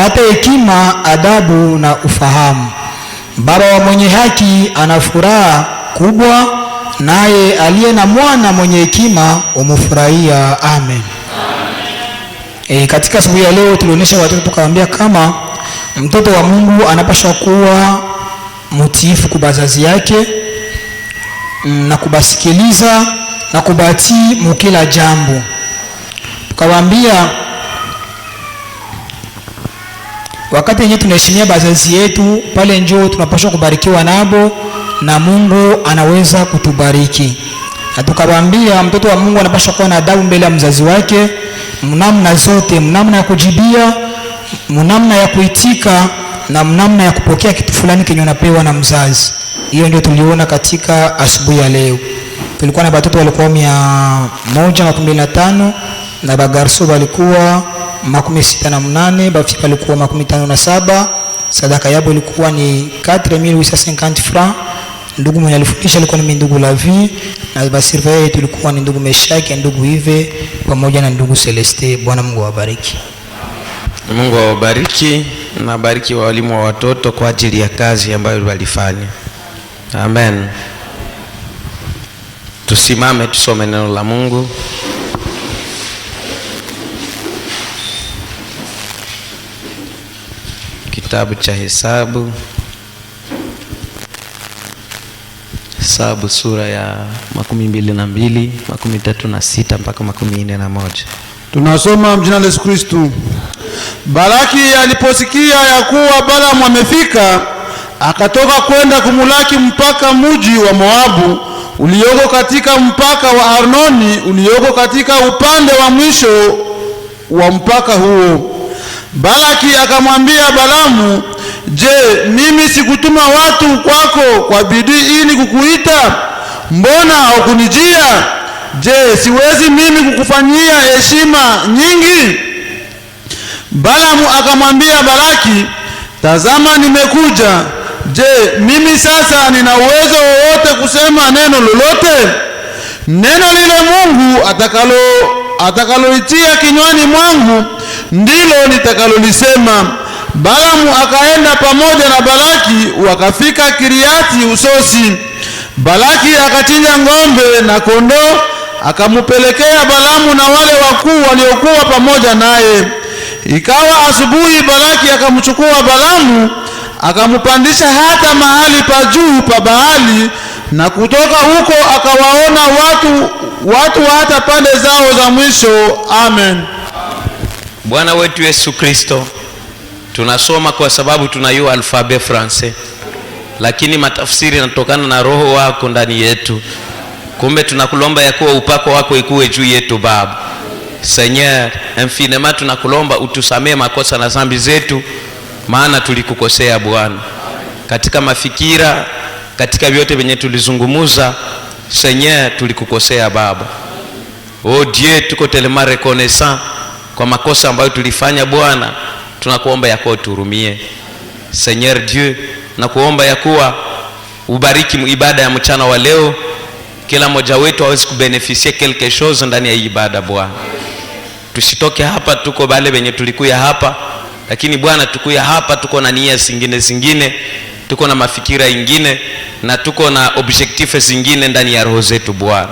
mpate hekima, adabu na ufahamu. Baba wa mwenye haki ana furaha kubwa, naye aliye na mwana mwenye hekima umufurahia. Amen. Katika asubuhi ya leo tulionyesha watoto tukawaambia kama mtoto wa Mungu anapaswa kuwa mtiifu kwa wazazi yake na kubasikiliza na kubatii mkila jambo. Tukawaambia wakati yenyewe tunaheshimia wazazi yetu, pale njoo tunapaswa kubarikiwa nabo na Mungu anaweza kutubariki. Na tukawaambia mtoto wa Mungu anapaswa kuwa na adabu mbele ya mzazi wake, mnamna zote, mnamna ya kujibia, mnamna ya kuitika na mnamna ya kupokea kitu fulani kenye unapewa na mzazi. Hiyo ndio tuliona katika asubuhi ya leo. Tulikuwa na watoto walikuwa 125 na bagarso walikuwa 68, bafika walikuwa 57. Sadaka yabo ilikuwa ni 4850 francs. Ndugu mwenye alifundisha alikuwa ni ndugu Lavi, na basirvaye tulikuwa ni ndugu Meshaki, ndugu Ive pamoja na ndugu Celeste. Bwana Mungu awabariki. Mungu awabariki na bariki walimu wa watoto kwa ajili ya kazi ambayo walifanya. Amen. Tusimame tusome neno la Mungu. Kitabu cha Hesabu sura ya 22, 36 mpaka 41. Tunasoma mjina la Yesu Kristo. Balaki aliposikia ya kuwa Balamu amefika, akatoka kwenda kumulaki mpaka mji wa Moabu ulioko katika mpaka wa Arnoni, ulioko katika upande wa mwisho wa mpaka huo. Balaki akamwambia Balamu, je, mimi sikutuma watu kwako kwa bidii ili kukuita? Mbona hukunijia? Je, siwezi mimi kukufanyia heshima nyingi? Balamu akamwambia Balaki, tazama nimekuja. Je, mimi sasa nina uwezo wowote kusema neno lolote? Neno lile Mungu atakaloitia kinywani mwangu ndilo nitakalolisema. Balamu akaenda pamoja na Balaki, wakafika Kiriati Usosi. Balaki akachinja ng'ombe na kondoo, akamupelekea Balamu na wale wakuu waliokuwa pamoja naye. Ikawa asubuhi, Balaki akamchukua Balamu, akamupandisha hata mahali pa juu pa Baali, na kutoka huko akawaona watu hata pande zao za mwisho. Amen. Bwana wetu Yesu Kristo, tunasoma kwa sababu tunayua alfabe français, lakini matafsiri yanatokana na roho wako ndani yetu. Kumbe tunakulomba ya kuwa upako wako ikuwe juu yetu Baba. Seigneur, infiniment tunakulomba utusamee makosa na dhambi zetu, maana tulikukosea Bwana. Katika mafikira, katika vyote venye tulizungumuza, Seigneur, tulikukosea Baba. Oh Dieu, tuko tellement reconnaissant kwa makosa ambayo tulifanya Bwana. Tunakuomba ya kuwa uturumie Seigneur Dieu, na kuomba ya kuwa ubariki ibada ya mchana wa leo, kila mmoja wetu aweze kubeneficia quelque chose ndani ya ibada Bwana. Tusitoke hapa tuko bale benye tulikuya hapa, lakini Bwana tukuya hapa tuko na nia zingine, tuko na mafikira ingine, na tuko na objectif zingine ndani ya roho zetu Bwana.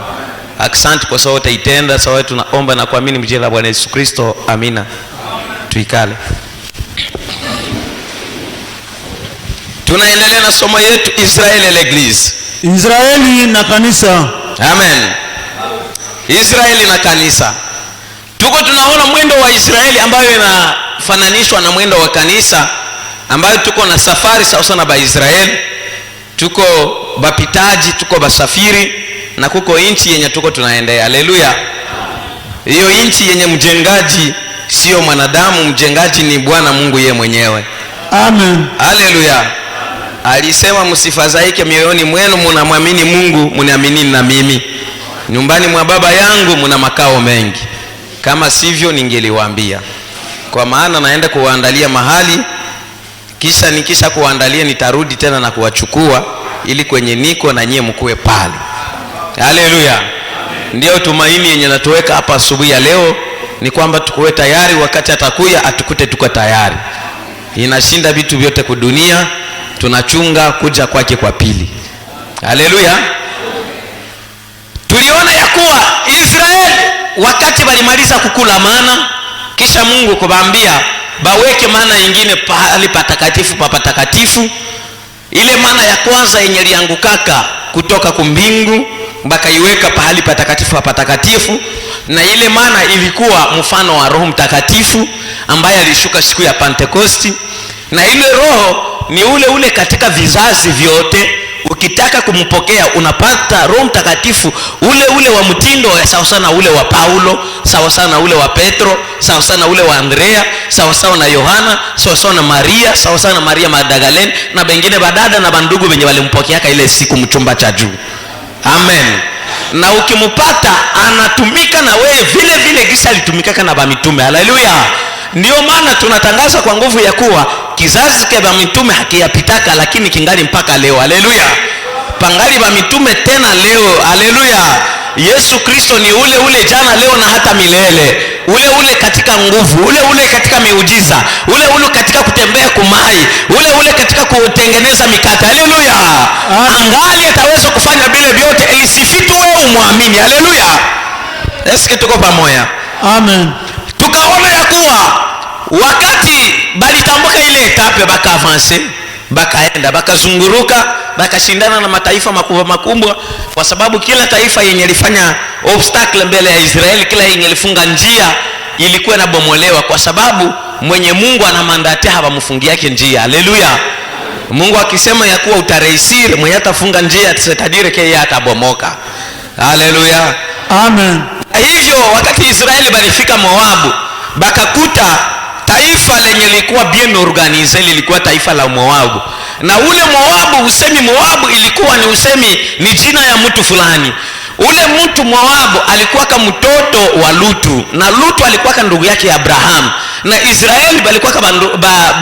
Asante kwa sababu utaitenda. Sawa, tunaomba na kuamini mjina la Bwana Yesu Kristo. Amina. Tuikale. Tunaendelea na somo yetu Israeli et l'Eglise. Israeli na kanisa. Amen. Israeli na kanisa. Tuko tunaona mwendo wa Israeli ambayo inafananishwa na mwendo wa kanisa, ambayo tuko na safari sawa sana ba Israeli. Tuko bapitaji, tuko basafiri, na kuko inchi yenye tuko tunaendea. Haleluya. Hiyo inchi yenye mjengaji sio mwanadamu, mjengaji ni Bwana Mungu yeye mwenyewe. Amen. Haleluya. Alisema msifadhaike mioyoni mwenu, mnamwamini Mungu, mniamini na mimi. Nyumbani mwa Baba yangu mna makao mengi, kama sivyo ningeliwaambia. Kwa maana naenda kuwaandalia mahali, kisha nikisha kuwaandalia nitarudi tena na kuwachukua, ili kwenye niko na nyie mkuwe pale. Haleluya. Ndio tumaini yenye natuweka hapa asubuhi ya leo, ni kwamba tukuwe tayari wakati atakuya atukute tuko tayari. inashinda vitu vyote kudunia, tunachunga kuja kwake kwa pili. Haleluya. Tuliona ya kuwa Israeli wakati walimaliza kukula mana, kisha Mungu kubaambia baweke mana nyingine pahali patakatifu pa patakatifu. Ile mana ya kwanza yenye iliangukaka kutoka kumbingu bakaiweka pahali patakatifu pa patakatifu, na ile mana ilikuwa mfano wa Roho Mtakatifu ambaye alishuka siku ya Pentekosti. Na ile Roho ni ule ule katika vizazi vyote. Ukitaka kumpokea unapata Roho Mtakatifu ule ule wa mtindo sawa sana ule wa Paulo, sawa sana ule wa Petro, sawa sana ule wa Andrea, sawa sawa na Yohana, sawa sawa na Maria, sawa sawa na Maria Magdalene na bengine badada na bandugu wenye walimpokeaka ile siku mchumba cha juu. Amen. Na ukimpata anatumika na wewe vile vile gisa alitumikaka na bamitume. Haleluya. Ndio maana tunatangaza kwa nguvu ya kuwa kizazi cha mitume hakiyapitaka, lakini kingali mpaka leo. Haleluya. Pangali ba mitume tena leo. Haleluya. Yesu Kristo ni ule ule jana, leo na hata milele. Ule ule katika nguvu, ule ule katika miujiza, ule ule katika kutembea kumai, ule ule katika kutengeneza mikate. Haleluya. Angali ataweza kufanya vile vyote ilisifitu wewe umwamini. Haleluya. Eske tuko pamoja? Amen. Tukaona ya kuwa wakati balitambuka ile etape baka avance, bakaenda bakazunguruka, bakashindana na mataifa makubwa makubwa, kwa sababu kila taifa yenye lifanya obstacle mbele ya Israeli, kila yenye lifunga njia ilikuwa inabomolewa, kwa sababu mwenye Mungu anamandatia hawamfungia yake njia. Haleluya. Mungu akisema ya kuwa utarehisiri, mwenye atafunga njia tadire yeye atabomoka. Haleluya. Amen. Hivyo wakati Israeli balifika Moabu, bakakuta taifa lenye lilikuwa bien organize, lilikuwa taifa la Moabu. Na ule Moabu, usemi Moabu ilikuwa ni usemi ni jina ya mtu fulani. Ule mtu Moabu alikuwa kama mtoto wa Lutu, na Lutu alikuwa kama ndugu yake Abraham, na Israeli balikuwa kama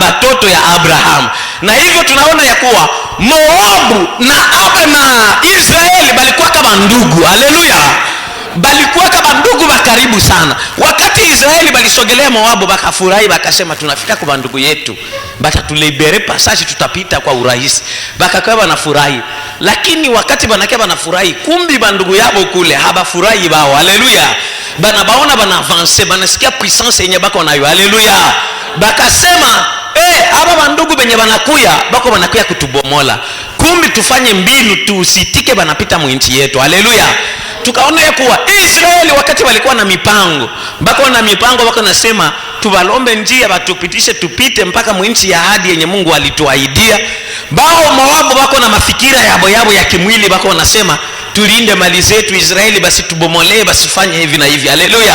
batoto ya Abraham. Na hivyo tunaona ya kuwa Moabu na Israeli balikuwa kama ndugu. Haleluya. Balikuwa kama ndugu wa karibu sana. Wakati Israeli balisogelea Moabu, bakafurahi, bakasema tunafika kwa ndugu yetu, batatulibere passage, tutapita kwa urahisi. Bakakaa banafurahi. Lakini wakati banakaa banafurahi, kumbi bandugu yabo kule habafurahi bao. Haleluya. Banabaona banavance, banasikia puissance yenye bako nayo. Haleluya. Bakasema aba bandugu benye banakuya bako banakuya kutubomola, kumbi tufanye mbinu tusitike banapita mu nchi yetu. Haleluya. Tukaona ya kuwa Israeli wakati walikuwa na mipango, bako na mipango, bako nasema tubalombe njia batupitishe tupite mpaka mu nchi ya ahadi yenye Mungu alituahidia. Bao Moabu bako na mafikira yabo ya kimwili, bako nasema tulinde mali zetu Israeli, basi tubomolee, basi fanye hivi na hivi. Haleluya.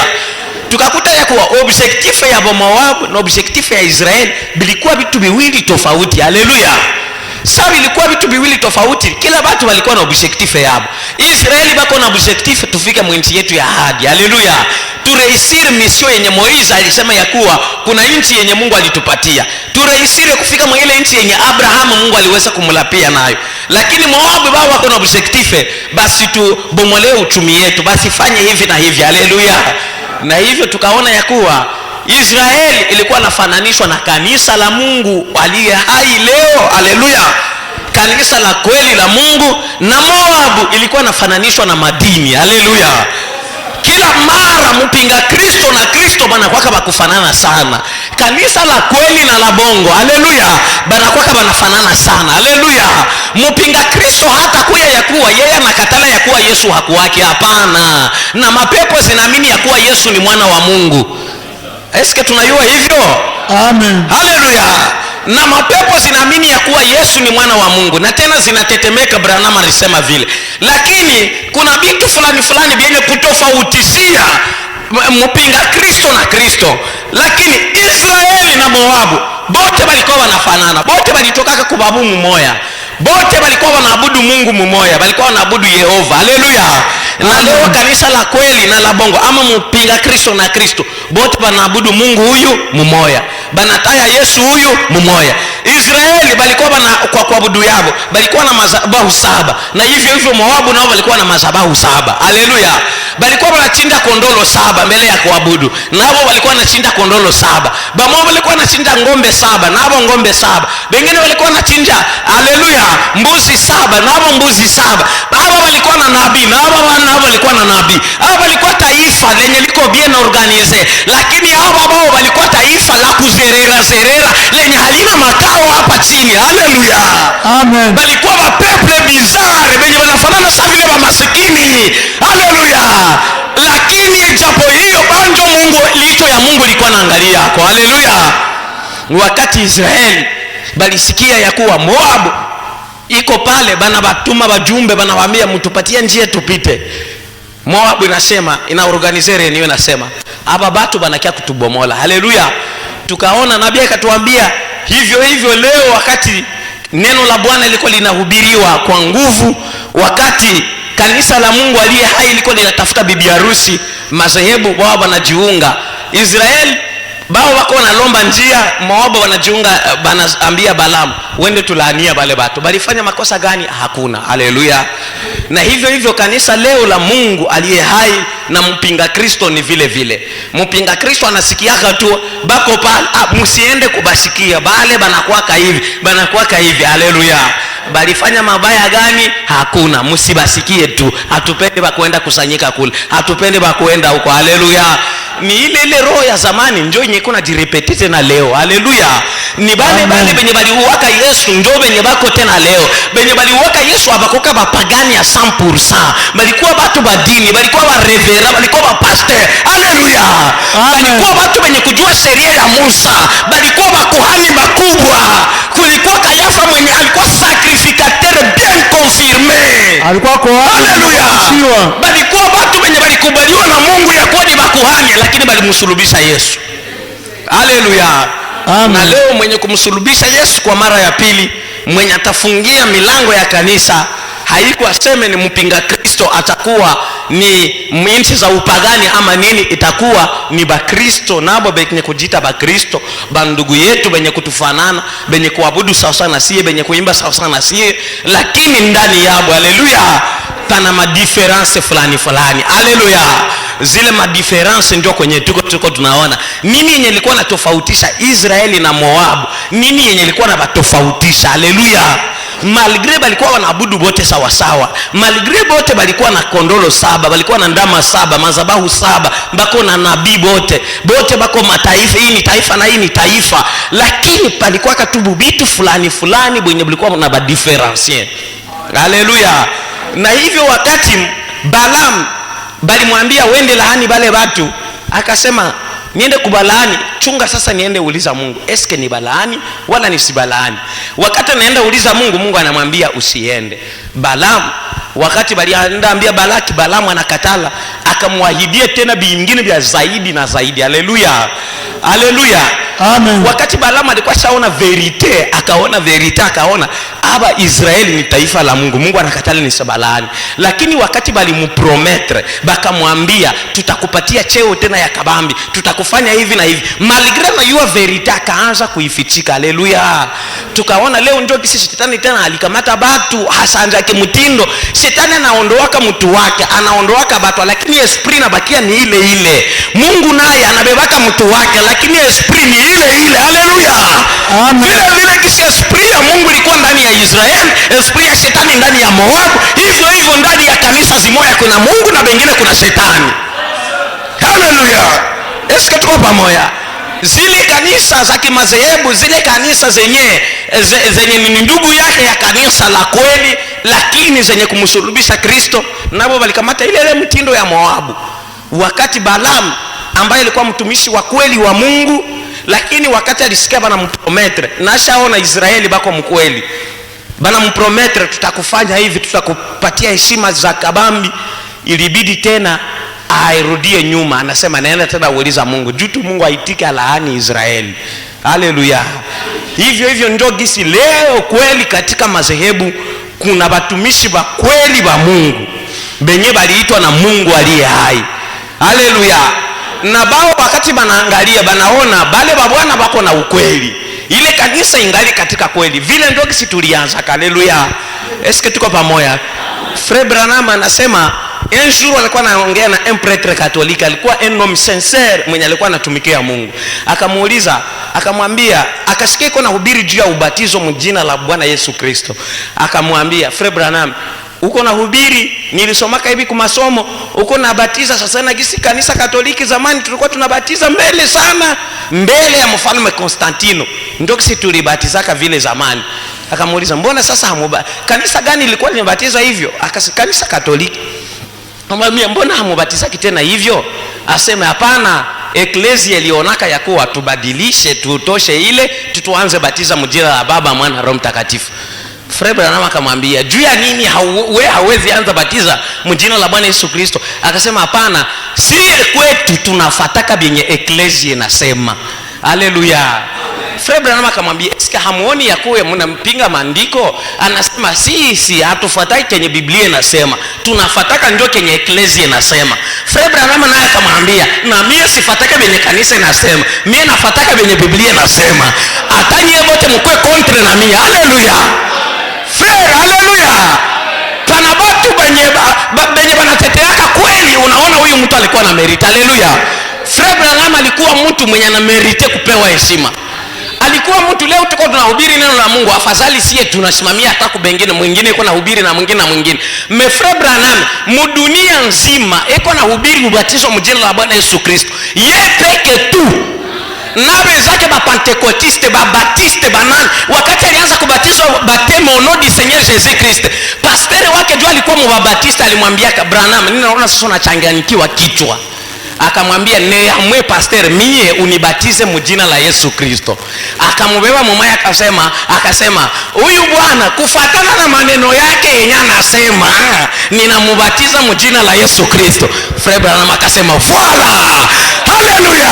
Tukakuta ya kuwa objectif ya Moabu na objectif ya Israeli bilikuwa vitu viwili tofauti. Haleluya. Sawa, ilikuwa vitu viwili tofauti. Kila watu walikuwa na objectif yao. Israeli bako na objectif tufike mu nchi yetu ya ahadi. Haleluya. Turehisire mission yenye Moiza alisema ya kuwa kuna nchi yenye Mungu alitupatia. Turehisire kufika mu ile nchi yenye Abraham Mungu aliweza kumlapia nayo. Lakini Moabu wao wako na objectif, basi tubomolee uchumi yetu, basi fanye hivi na hivi. Haleluya. Na hivyo tukaona ya kuwa Israeli ilikuwa nafananishwa na kanisa la Mungu aliye hai leo. Haleluya. Kanisa la kweli la Mungu. Na Moabu ilikuwa nafananishwa na madini. Haleluya. Kila mara mpinga Kristo na Kristo banakuwa bakufanana sana. Kanisa la kweli na la bongo, haleluya, banakuwa banafanana sana. Haleluya. Mpinga Kristo hata kuya ya kuwa yeye anakatala ya kuwa Yesu hakuwake, hapana. Na mapepo zinaamini ya kuwa Yesu ni mwana wa Mungu. Eske tunayua hivyo? Amen. Haleluya. Na mapepo zinaamini ya kuwa Yesu ni mwana wa Mungu, na tena zinatetemeka. Branham alisema vile. Lakini kuna vitu fulani vyenye kutofautishia mpinga Kristo na Kristo. Lakini Israeli na Moabu bote walikuwa wanafanana, bote walitoka kwa babu mmoja, bote walikuwa wanaabudu Mungu mmoja, walikuwa wanaabudu Yehova. Haleluya. Na leo kanisa la kweli na la bongo ama mpinga Kristo na Kristo bote wanaabudu Mungu huyu mmoja, banataya Yesu huyu mmoja. Israeli balikuwa kwa kuabudu yao balikuwa na madhabahu 7, na hivyo hivyo Moabu nao walikuwa na madhabahu 7. Haleluya. Balikuwa wanachinja kondolo 7 mbele ya kuabudu, nao walikuwa wanachinja kondolo 7. Bamoa walikuwa wanachinja ngombe 7, nao ngombe 7. Wengine walikuwa wanachinja haleluya mbuzi 7, nao mbuzi 7. Hao walikuwa na nabii, nao walikuwa na nabii. Hao walikuwa taifa lenye liko bien organize, lakini hao ambao walikuwa taifa la kuzerera zerera lenye halina makao hapa chini. Haleluya. Amen. Balikuwa wa peuple bizarre benye wanafanana sana vile wa masikini. Haleluya. Lakini japo hiyo banjo Mungu licho ya Mungu ilikuwa naangalia kwa. Haleluya. Wakati Israeli balisikia ya kuwa Moabu iko pale, bana batuma wajumbe banawaambia mtupatie njia tupite. Moabu inasema inaorganizere niyo nasema aba batu banakia kutubomola. Haleluya. Tukaona nabii akatuambia hivyo hivyo leo, wakati neno la Bwana liko linahubiriwa kwa nguvu, wakati kanisa la Mungu aliye hai liko linatafuta bibi harusi, madhehebu wao wanajiunga. Israeli bao wako wanalomba njia, Moabu wanajiunga, banaambia Balaam wende tulaania wale watu. Balifanya makosa gani? Hakuna. Haleluya. Na hivyo hivyo kanisa leo la Mungu aliye hai na mpinga Kristo ni vile vile. Mpinga Kristo anasikiaka tu bako pale, msiende kubasikia bale banakuwaka hivi. Haleluya. Balifanya mabaya gani? Hakuna. Msibasikie tu. Hatupendi bakwenda kusanyika kule, hatupendi bakwenda huko. Haleluya. Ni ile roho ya zamani njoo yenye kuna jirepete tena leo. Haleluya. Ni bale benye baliuwaka Yesu njoo benye bako tena leo. Benye baliuwaka Yesu abakoka bapagani ya 100%. Balikuwa watu ba dini, balikuwa ba revera, balikuwa ba pastor. Haleluya. Balikuwa watu benye kujua sheria ya Musa, balikuwa makuhani makubwa. Kulikuwa Kayafa mwenye alikuwa sacrificateur bien confirmé. Alikuwa kwa haleluya. Balikuwa watu benye balikubaliwa na Mungu ya kuwa ni makuhani, lakini balimsulubisha Yesu. Haleluya. Na leo mwenye kumsulubisha Yesu kwa mara ya pili, mwenye atafungia milango ya kanisa, haiko aseme ni mpinga Kristo, atakuwa ni mwinchi za upagani ama nini, itakuwa ni bakristo nabo benye kujita bakristo, bandugu yetu benye kutufanana, benye kuabudu sawa sawa na sie, benye kuimba sawa sawa na sie, lakini ndani yabo haleluya pana madiference fulani. Haleluya. Zile madiference ndio kwenye tuko tunaona nini yenye ilikuwa natofautisha Israeli na Moabu, nini yenye ilikuwa nabatofautisha. Haleluya. Malgre balikuwa wanaabudu bote sawa sawa, malgre bote balikuwa na kondolo 7, balikuwa na ndama 7, mazabahu 7, bako na nabii bote bako mataifa, hii ni taifa na hii ni taifa, lakini palikuwa katubu bitu fulani bwenye balikuwa na ba difference. Haleluya. Na hivyo wakati Balaam balimwambia wende lahani bale watu, akasema niende kubalaani, chunga sasa niende uliza Mungu eske ni balaani wala nisibalaani. Wakati naenda uliza Mungu, Mungu anamwambia usiende. Balaam wakati balienda ambia Balaki, Balaam anakatala, akamwahidia tena bingine vya zaidi na zaidi. Haleluya. Haleluya. Amen. Wakati Balaam alikuwa shaona verite, akaona verite, akaona aba Israeli ni taifa la Mungu, Mungu anakatala ni sabalaani. Lakini wakati balimuprometre, bakamwambia tutakupatia cheo tena ya kabambi, tutakufanya hivi na hivi, malgré na yua verite akaanza kuifichika. Haleluya. Tukaona leo ndio kisi shetani tena alikamata batu hasanja kimutindo. Shetani anaondoaka mtu wake, anaondoaka batu, lakini esprit nabakia ni ile. Mungu naye anabebaka mtu wake, lakini esprit ni ile. Haleluya. Amen. Vile kisi esprit ya Mungu ilikuwa ndani ya Israeli, esprit ya shetani ndani ya Moabu, hivyo ndani ya kanisa zimoya kuna Mungu na bengine kuna shetani. Haleluya. Eske tuko pamoja? Zile kanisa za kimadhehebu, zile kanisa zenye ni ndugu yake ya kanisa la kweli, lakini zenye kumsulubisha Kristo, nabo walikamata ile mtindo ya Moabu. Wakati Balaam ambaye alikuwa mtumishi wa kweli wa Mungu, lakini wakati alisikia bana mprometre, nashaona Israeli bako mkweli, bana mprometre tutakufanya hivi, tutakupatia heshima za kabambi, ilibidi tena airudie nyuma. Anasema naenda tena uliza Mungu, jutu Mungu aitike alaani Israeli. Haleluya. Hivyo ndio gisi leo kweli katika madhehebu kuna batumishi ba kweli ba Mungu benye baliitwa na Mungu aliye hai. Haleluya. Na bao wakati banaangalia banaona bale ba Bwana bako na ukweli, ile kanisa ingali katika kweli. Vile ndio kisi tulianza. Haleluya. Eske tuko pamoja? Frère Branham anasema un jour alikuwa anaongea na un prêtre catholique, alikuwa un homme sincere mwenye alikuwa anatumikia Mungu. Akamuuliza, akamwambia, akasikia iko na hubiri juu ya ubatizo mjina la Bwana Yesu Kristo. Akamwambia, Frère Branham, uko na hubiri, nilisomaka hivi kwa masomo, uko na batiza sasa na gisi kanisa Katoliki zamani tulikuwa tunabatiza mbele sana, mbele ya mfalme Konstantino. Ndio kisi tulibatizaka vile zamani. Akamuuliza, mbona sasa kanisa gani lilikuwa linabatiza hivyo? Akasema kanisa Katoliki. Akamwambia, mbona hamubatizaki tena hivyo? Aseme hapana, eklesia ilionaka ya kuwa tubadilishe, tutoshe ile, tuanze batiza mjina la Baba, Mwana, Roho Mtakatifu. Frère Branham akamwambia, juu ya nini hawezi anza batiza mjina la Bwana Yesu Kristo? Akasema hapana, si kwetu tunafataka benye eklesia inasema. Haleluya. Frère Branham akamwambia, eske hamuoni ya kuwa mnampinga maandiko? Anasema si hatufuataki kenye Biblia inasema, tunafataka ndio kenye eklesia inasema. Frère Branham naye akamwambia, na mimi sifataka benye kanisa inasema, mimi nafataka benye Biblia inasema. Hata nyie wote mkwe contre na mimi. Haleluya. Frère, haleluya. Pana watu benye banateteaka kweli, unaona huyu mtu alikuwa na merite. Haleluya. Frère Branham alikuwa mtu mwenye na merite kupewa heshima. Alikuwa mtu, leo tuko tunahubiri neno la Mungu, afadhali sie tunasimamia hata kubengine mwingine iko na hubiri na mwingine na mwingine. Frère Branham mudunia nzima iko na hubiri ubatizo mjina la Bwana Yesu Kristo. Yeye peke tu. Na wenzake ba Pentecôtiste, ba Baptiste, banani, wakati alianza kubatizwa batemo au nom du Seigneur Jésus Christ, pasteur wake jua alikuwa mwabatista, alimwambia Branham, ninaona sasa unachanganyikiwa kichwa. Akamwambia, neamwe pasteur, mie unibatize mjina la Yesu Kristo. Akamubeba mumaya, akasema huyu bwana kufuatana na maneno yake yenye anasema ninamubatiza mjina la Yesu Kristo. Frère Branham akasema voilà, haleluya.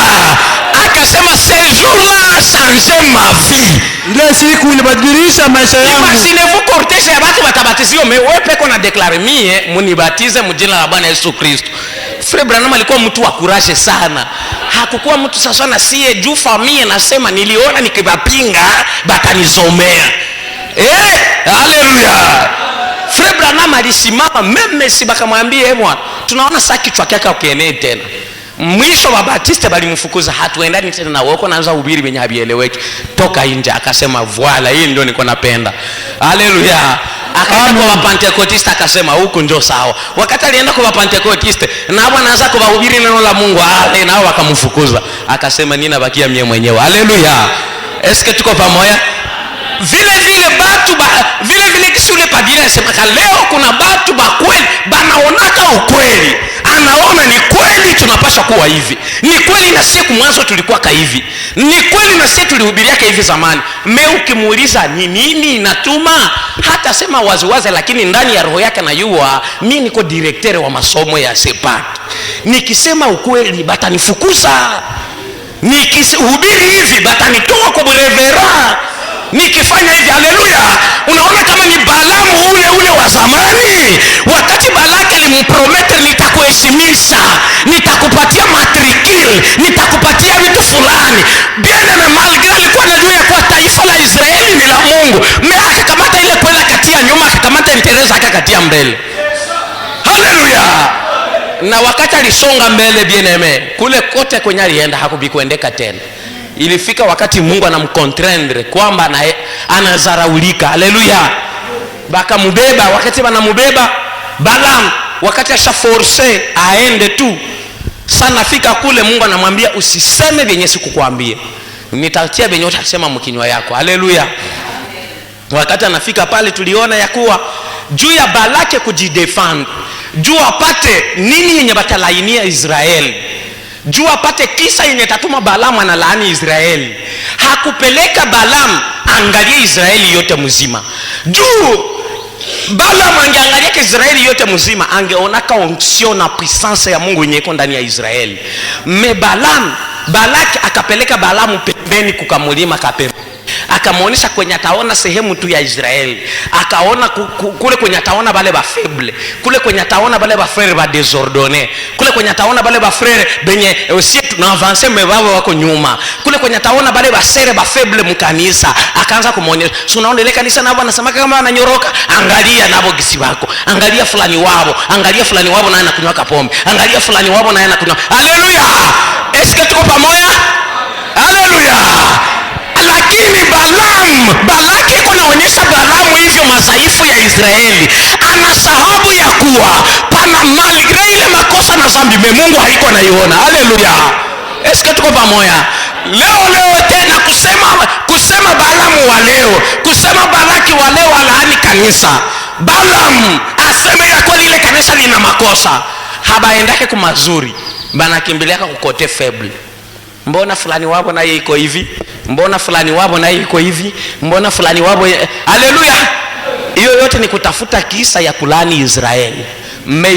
Akasema ce jour-là changé ma vie. Ile siku ilibadilisha maisha yangu. Imaginez-vous cortège ya watu watabatizwa, wewe peko na declare mie munibatize mjina la Bwana Yesu Kristo. Frère Branham alikuwa mtu wa courage sana. Hakukuwa mtu sasa na sie juu familia nasema niliona nikibapinga batanizomea. Haleluya. Frère Branham alisimama meme si bakamwambia bwana, tunaona sasa kichwa chake ukienea tena. Mwisho wa Batista balimfukuza, hatuendani tena na wako, naanza hubiri benye habieleweki, toka nje. Akasema voila, hii ndio niko napenda. Haleluya. Akaenda kwa Pentecoste, akasema huko ndio sawa. Wakati alienda kwa Pentecoste na hapo anaanza kuhubiri neno la Mungu, nao wakamfukuza. Akasema nina bakia mimi mwenyewe. Haleluya. Eske tuko pamoja? Vile vile kisi ule padiri anasema leo kuna batu ba kweli banaonaka ukweli, anaona ni kweli tunapaswa kuwa hivi, ni kweli na sisi kumwanzo tulikuwa ka hivi, ni kweli na sisi tulihubiriaka hivi zamani. Ukimuuliza ni nini inatuma, hata sema waziwazi, lakini ndani ya roho yake anajua mimi niko directeur wa masomo ya Sepak, nikisema ukweli batanifukuza, nikihubiri hivi batanitoa kwa brevera, nikifanya hivi. Haleluya. Unaona kama ni Balaamu ule wa zamani, wakati Balaki alimpromete nitakuheshimisha, nitakupatia matrikil, nitakupatia vitu fulani. Bien na malgré alikuwa anajua ya kwa taifa la Israeli ni la Mungu, akakamata ile kwenda katia nyuma, akakamata interesa akakatia mbele. Haleluya. Na wakati alisonga mbele bien kule kote kwenye alienda hakubikuendeka tena. Ilifika wakati Mungu anamcontrendre kwamba anazaraulika. Haleluya. Bakamubeba, wakati banamubeba Balaam, wakati ashaforce aende tu sana, fika kule Mungu anamwambia usiseme vyenye sikukwambia, nitatia vyenye utasema mkinywa yako. Haleluya. Wakati anafika pale tuliona ya kuwa juu ya Balaki kujidefend, juu apate nini yenye batalainia Israeli, juu apate kisa yenye tatuma Balaam analaani Israeli, hakupeleka Balaam angalia Israeli yote mzima. Juu Balaam angeangalia Israeli yote mzima, angeonaka onction na puissance ya Mungu yenye iko ndani ya Israeli. Balaki akapeleka Balaam pembeni kukamulima kapembe, akamuonesha kwenye ataona sehemu tu ya Israeli, akaona kule kwenye ataona bale ba faible, kule kwenye ataona bale ba frere ba désordonné, kule kwenye ataona bale ba frere benye aussi tuna avancer mebabo wako nyuma, kule kwenye ataona bale ba sere ba faible mkanisa, akaanza kumuonesha. So unaona ile kanisa nabo anasema kama wananyoroka, angalia nabo gisi wako, angalia fulani wabo, angalia fulani wabo naye anakunywa kapombe, angalia fulani wabo naye anakunywa. Haleluya! Eske tuko pamoja? Haleluya! Lakini Balaki kunaonyesha Balaamu hivyo madhaifu ya Israeli, ana sababu ya kuwa pana malgré ile makosa na dhambi Mungu haiko naiona. Haleluya! Eske tuko pamoja? Leo tena kusema Balaamu wa leo, kusema Balaki wa leo alaani kanisa, Balaamu aseme ya kweli ile kanisa lina makosa, habaendake kumazuri, banakimbiliaka kukote faible. Mbona fulani wabo naye iko hivi, mbona fulani wabo naye iko hivi, mbona fulani wabo. Haleluya! Hiyo yote ni kutafuta kisa ya kulani Israeli.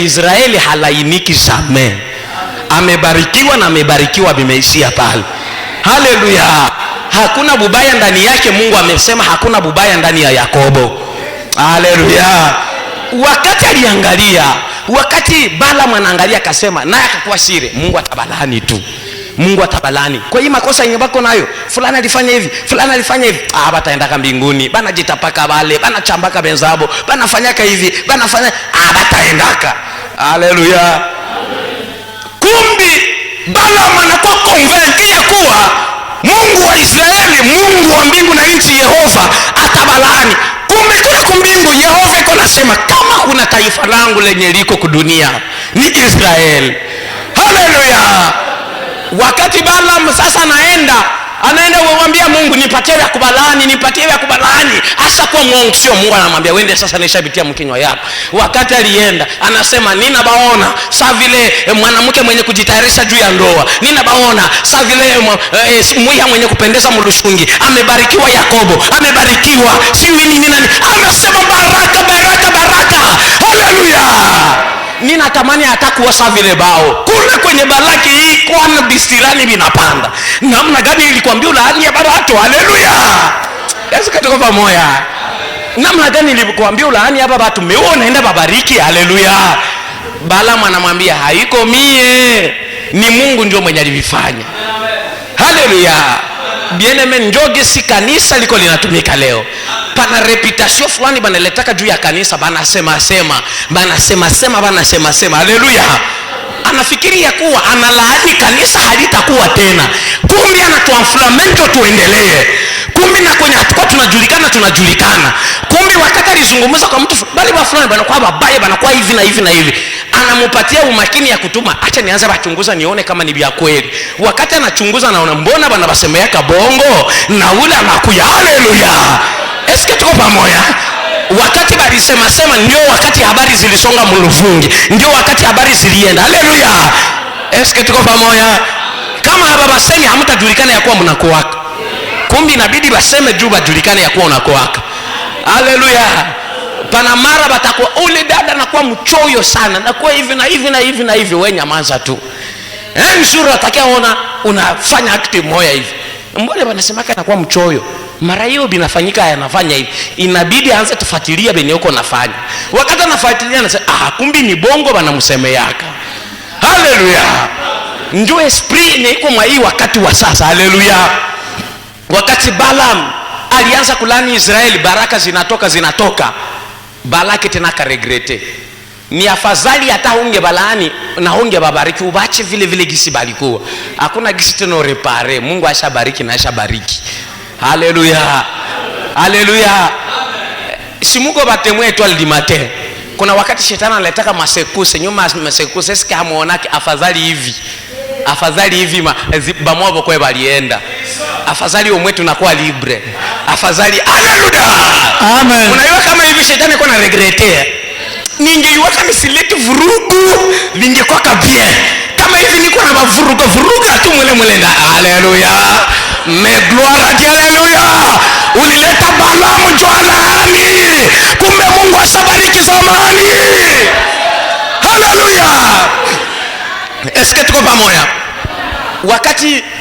Israeli halainiki jamais, amebarikiwa na amebarikiwa bimeishia pale. Haleluya! Hakuna bubaya ndani yake. Mungu amesema hakuna bubaya ndani ya Yakobo. Haleluya! Wakati aliangalia, wakati Balaamu anaangalia akasema, naye akakuwa siri, Mungu atabalani tu, Mungu atabalani kwa hii makosa yenye bako nayo. Fulani alifanya hivi, fulani alifanya hivi, bataendaka mbinguni, bana jitapaka bale, bana chambaka benzabo, bana fanyaka hivi, bana fanya bataendaka. Haleluya! Kumbi Balaamu anakuwa convaincu ya kuwa Mungu wa Israeli, Mungu wa mbingu na nchi, Yehova atabalani. Kumbe kule kumbingu Yehova iko nasema kama kuna taifa langu lenye liko kudunia ni Israeli. Haleluya! Wakati Balaamu sasa anaenda kumwambia Mungu, nipatie ya kubalani, nipatie ya kubalani, hasa kwa Mungu. Sio Mungu anamwambia wende sasa nishabitia mkinywa yako. Wakati alienda anasema, ninabaona saa vile mwanamke mwenye kujitayarisha juu ya ndoa, ninabaona saa vile mwiha mwenye kupendeza mulushungi, amebarikiwa Yakobo, amebarikiwa siwi nini nani, anasema baraka baraka baraka. Haleluya! Ninatamani atakuwa saa vile bao kule kwenye Balaki hii kwa bisirani binapanda. Namna gani nilikwambia ulaani ya barato? Haleluya! Yesu katoka pamoja. Namna gani nilikwambia ulaani hapa watu meona naenda babariki? Haleluya! Balaamu anamwambia haiko mie, ni Mungu ndio mwenye alivifanya. Haleluya! Bien-aimé, njoge si kanisa liko linatumika leo. Pana reputation fulani banaletaka juu ya kanisa, banasema sema. Haleluya! Anafikiria kuwa analaani kanisa halitakuwa tena. Kumbi anatuanflamento tuendelee. Kumbi na kwenye hatukuwa tunajulikana. Kumbi wakati alizungumza kwa mtu bali wa fulani banakuwa babaya, banakuwa hivi na hivi na hivi, anamupatia umakini ya kutuma acha nianze bachunguza nione kama ni vya kweli. Wakati anachunguza anaona mbona bana basemeaka bongo na ule anakuya. Haleluya! Eske tuko pamoja? Wakati balisema ndio wakati habari zilisonga muluvungi, ndio wakati habari zilienda. Haleluya! Eske tuko pamoja? Kama haba basemi hamtajulikana ya kuwa mnakoaka. Kumbi inabidi baseme juu bajulikane ya kuwa unakoaka. Haleluya! Pana mara batakuwa ule dada anakuwa mchoyo sana, nakuwa hivi na hivi na hivi na hivi, wewe nyamaza tu. Mzuri atakiaona unafanya active moya hivi. Mbona wanasemaka anakuwa mchoyo? Mara hiyo binafanyika yanafanya hivi. Inabidi aanze tufuatilia beni huko nafanya. Wakati anafuatilia anasema kumbi ni bongo banamsemeaka. Haleluya! Ndio esprit ni iko mwa hii wakati wa sasa. Haleluya! Wakati Balaamu alianza kulani Israeli, baraka zinatoka. Balaki tena ka regrete. Ni afadhali hata unge balani na unge babariki, ubache vile vile gisi balikuwa. Hakuna gisi tena repare. Mungu ashabariki na ashabariki. Haleluya! Haleluya! Simuko batemwe étoile du matin. Kuna wakati shetani anataka masekuse, nyuma masekuse siki hamuonake afadhali hivi bamwabo kwa balienda. Afadhali omwe tunakuwa libre. Afadhali. Haleluya! Amen. Unaiwa kama hivi shetani kwa na regretter. Ningeiwa kama silete vurugu, ningekuwa kabie. Kama hivi niko na vuruga tu mwele na. Haleluya! Me gloire à Dieu. Haleluya! Ulileta Balaamu jwalani, kumbe Mungu ashabariki zamani. Haleluya! Eske tuko pamoja?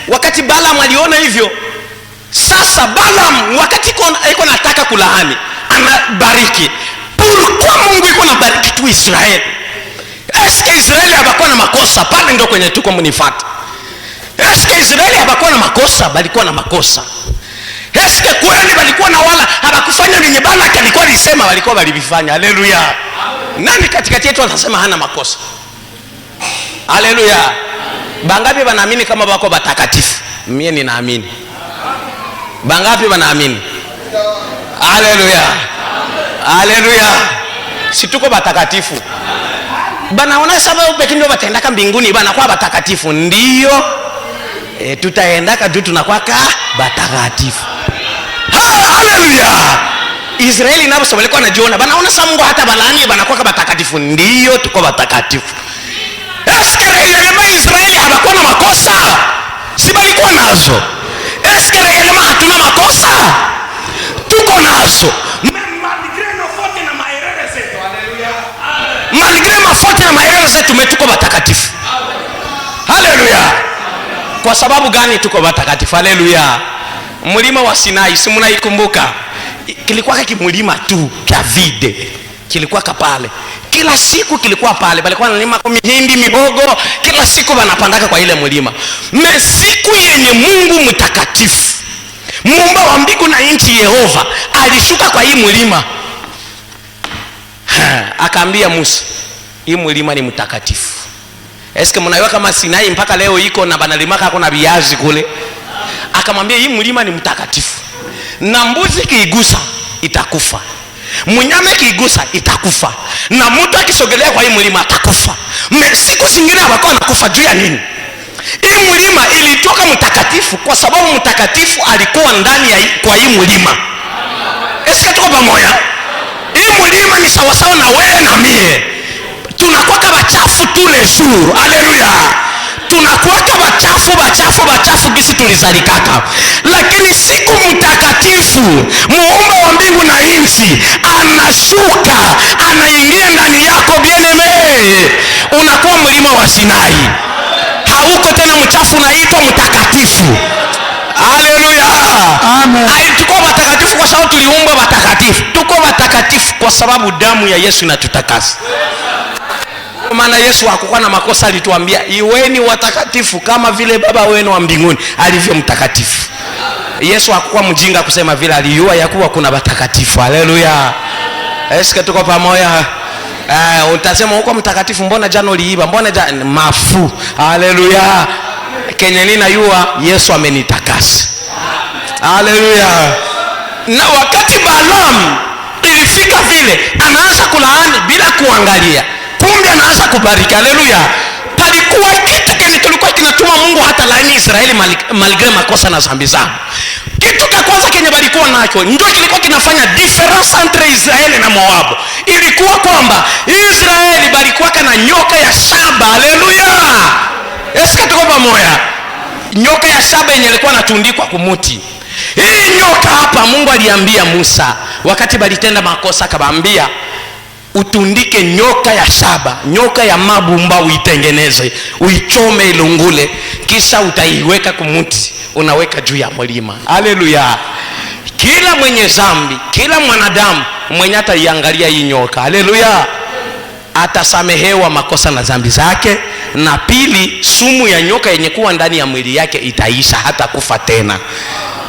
Wakati Balaamu aliona hivyo, Sasa Balaam wakati iko nataka kulaani, anabariki. Pourquoi Mungu iko nabariki tu Israeli? Eske Israeli habakuwa na makosa? Pale ndio kwenye tuko mnifuata. Eske Israeli habakuwa na makosa? Balikuwa na makosa. Eske kweli balikuwa na wala habakufanya vyenye Balaki alikuwa alisema walikuwa walivifanya? Haleluya. Nani katikati yetu anasema hana makosa? Haleluya. Bangapi wanaamini kama wako batakatifu? Mimi ninaamini. Bangapi wanaamini? Haleluya. Haleluya. Si tuko batakatifu? Banaona sababu pekee ndio bataendaka mbinguni, bana kwa batakatifu. Ndio tutaendaka juu tunakuwa batakatifu. Haleluya. Israeli nabo sio walikuwa wanajiona, banaona sasa Mungu hata balani banakuwa batakatifu. Ndio tuko batakatifu. Eske regelema Israeli habakuwa na makosa? Si balikuwa nazo. Eske regelema hatuna makosa? Tuko nazo. Malgré nos fautes na maerere zetu. Haleluya. Malgré mafaute na maerere zetu tuko batakatifu. Haleluya. Kwa sababu gani tuko batakatifu? Haleluya. Mlima wa Sinai, si mnaikumbuka? Kilikuwa kimulima tu kya vide. Kilikuwa pale. Kila siku kilikuwa pale. Balikuwa wanalima mihindi, mihogo, kila siku wanapandaka kwa ile mlima. Siku yenye Mungu mtakatifu, Muumba wa mbingu na nchi, Yehova alishuka kwa hii mlima. Akaambia Musa, hii mlima ni mtakatifu. Eske mnaiwa kama Sinai mpaka leo iko na banalimaka kuna viazi kule? Akamwambia hii mlima ni mtakatifu. Na mbuzi kiigusa itakufa. Mnyama kiigusa itakufa. Na mtu akisogelea kwa hii mlima atakufa. Siku zingine hawakuwa nakufa juu ya nini? Hii mlima ilitoka mtakatifu kwa sababu mtakatifu alikuwa ndani ya kwa hii mlima. Eske tuko pamoja? Hii mlima ni sawa sawa na wewe na mie. Tunakuwa bachafu tous les jours. Haleluya. Tunakuwa bachafu gisi tulizalikaka. Lakini siku mtakatifu, Muumba wa mbingu na nchi anashuka, anaingia ndani yako bien-aimé. Unakuwa mlima wa Sinai. Hauko tena mchafu, unaitwa mtakatifu. Haleluya. Amen. Tuko watakatifu kwa sababu tuliumbwa watakatifu. Tuko watakatifu kwa sababu damu ya Yesu inatutakasa. Kwa maana Yesu hakukuwa na makosa, alituambia iweni watakatifu kama vile Baba wenu wa mbinguni alivyo mtakatifu. Yesu hakukuwa mjinga kusema vile, alijua ya kuwa kuna watakatifu. Haleluya. Eske tuko pamoja? Utasema uko mtakatifu, mbona jana uliiba? Mbona jana mafu? Haleluya. Kenye nina yua Yesu amenitakasa. Haleluya. Na wakati Balaam ilifika vile anaanza kulaani bila kuangalia, kumbe anaanza kubariki. Haleluya. Palikuwa kitu kile kilikuwa kinatuma Mungu hata laani Israeli malgré makosa na dhambi zao. Kitu cha kwanza kenye balikuwa nacho ndio kilikuwa kinafanya difference entre Israeli na Moabu. Ilikuwa kwamba Israeli balikuwa na nyoka ya shaba. Haleluya. Eske tuko pamoja? Nyoka ya shaba yenye ilikuwa natundikwa kumuti. Hii nyoka hapa Mungu aliambia Musa wakati balitenda makosa, akawaambia utundike nyoka ya shaba, nyoka ya mabumba, uitengeneze, uichome ilungule, kisha utaiweka kumuti, unaweka juu ya mlima. Haleluya. Kila mwenye dhambi, kila mwanadamu mwenye ataiangalia hii nyoka, haleluya, atasamehewa makosa na dhambi zake, na pili, sumu ya nyoka yenye kuwa ndani ya mwili yake itaisha, hata kufa tena.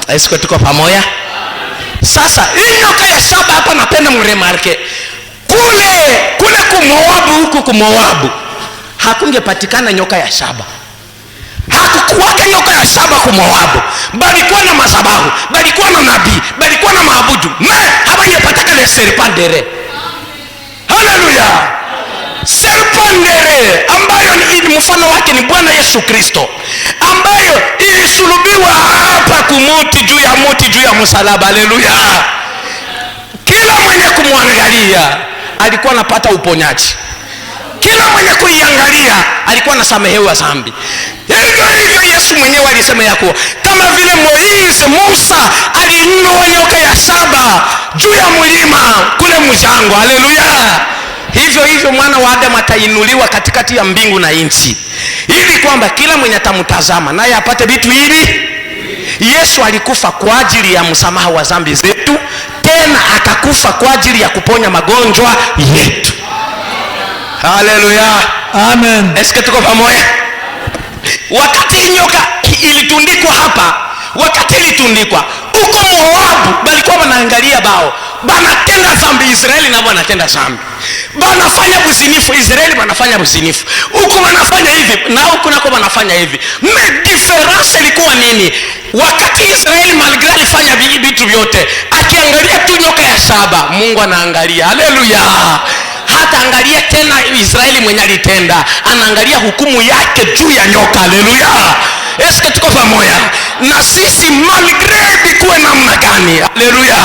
Esko tuko pamoja? Sasa hii nyoka ya shaba hapa napenda mremarke. Kule kumoabu, huku kumoabu hakungepatikana nyoka ya shaba. Hakukuwaka nyoka ya shaba kumoabu. Balikuwa na mazabahu, balikuwa na nabii, balikuwa na maabudu. Habangepataka le serpendere. Haleluya. Serpendere ambayo ni mfano wake ni Bwana Yesu Kristo, ambayo ilisulubiwa hapa kumuti, juu ya muti, juu ya msalaba. Haleluya. Kila mwenye kumwangalia alikuwa anapata uponyaji. Kila mwenye kuiangalia alikuwa anasamehewa dhambi. Hivyo Yesu mwenyewe alisema ya kuwa kama vile Moize, Musa aliinua nyoka ya shaba juu ya mlima kule mjango. Haleluya. Hivyo mwana wa Adamu atainuliwa katikati ya mbingu na nchi, ili kwamba kila mwenye atamtazama naye apate vitu hivi. Yesu alikufa kwa ajili ya msamaha wa dhambi zetu, tena akakufa kwa ajili ya kuponya magonjwa yetu. Haleluya, Amen. Eske tuko pamoja? Wakati nyoka ilitundikwa hapa, wakati ilitundikwa huko Moabu, balikuwa wanaangalia bao banatenda dhambi, Israeli nao wanatenda dhambi, banafanya uzinifu, Israeli wanafanya uzinifu, huko wanafanya hivi na huko nako wanafanya hivi. Difference ilikuwa nini? Wakati Israeli malgré alifanya vitu vyote, akiangalia tu nyoka ya shaba, Mungu anaangalia. Haleluya. Hata angalia tena Israeli mwenye alitenda, anaangalia hukumu yake juu ya nyoka. Haleluya. Eske tuko pamoja? Na sisi malgré bikuwe namna gani, haleluya,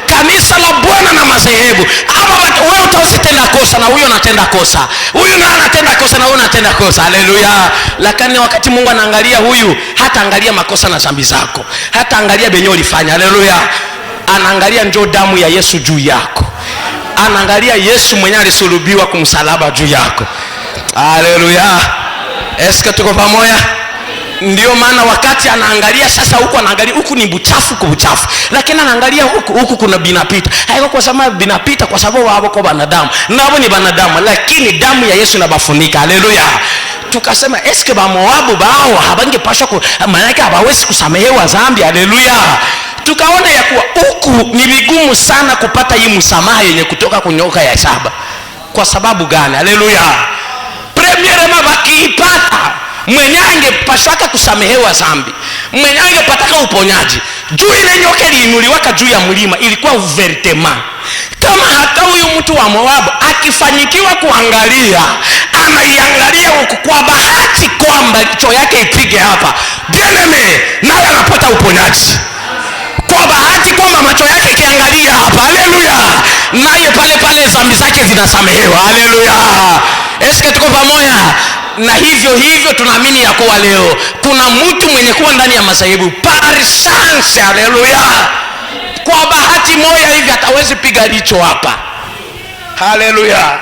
kanisa la Bwana na madhehebu, ama wewe utausitenda kosa na huyo anatenda kosa, huyu na anatenda kosa na huyo anatenda kosa, haleluya. Lakini wakati Mungu anaangalia huyu, hata angalia makosa na dhambi zako, hata angalia benyo ulifanya, haleluya, anaangalia njoo damu ya Yesu juu yako, anaangalia Yesu mwenye alisulubiwa kumsalaba juu yako, haleluya. Eske tuko pamoja? Ndio maana wakati anaangalia sasa huku, anaangalia huku ni buchafu kwa buchafu, lakini anaangalia huku kuna binapita. Haiko kwa sababu binapita, kwa sababu wao kwa wanadamu, nao ni wanadamu, lakini damu ya Yesu inabafunika. Haleluya. Tukasema eske ba Moabu bao habangepashwa maana yake hawawezi kusamehewa dhambi. Haleluya. Tukaona ya kuwa huku ni vigumu sana kupata hii msamaha yenye kutoka kunyoka ya shaba. Kwa sababu gani? Haleluya. Premièrement bakiipata, mwenye angepashwaka kusamehewa dhambi, mwenye angepataka uponyaji, juu ile nyoka iliinuliwaka juu ya mlima, ilikuwa uvertema. Kama hata huyu mtu wa Moabu akifanyikiwa kuangalia, anaiangalia huku kwa bahati kwamba jicho yake ipige hapa, bien-aimé, naye anapata uponyaji. Kwa bahati kwamba macho yake ikiangalia hapa, haleluya, naye pale pale dhambi zake zinasamehewa. Haleluya. Eske tuko pamoja? Na hivyo tunaamini ya kuwa leo kuna mtu mwenye kuwa ndani ya madhehebu par chance, haleluya, kwa bahati moja hivi atawezi piga licho hapa, haleluya.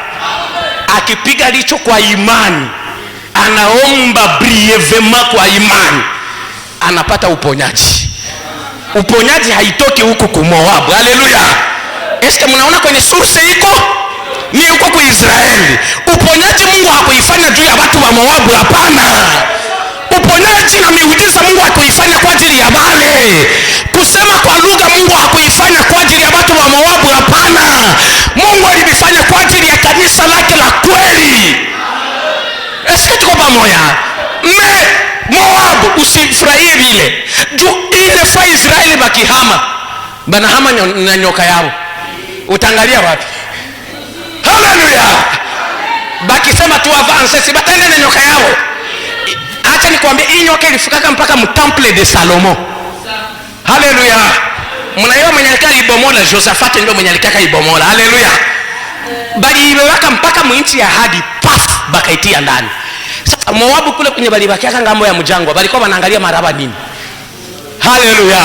Akipiga licho kwa imani, anaomba brièvement kwa imani, anapata uponyaji. Uponyaji haitoki huku ku Moabu, haleluya. Eske mnaona kwenye source iko ni huko kwa Israeli. Uponyaji Mungu hakuifanya juu ya watu wa Moabu, hapana. Uponyaji na miujiza Mungu hakuifanya kwa ajili ya wale. Kusema kwa lugha Mungu hakuifanya kwa ajili ya watu wa Moabu, hapana. Mungu alifanya kwa ajili ya kanisa lake la kweli. Eske tuko pamoja? Moabu usifurahie vile. Juu ile fa Israeli bakihama, banahama na nyoka yao. Utaangalia wapi? Haleluya. Bakisema tu avance, si batende na nyoka yao. Acha nikwambie, hii nyoka ilifika mpaka mtemple de Salomo. Haleluya. Mnaiona mwenye alikaa ibomola, Josaphat ndio mwenye alikaa ibomola. Haleluya. Bali ileweka mpaka mwinchi ya hadi paf bakaitia ndani. Sasa Moabu kule kwenye bali bakiaka ngambo ya mjangwa, balikuwa wanaangalia maraba nini. Haleluya.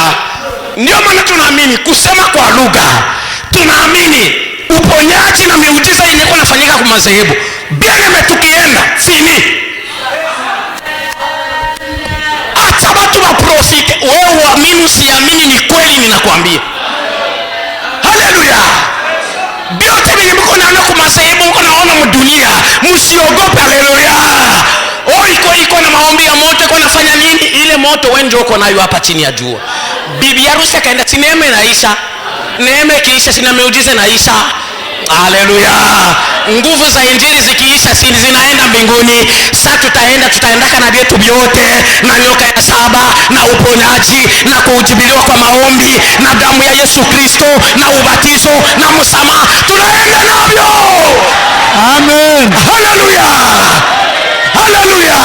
Ndio maana tunaamini kusema kwa lugha, tunaamini uponyaji na miujiza imekuwa nafanyika kwa madhehebu. Bien-aimé, tukienda fini, acha watu wa profite. Wewe uamini usiamini, ni kweli ninakwambia. Haleluya. Biote vile mko naona kwa madhehebu, mko naona mdunia, msiogope. Haleluya. Iko na maombi ya moto, iko nafanya nini? Ile moto wewe ndio uko nayo hapa chini ya jua. Bibi harusi akaenda, si neema inaisha. Neema ikiisha, sina miujiza inaisha. Haleluya. Nguvu za injili zikiisha, si zinaenda mbinguni. Sasa tutaendaka na vyetu vyote, na nyoka ya saba, na uponyaji, na kujibiliwa kwa maombi, na damu ya Yesu Kristo, na ubatizo, na msamaha, tunaenda navyo. Amen. Haleluya. Haleluya.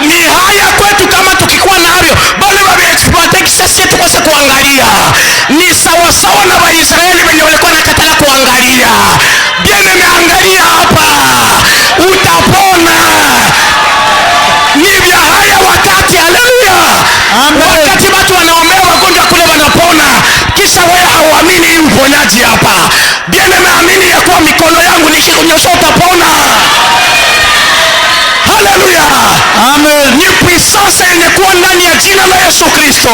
Ni haya kwetu kama tukikuwa navyo, bali wameexploit sisi tukose kuangalia. Ni sawa sawa na Waisraeli wenye walikuwa nakatala kuangalia. Bien-aimé, angalia hapa, utapona. Ni vya haya wakati. Haleluya. Wakati watu wanaombea wagonjwa kule wanapona, kisha wewe hauamini hii uponyaji hapa. Bien-aimé, amini ya kuwa mikono yangu nikikunyosha utapona. Haleluya. Amen. Ni puissance puissance yenye kuwa ndani ya jina la Yesu Kristo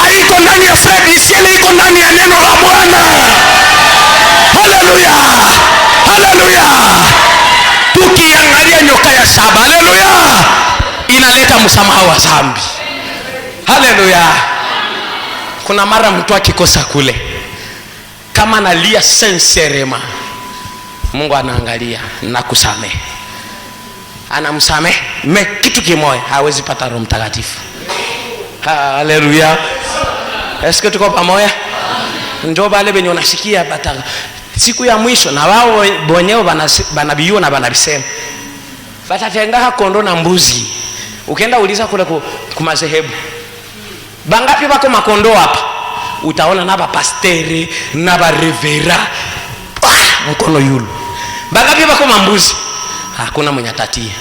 haiko ndani ya Fred Isiele, iko ndani ya neno la Bwana. Haleluya, haleluya. Tukiangalia nyoka ya shaba, haleluya, inaleta msamaha wa dhambi. Haleluya. Kuna mara mtu akikosa kule, kama analia sincerement, Mungu anaangalia na kusamehe, anamsamehe. Kitu kimoja, hawezi pata Roho Mtakatifu. Haleluya. Eske tuko pamoja? Ndio bale benye unasikia bata siku ya mwisho, na wao wenyewe banabiyua na banabisema batatenga kondoo na mbuzi. Ukienda uliza kule kumazehebu, bangapi bako makondoo hapa? Utaona na bapastere na barevera mkono yulu. Bangapi bako mambuzi? Hakuna mwenye tatia.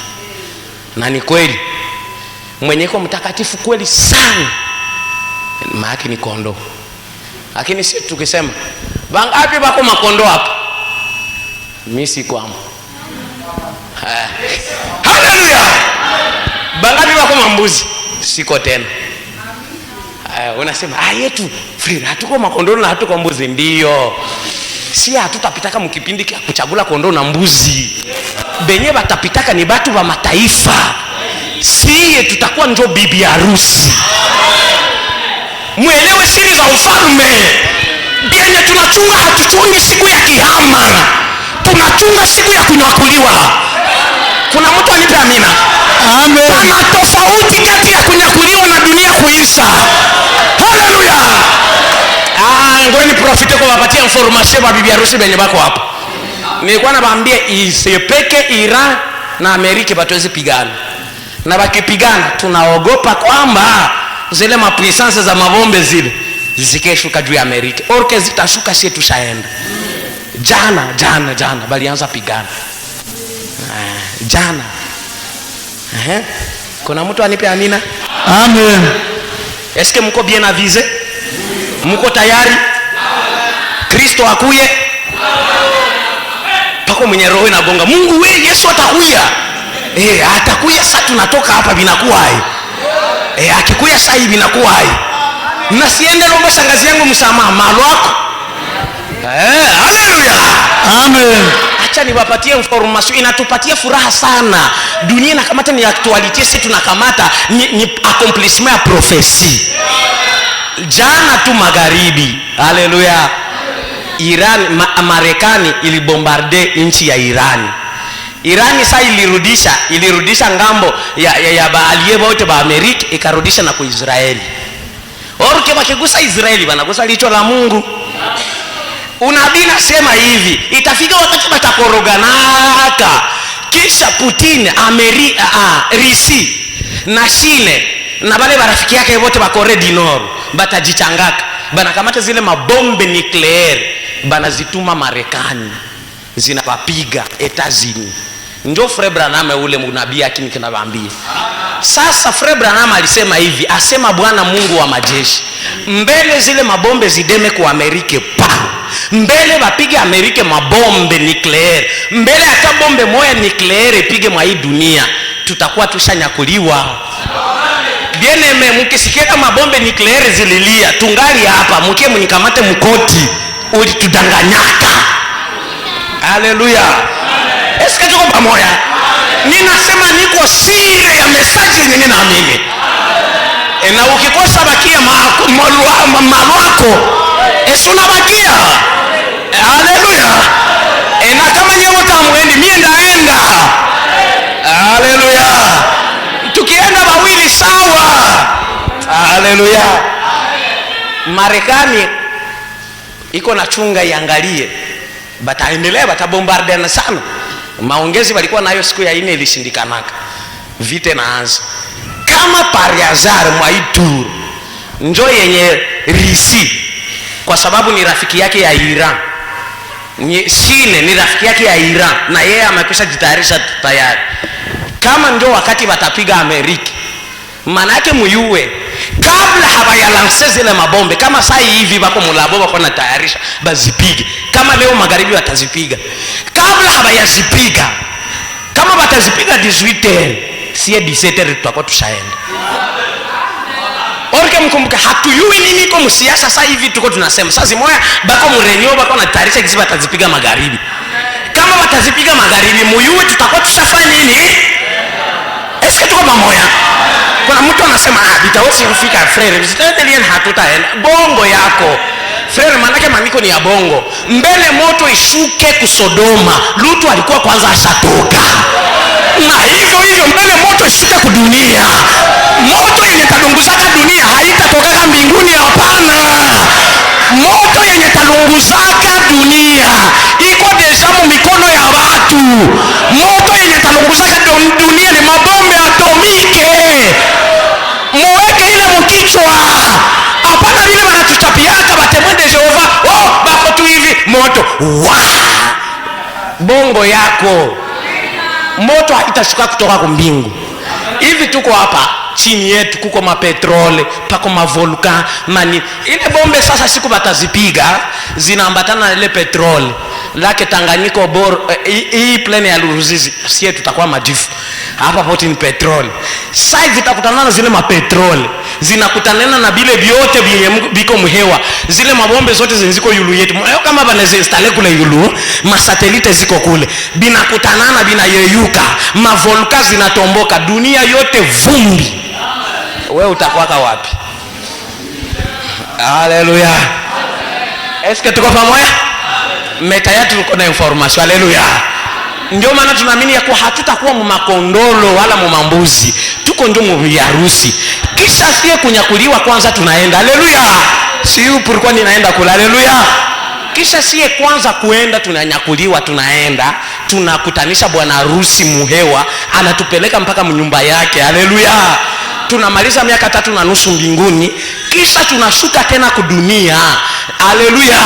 Na ni kweli mwenye kwa mtakatifu kweli sana maana ni kondoo. Lakini sisi tukisema bangapi bako makondoo hapa, mimi si kwamo. Haleluya. Bangapi bako mambuzi, siko tena. Unasema yetu free, hatuko makondoo na hatuko mbuzi. Ndio, si hatutapitaka mkipindi kia kuchagula kondoo na mbuzi. Benye batapitaka ni batu wa mataifa, siye tutakuwa njo bibi harusi. Muelewe siri za ufalme. Bienye tunachunga, hatuchungi siku ya kihama, tunachunga siku ya kunyakuliwa. Kuna mtu anipe amina? Amen. Kuna tofauti kati ya kunyakuliwa na dunia kuisha. Haleluya. Ngoeni profite kwa wapatia information ba bibi harusi benye bako hapa. Nilikuwa nabaambia isepeke Iran na Amerika batuwezi pigana. Na bakipigana tunaogopa kwamba zile mapuissance za mabombe zile zikeshuka juu ya Amerika. Orke zitashuka, sisi tushaenda. Jana balianza pigana. Jana. Kuna mtu anipe amina? Amen. Eske mko bien avise? Mko tayari? Kristo akuye? Pako mwenye roho inagonga, Mungu we, Yesu atakuya. Atakuya sasa, tunatoka hapa binakuwa hai. Akikuya sasa hivi binakuwa hai. Na siende lomba shangazi yangu msamaha malo wako. Haleluya. Amen. Acha niwapatie information, inatupatia furaha sana. Dunia inakamata ni actuality, sisi tunakamata ni accomplishment ya prophecy. Jana tu magharibi, haleluya, Iran, Marekani ilibombarde nchi ya Iran. Irani sasa ilirudisha ngambo ya baalie wote ba Amerika, ikarudisha na kwa Israeli. Orke wakigusa Israeli wanagusa licho la Mungu. Unabii nasema hivi, itafika wakati batakoroganaka, kisha Putin, Risi na China na wale marafiki yake wote wa Korea du Nord batajichangaka, banakamata zile mabombe nucleaire banazituma Marekani, zinapapiga Etazini. Ndio Frère Branham ule unabii yake nikinawaambia. Sasa Frère Branham alisema hivi, asema Bwana Mungu wa majeshi, mbele zile mabombe zideme kwa Amerika mbele bapige Amerika mabombe nucleaire, mbele hata bombe moja nucleaire ipige mwa hii dunia, tutakuwa tushanyakuliwa. Bieneme, mkisikia kama bombe nucleaire zililia, tungali hapa, mkie mnikamate mkoti, ulitudanganyaka. Haleluya. Eske tuko pamoja? Ninasema niko siri ya message yenye ninaamini. Na ukikosa bakia malwako, esuna bakia. Haleluya. Na kama nyewe tamwendi, mimi ndaenda. Haleluya. Tukienda wawili sawa. Haleluya. Marekani iko na chunga iangalie, bataendelea batabombardiana sana. Maongezi walikuwa nayo siku ya 4 ilishindikanaka, vite naanza. Kama par hasard mwa hii tour njo yenye Risi, kwa sababu ni rafiki yake ya Iran, China ni rafiki yake ya Iran, na yeye amekwisha jitayarisha tayari. Kama njo wakati watapiga Amerika, maana yake muyue kabla hawayalanse zile mabombe, kama saa hivi bako mulabo bako na tayarisha bazipige. Kama leo magharibi watazipiga, kabla hawayazipiga, kama watazipiga 18 sie 17 tutakuwa tushaenda. Orke mkumbuke hatuyui nini iko msiasa sasa hivi tuko tunasema. Sasa zimoya bako mrenyo bako na tarisha kisiba tazipiga magharibi. Kama watazipiga magharibi muyue tutakuwa tushafanya nini? Eske tuko pamoja? Kuna mtu anasema bitawezi kufika frere. Msitendele hatutaenda. Bongo yako. Frere manake maniko ni ya bongo. Mbele moto ishuke kusodoma. Lutu alikuwa kwanza ashatoka. Na hivyo mbele moto ishuke kudunia. Moto yenye talunguzaka dunia haitatoka mbinguni, hapana. Moto yenye talunguzaka dunia iko deja mu mikono ya watu. Moto yenye talunguzaka dunia ni mabombe atomike. Muweke ile mkichwa. Hapana vile wanatuchapiaka batemwe de Jehova. Bako tu hivi moto. Bongo yako. Moto haitashuka kutoka kwa mbingu. Hivi tuko hapa chini yetu kuko mapetrole, pako mavolka, mani. Ile bombe sasa siku batazipiga zinaambatana na ile petrole. Lake Tanganyika hii plane ya Ruzizi sie tutakuwa majifu. Hapa poti ni petrole. Sasa zitakutana na zile mapetrole. Zinakutanana na bile vyote biko mhewa. Zile mabombe zote ziko yulu yetu. Mwayo kama banazinstale kule yulu, masatelite ziko kule. Binakutanana binayeyuka. Mavolka zinatomboka. Dunia yote vumbi. Wewe utakwaka wapi? Haleluya. Eske tuko pamoja? Metayatu tuko na information. Haleluya. Ndio maana tunaamini ya kuwa hatutakuwa mumakondolo wala mumambuzi. Tuko ndio mubiharusi. Kisha sie kunyakuliwa kwanza tunaenda. Haleluya. Siyo purikuwa ninaenda kula. Haleluya. Kisha sie kwanza kuenda tunanyakuliwa tunaenda. Tunakutanisha bwana harusi muhewa. Anatupeleka mpaka mnyumba yake. Haleluya. Tunamaliza miaka 3.5 mbinguni. Kisha tunashuka tena kudunia. Haleluya.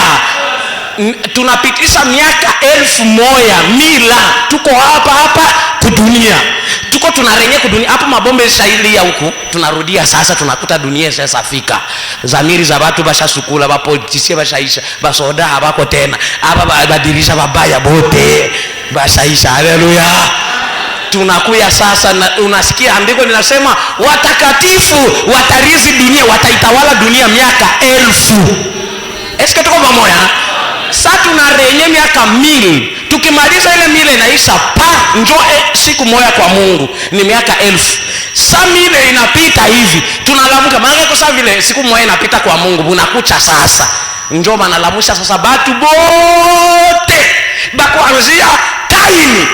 Tunapitisha miaka 1000 mila. Tuko hapa kudunia. Tuko tunarenye kudunia. Hapo mabombe shaili ya huku. Tunarudia sasa tunakuta dunia sasa fika. Zamiri za watu basha sukula, bapolitisia bashaisha, basoda habako tena. Hapa badilisha babaya bote bashaisha. Haleluya. Tunakuya sasa unasikia andiko linasema watakatifu watarizi dunia, wataitawala dunia miaka 1000. Eske tuko pamoja? Sasa tunarenye miaka 1000. Tukimaliza ile mile inaisha siku moja kwa Mungu ni miaka 1000. Sasa mile inapita hivi. Tunalamuka maana kwa sababu vile siku moja inapita kwa Mungu bunakucha sasa. Njoo banalamusha sasa batu bote. Bakuanzia Kaini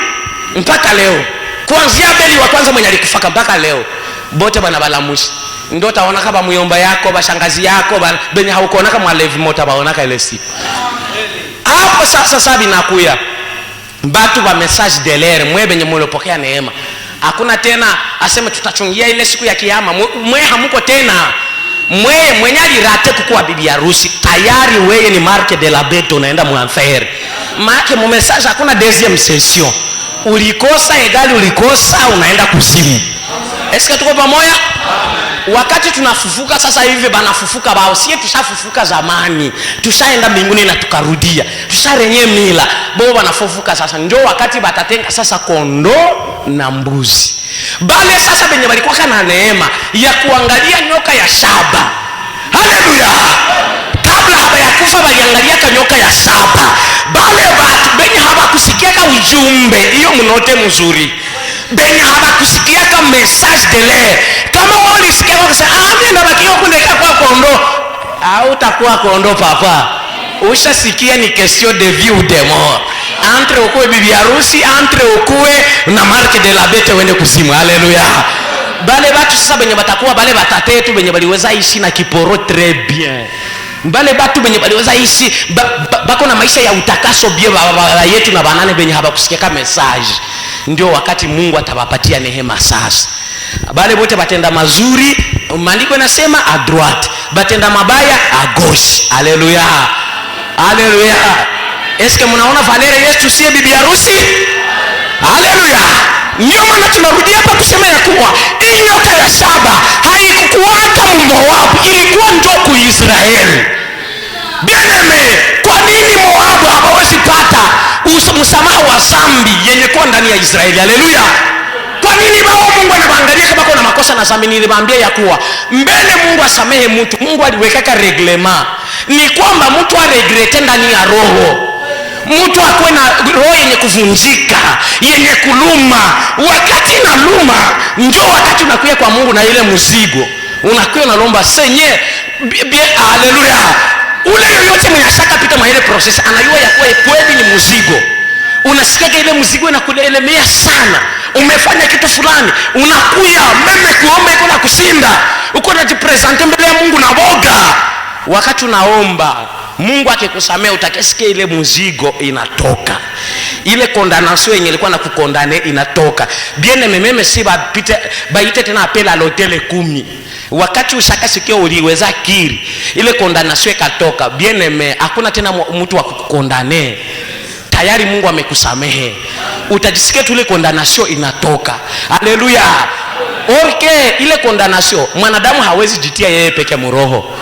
mpaka leo. Kuanzia Abeli wa kwanza mwenye alikufaka mpaka leo. Bote banabalamusha. Ndio taona kama muyomba yako, bashangazi yako, benye haukuona kama levi mota baonaka ile siku. Hapo sasa sabi nakuya. Batu ba message de l'air mwe benye mulopokea neema. Hakuna tena aseme tutachungia ile siku ya kiyama. Mwe hamuko tena. Mwenye alirate kukuwa bibi harusi tayari wewe ni marque de la bête unaenda muenfer. Maana mu message hakuna deuxième session. Ulikosa egali ulikosa unaenda kuzimu. Eske tuko pamoja? Wakati tunafufuka sasa hivi banafufuka bao sie tushafufuka zamani. Tushaenda mbinguni na tukarudia. Tusharenye mila. Bo banafufuka sasa njoo wakati batatenga sasa kondoo na mbuzi. Bale sasa benye balikuwa kana neema ya kuangalia nyoka ya shaba. Haleluya. Kabla habayakufa baliangalia nyoka ya shaba. Bale watu benye habakusikia ujumbe hiyo mnote mzuri. Benye habakusikia message de l'air. Kama wao ulisikia wakasema mimi ndabakiwa kuendeka kwa kondoo. Hautakuwa kondoo papa. Ushasikia ni question de vie ou de mort. Entre ukue bibi harusi, entre ukue na marque de la bête wende kuzimu. Haleluya. Bale batu sasa benye batakuwa bale batatetu benye baliweza ishi na kiporo très bien. Bale batu benye baliweza ishi bako na maisha ya utakaso bie baba yetu na banane benye habakusikia kama message. Ndio wakati Mungu atawapatia neema sasa. Bale bote batenda mazuri, maandiko yanasema a droite. Batenda mabaya a gauche. Haleluya. Haleluya. Eske mnaona valere yetu si bibi harusi? Haleluya. Ndio maana tunarudia hapa kusema ya kuwa hii nyoka ya shaba haikukuata Moabu, ilikuwa ndio ku Israeli. Bien-aimé, kwa nini Moabu hawezi pata msamaha wa dhambi yenye kwa ndani ya Israeli? Haleluya. Kwa nini bao Mungu anaangalia kama kuna makosa na dhambi? Niliwaambia ya kuwa mbele Mungu asamehe mtu, Mungu aliweka reglema, ni kwamba mtu aregrete ndani ya roho, mtu akuwe na roho yenye kuvunjika, yenye kuluma. Wakati na luma njoo wakati unakuja kwa Mungu na ile mzigo unakuwa unalomba senye haleluya. Ule yoyote mwenye ashaka pita mwa ile process anajua ya kuwa kweli ni mzigo. Unasikia ile mzigo inakulemea sana, umefanya kitu fulani, unakuya meme kuomba iko na kushinda, uko unajipresent mbele ya Mungu na boga. Wakati unaomba Mungu akikusamea utakesikia ile mzigo inatoka, ile condamnation yenye ilikuwa na kukondane inatoka. Bien meme si bapite baite tena apela l'hôtel 10. Wakati ushakasikia uliweza kiri ile condamnation ikatoka, bien hakuna tena mtu wa kukondane, tayari Mungu amekusamehe. Utajisikia tu ile condamnation inatoka. Haleluya. Orke ile condamnation mwanadamu hawezi jitia yeye peke mroho.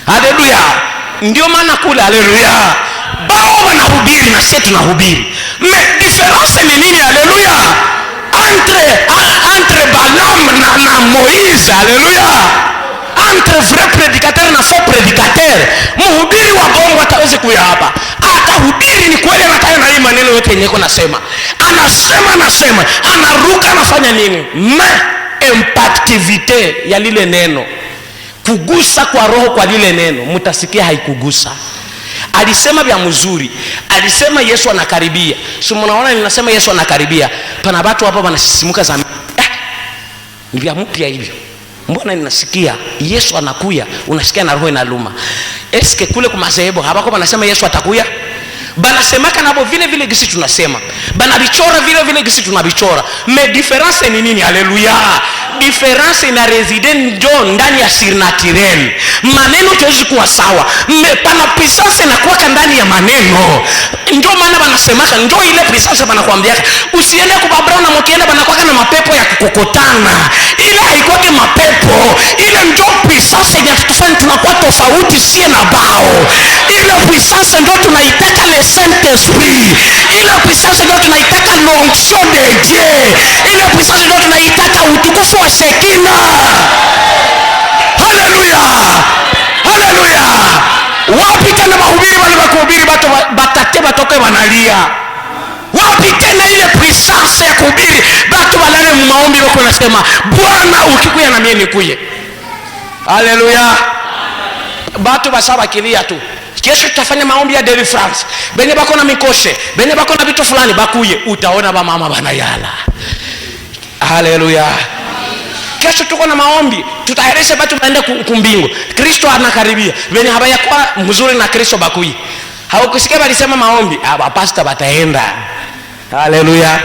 Haleluya. Ndio maana kule haleluya bao wanahubiri na sisi tunahubiri. Difference ni nini? Haleluya. Entre Balaam na Moïse, haleluya, entre vrai prédicateur na faux prédicateur. Mhubiri wa bongo ataweze kuya hapa, atahubiri ni kweli, anataka na hii maneno yote yenye iko nasema, anasema anaruka, anafanya nini? Impactivité ya lile neno, kugusa kwa roho kwa lile neno, mtasikia haikugusa. Alisema vya mzuri, alisema Yesu anakaribia. Si mnaona ninasema Yesu anakaribia, pana watu hapa wanasisimuka za ni vya mpya hivyo. Mbona ninasikia Yesu anakuya, unasikia na roho inaluma? Eske kule kwa madhehebu habako wanasema Yesu atakuya? Banasemaka nabo vile vile gisi tunasema, banabichora vile vile gisi tunabichora. Me difference ni nini? Haleluya. Difference ina reside ndio ndani ya surnaturel. Maneno tuwezi kuwa sawa, pana puissance na kuwa ndani ya maneno. Ndio maana banasemaka, ndio ile puissance banakuambia usiende kubabra na mkienda banakuwa na mapepo ya kukokotana. Ile haikoke mapepo, ile ndio puissance ya kutufanya tunakuwa tofauti sie na bao. Ile puissance ndio tunaitaka le Saint-Esprit. Ile puissance ndio tunaitaka l'onction de Dieu. Ile puissance ndio tunaitaka utukufu wa Shekina. Haleluya. Haleluya. Wapi tena mahubiri wale wakuhubiri batate batoke wanalia? Wapi tena ile puissance ya kuhubiri batu walale maombi wako nasema Bwana ukikuya na mimi nikuye? Haleluya. Batu basaba kilia tu. Kesho tutafanya maombi ya deliverance. Benye bako na mikoshe, benye bako na vitu fulani bakuye, utaona ba mama banayala. Haleluya. Kesho tuko na maombi, tutaheresha batu baende kumbingu. Kristo anakaribia. Benye habaya kwa mzuri na Kristo bakuye. Haukusikia balisema maombi, pastor bataenda. Haleluya.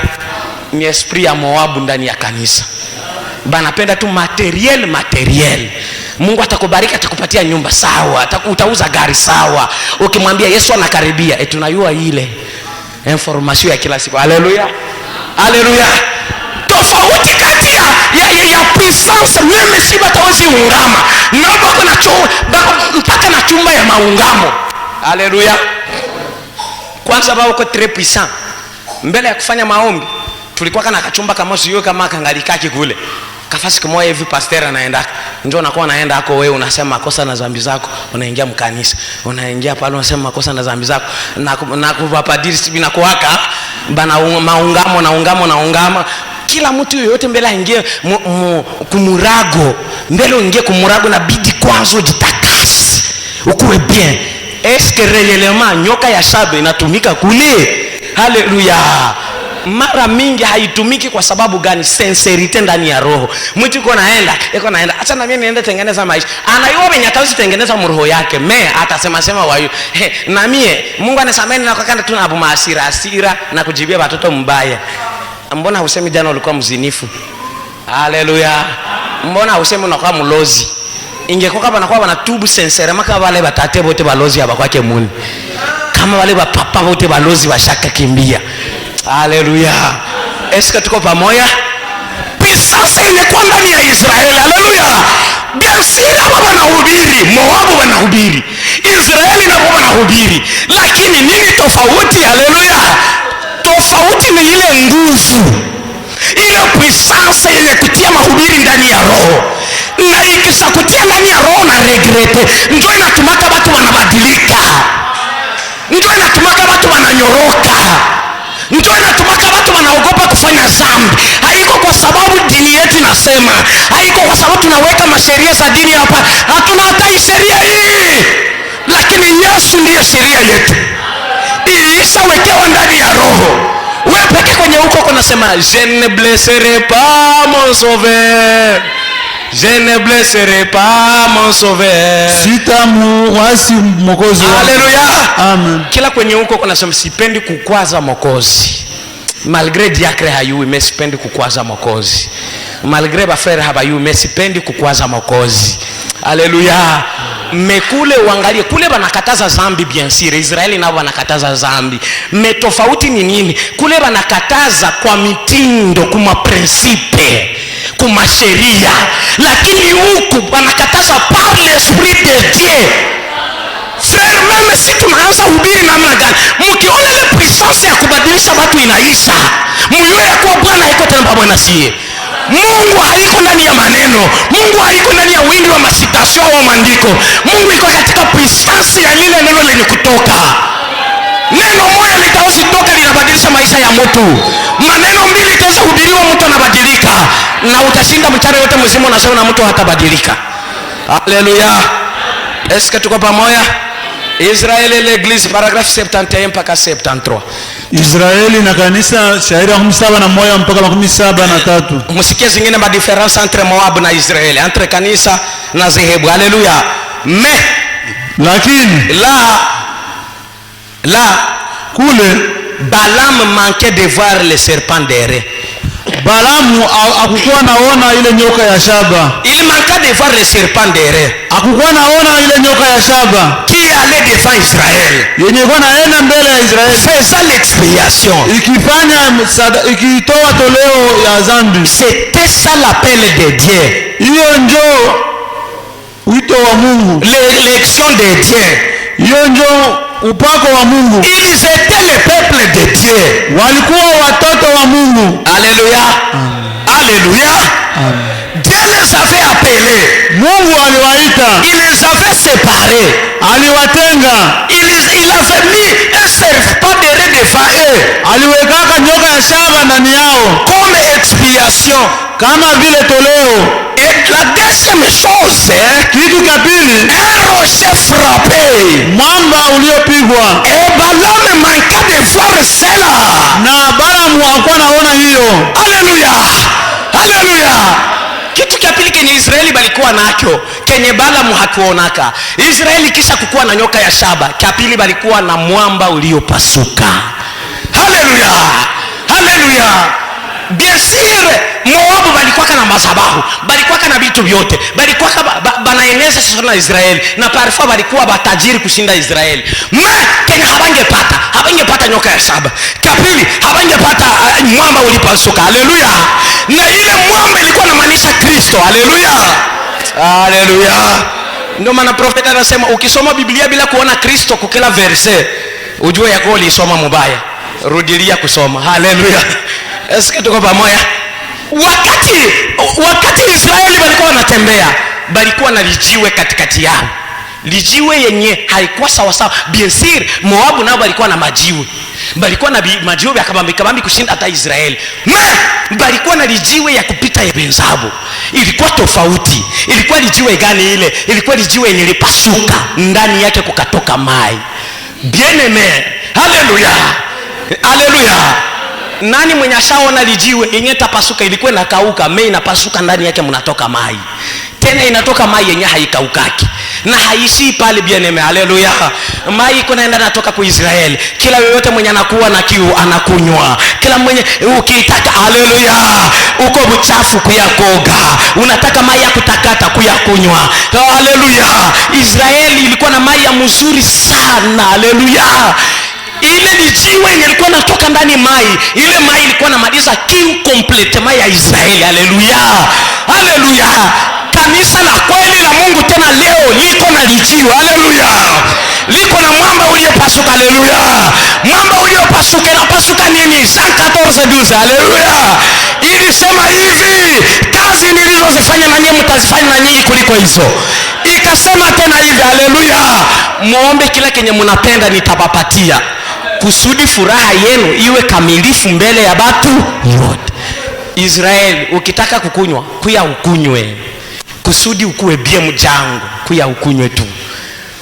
Ni esprit ya Moabu ndani ya kanisa. Banapenda tu materiel. Mungu atakubariki, atakupatia nyumba sawa, utauza gari sawa. Ukimwambia Yesu anakaribia, tunayua ile information ya kila siku. Haleluya. Haleluya. Tofauti kati ya puissance meme si batawezi ungama. Na bako na mpaka na chumba ya maungamo. Haleluya. Kwanza bao ko très puissant. Mbele ya kufanya maombi, tulikuwa kana kachumba kama sio kama kangalikaki kule. Kafasi kama hivi pastor anaenda, njoo nakuwa naenda hako wewe unasema makosa na dhambi zako, unaingia mkanisa, unaingia pale unasema makosa na dhambi zako, na kuvapadiri sibi na kuwaka bana maungamo kila mtu yoyote mbele aingie kumurago, mbele uingie kumurago na bidi kwanza jitakasi ukuwe bien. Eske réellement nyoka ya shabe inatumika kule? Haleluya. Mara mingi haitumiki kwa sababu gani? Sincerity ndani ya roho. Mtu yuko naenda, acha na mimi niende tengeneza maisha. Anaiwa mwenye atawezi tengeneza mroho yake. Atasema wayo. Na mie Mungu anasameni na kakanda tu na abu hasira na kujibia watoto mbaya. Mbona usemi jana ulikuwa mzinifu? Haleluya. Mbona usemi unakuwa mlozi? Ingekuwa kama nakuwa wanatubu sincere maka wale batate bote balozi hapa kwake Mungu. Kama wale papa bote balozi washaka kimbia. Haleluya. Eska tuko pamoja? Puissance ilikuwa ndani ya Israeli. Haleluya. Biashara wanahubiri, Moabu wanahubiri, Israeli nao wanahubiri. Lakini nini tofauti? Haleluya. Tofauti ni ile nguvu. ile puissance yenye kutia mahubiri ndani ya roho, na ikisha kutia ndani ya roho na regrete, ndio inatumaka watu wanabadilika, ndio inatumaka watu wananyoroka, ndio inatumaka watu wanaogopa kufanya dhambi. Haiko kwa sababu dini yetu inasema, haiko kwa sababu tunaweka masheria za dini hapa. Hatuna hata sheria hii, lakini Yesu ndiye sheria yetu, ilishawekewa ndani ya roho. Wewe peke kwenye huko kunasema je ne blesserai pas mon sauveur, je ne blesserai pas mon sauveur, sitamuasi mwokozi wangu. Haleluya, amen. Kila kwenye huko kunasema sipendi kukwaza mwokozi, malgré diacre hayui mais sipendi kukwaza mwokozi, malgré ba frère habayui mais sipendi kukwaza mwokozi. Haleluya. Mekule uangalie kule banakataza zambi, bien sûr Israeli nao banakataza zambi. Tofauti ni nini? Kule banakataza kwa mitindo, kuma principe, kuma sheria, lakini huku banakataza par l'esprit de Dieu. Frère, meme si tunaanza hubiri namna gani, mkiona ile puissance ya kubadilisha watu inaisha, mjue ya kuwa Bwana haiko tena pamoja na sie. Mungu haiko ndani ya maneno, Mungu haiko ndani ya wingi wa masitasio au maandiko. Mungu iko katika puissance ya lile neno lenye kutoka. Neno moja litaweza kutoka linabadilisha maisha ya mtu. Maneno mbili itaweza kuhubiriwa, mtu anabadilika, na utashinda mchana yote mzima unasema na mtu hatabadilika. Haleluya. Est-ce que tuko pamoja? Israeli l'église paragraphe 71 mpaka 73. Israeli na kanisa shairi 17 mpaka 73. Msikie zingine ma difference entre Moab na Israeli, entre kanisa na zehebu. Haleluya. Mais lakini la kule Balaam manquait de voir le serpent d'Ere. Balamu hakukuwa naona ile nyoka ya shaba. Il manquait de voir le serpent d'Ere. Hakukuwa naona ile nyoka ya shaba qui allait devant Israël, yenye kwa naenda mbele ya Israeli, faisant l'expiation, ikitoa toleo ya dhambi. C'était ça l'appel de Dieu. Hiyo ndio wito wa Mungu, l'élection de Dieu. Hiyo ndio upako wa Mungu. Ils étaient le peuple de Dieu, walikuwa watoto wa Mungu. Alléluia. Alléluia. Dieu les avait appelés, Mungu aliwaita, il les avait séparés, aliwatenga, il avait mis un serpent devant eux, aliwekaka nyoka ya shaba ndani yao comme expiation, kama vile toleo. Et la deuxième chose, kitu cha pili, un rocher frappé, mwamba uliopigwa. Et Balaam manqua de voir cela, na Balaam hakuwa naona hiyo. Haleluya. Haleluya. Kitu cha pili kenye Israeli balikuwa nacho kenye Balaam hakuonaka. Israeli kisha kukuwa na nyoka ya shaba, cha pili balikuwa na mwamba uliopasuka. Haleluya. Haleluya. Bien sûr Moabu balikuwa na mazabahu, balikuwa na vitu vyote, balikuwa banaeneza sasa na Israeli, na parfois balikuwa batajiri kushinda Israeli. Kenya habangepata nyoka ya shaba, kapili habangepata mwamba ulipasuka. Haleluya. Na ile mwamba ilikuwa inamaanisha Kristo. Haleluya. Haleluya. Ndio maana profeta anasema ukisoma Biblia bila kuona Kristo kwa kila verse, ujue yako ulisoma mubaya, rudilia kusoma. Haleluya. Eske tuko pamoja? Wakati Israeli walikuwa wanatembea, balikuwa na lijiwe katikati yao, lijiwe yenye haikuwa sawa sawa. Bien sûr Moabu nao balikuwa na majiwe, balikuwa na majiwe ya kabambi kushinda hata Israeli. Balikuwa na lijiwe ya kupita ya benzabu, ilikuwa tofauti. Ilikuwa lijiwe gani ile? Ilikuwa lijiwe yenye lipasuka, ndani yake kukatoka mai. Bien aimé. Haleluya. Haleluya. Nani mwenye ashaona lijiwe yenye tapasuka, ilikuwa inakauka, mei inapasuka, ndani yake mnatoka mai. Tena inatoka mai yenye haikaukaki na haishi pale. Bien aimé. Haleluya. Mai iko naenda natoka kwa Israeli. Kila yoyote mwenye anakuwa na kiu anakunywa. Kila mwenye ukitaka, haleluya, uko mchafu kuyakoga, unataka mai ya kutakata kuyakunywa. Haleluya. Israeli ilikuwa na mai ya mzuri sana. Haleluya. Ile lijiwe ilikuwa natoka ndani mai, ile mai ilikuwa inamaliza kiu completement ya Israeli. Haleluya. Haleluya. Kanisa la kweli la Mungu tena leo liko na lijiwe. Haleluya. Liko na mwamba uliopa inapasuka. Haleluya. Mwamba uliopasuka inapasuka nini? Jean 14:12. Haleluya. Ilisema hivi, kazi nilizozifanya na nyinyi mtazifanya na nyinyi kuliko hizo. Ikasema tena hivi, haleluya, muombe kila kenye mnapenda nitawapatia, kusudi furaha yenu iwe kamilifu mbele ya watu wote. Israeli, ukitaka kukunywa kuya ukunywe, kusudi ukuwe bie mjangu, kuya ukunywe tu.